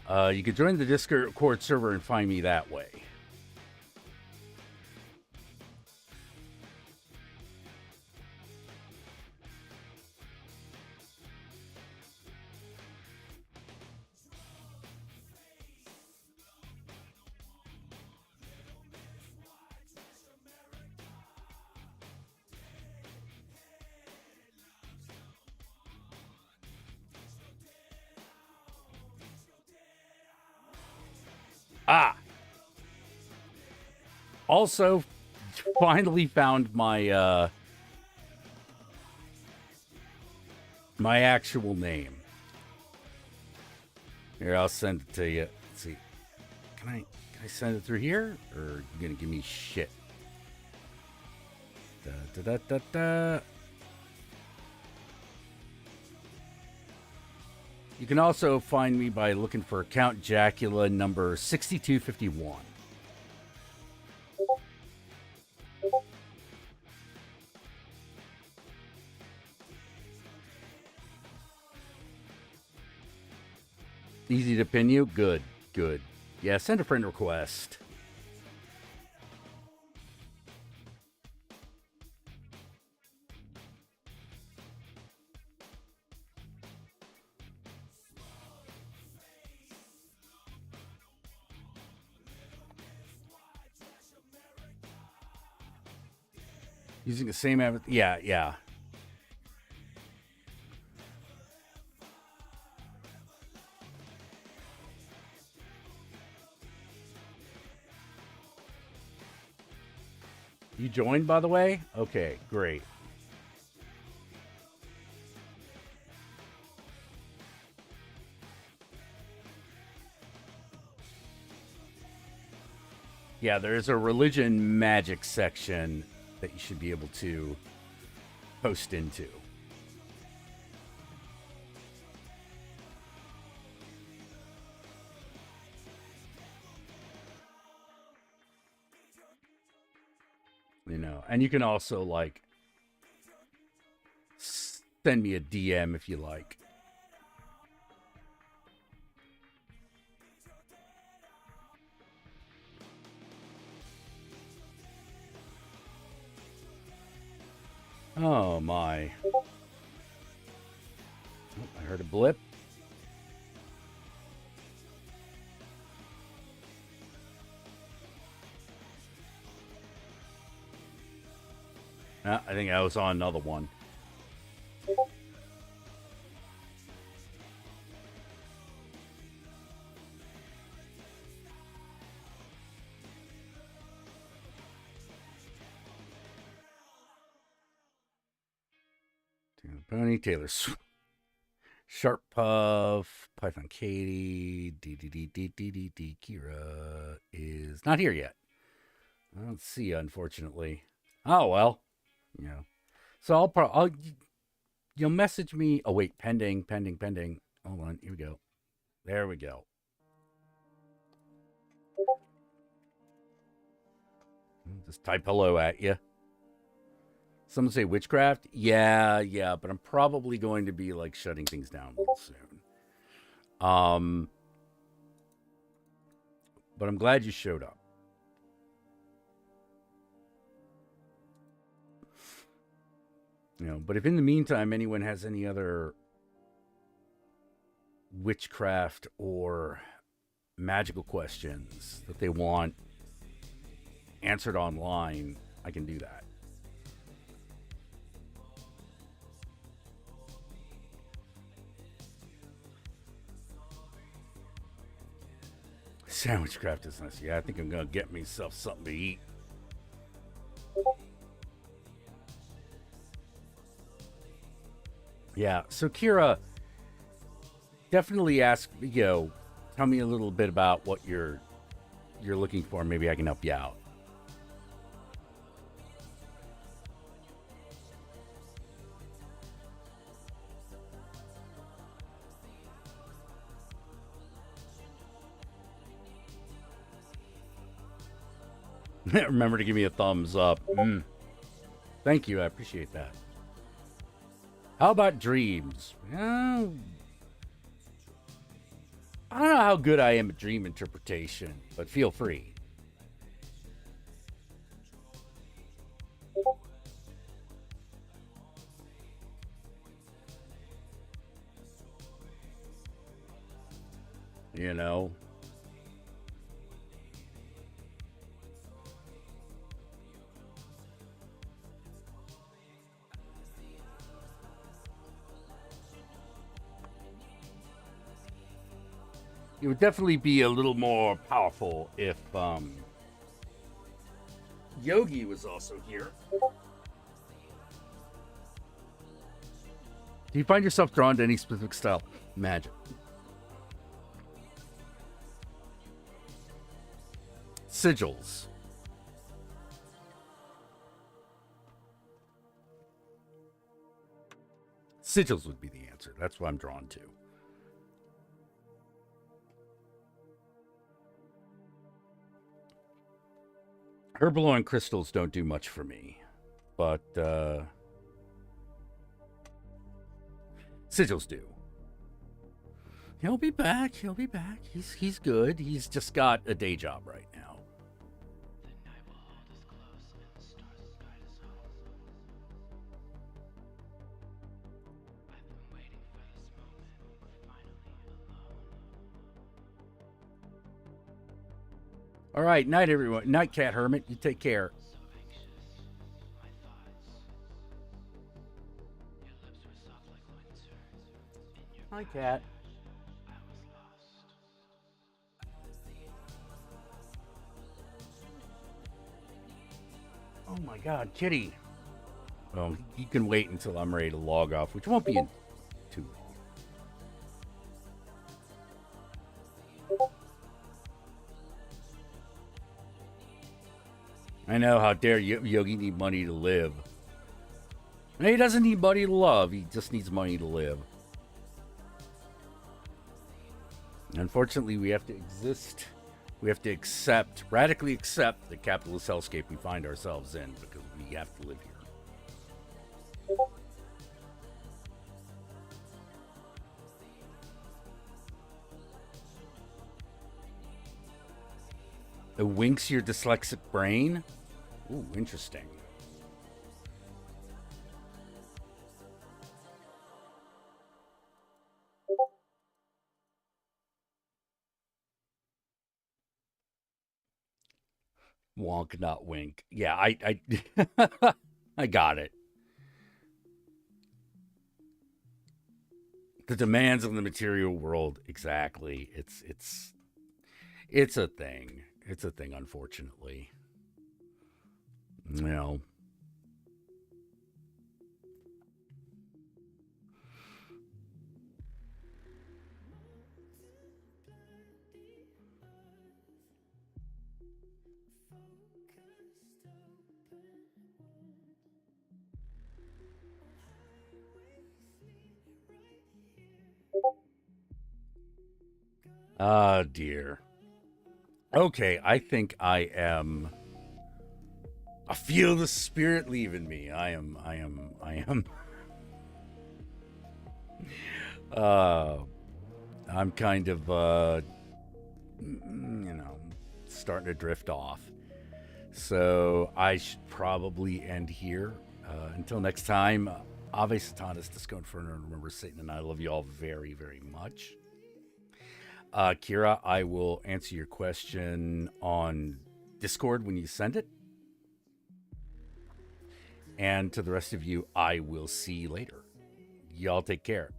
You could join the Discord server and find me that way. Also, finally found my my actual name. Here, I'll send it to you. Let's see. Can I send it through here? Or are you gonna give me shit? Da, da, da, da, da. You can also find me by looking for Count Jackula number 6251. Easy to pin you? Good, good. Yeah, send a friend request. Using the same avatar? Yeah, yeah. You joined, by the way? Okay, great. Yeah, there's a religion magic section that you should be able to post into. You know, and you can also, like, send me a DM if you like. Oh, my. Oh, I heard a blip. I think I was on another one. Pony Taylor Sharp Puff, Python Katie, D. Kira is not here yet. I don't see you, unfortunately. Oh well, you know. So you'll message me. Oh wait, pending. Hold on, here we go. There we go. Just type hello at you. Someone say witchcraft? Yeah, but I'm probably going to be like shutting things down a little soon. But I'm glad you showed up. You know, but if in the meantime anyone has any other witchcraft or magical questions that they want answered online, I can do that. Sandwich craft is nice. Yeah, I think I'm gonna get myself something to eat. Yeah, so Kira, definitely ask, tell me a little bit about what you're looking for. Maybe I can help you out. Remember to give me a thumbs up. Thank you, I appreciate that. How about dreams? Well, I don't know how good I am at dream interpretation, but feel free. You know? It would definitely be a little more powerful if Yogi was also here. Do you find yourself drawn to any specific style magic? Sigils. Sigils would be the answer. That's what I'm drawn to. Herballoy crystals don't do much for me, but sigils do. He'll be back. He's good. He's just got a day job right now. The night will hold us close and the stars guide us home. I've been waiting for this moment. We're finally alone. All right, night everyone. Night, Cat Hermit. You take care. So anxious, my thoughts. Your lips were soft like winter. In your Hi, Cat. I was lost. Oh my God, Kitty. Well, you can wait until I'm ready to log off, which won't be in too long. I know, how dare Yogi need money to live. And he doesn't need money to love, he just needs money to live. Unfortunately, we have to exist. We have to radically accept the capitalist hellscape we find ourselves in because we have to live here. It winks your dyslexic brain? Ooh, interesting. Wonk, not wink. Yeah, I I got it. The demands of the material world, exactly. It's a thing. It's a thing, unfortunately. You know. Ah, dear. Okay, I think I am. I feel the spirit leaving me. I am. Uh, I'm kind of, starting to drift off. So I should probably end here. Until next time, Ave Satanas, Disco Inferno, and remember Satan and I love you all very, very much. Kira, I will answer your question on Discord when you send it. And to the rest of you, I will see you later. Y'all take care.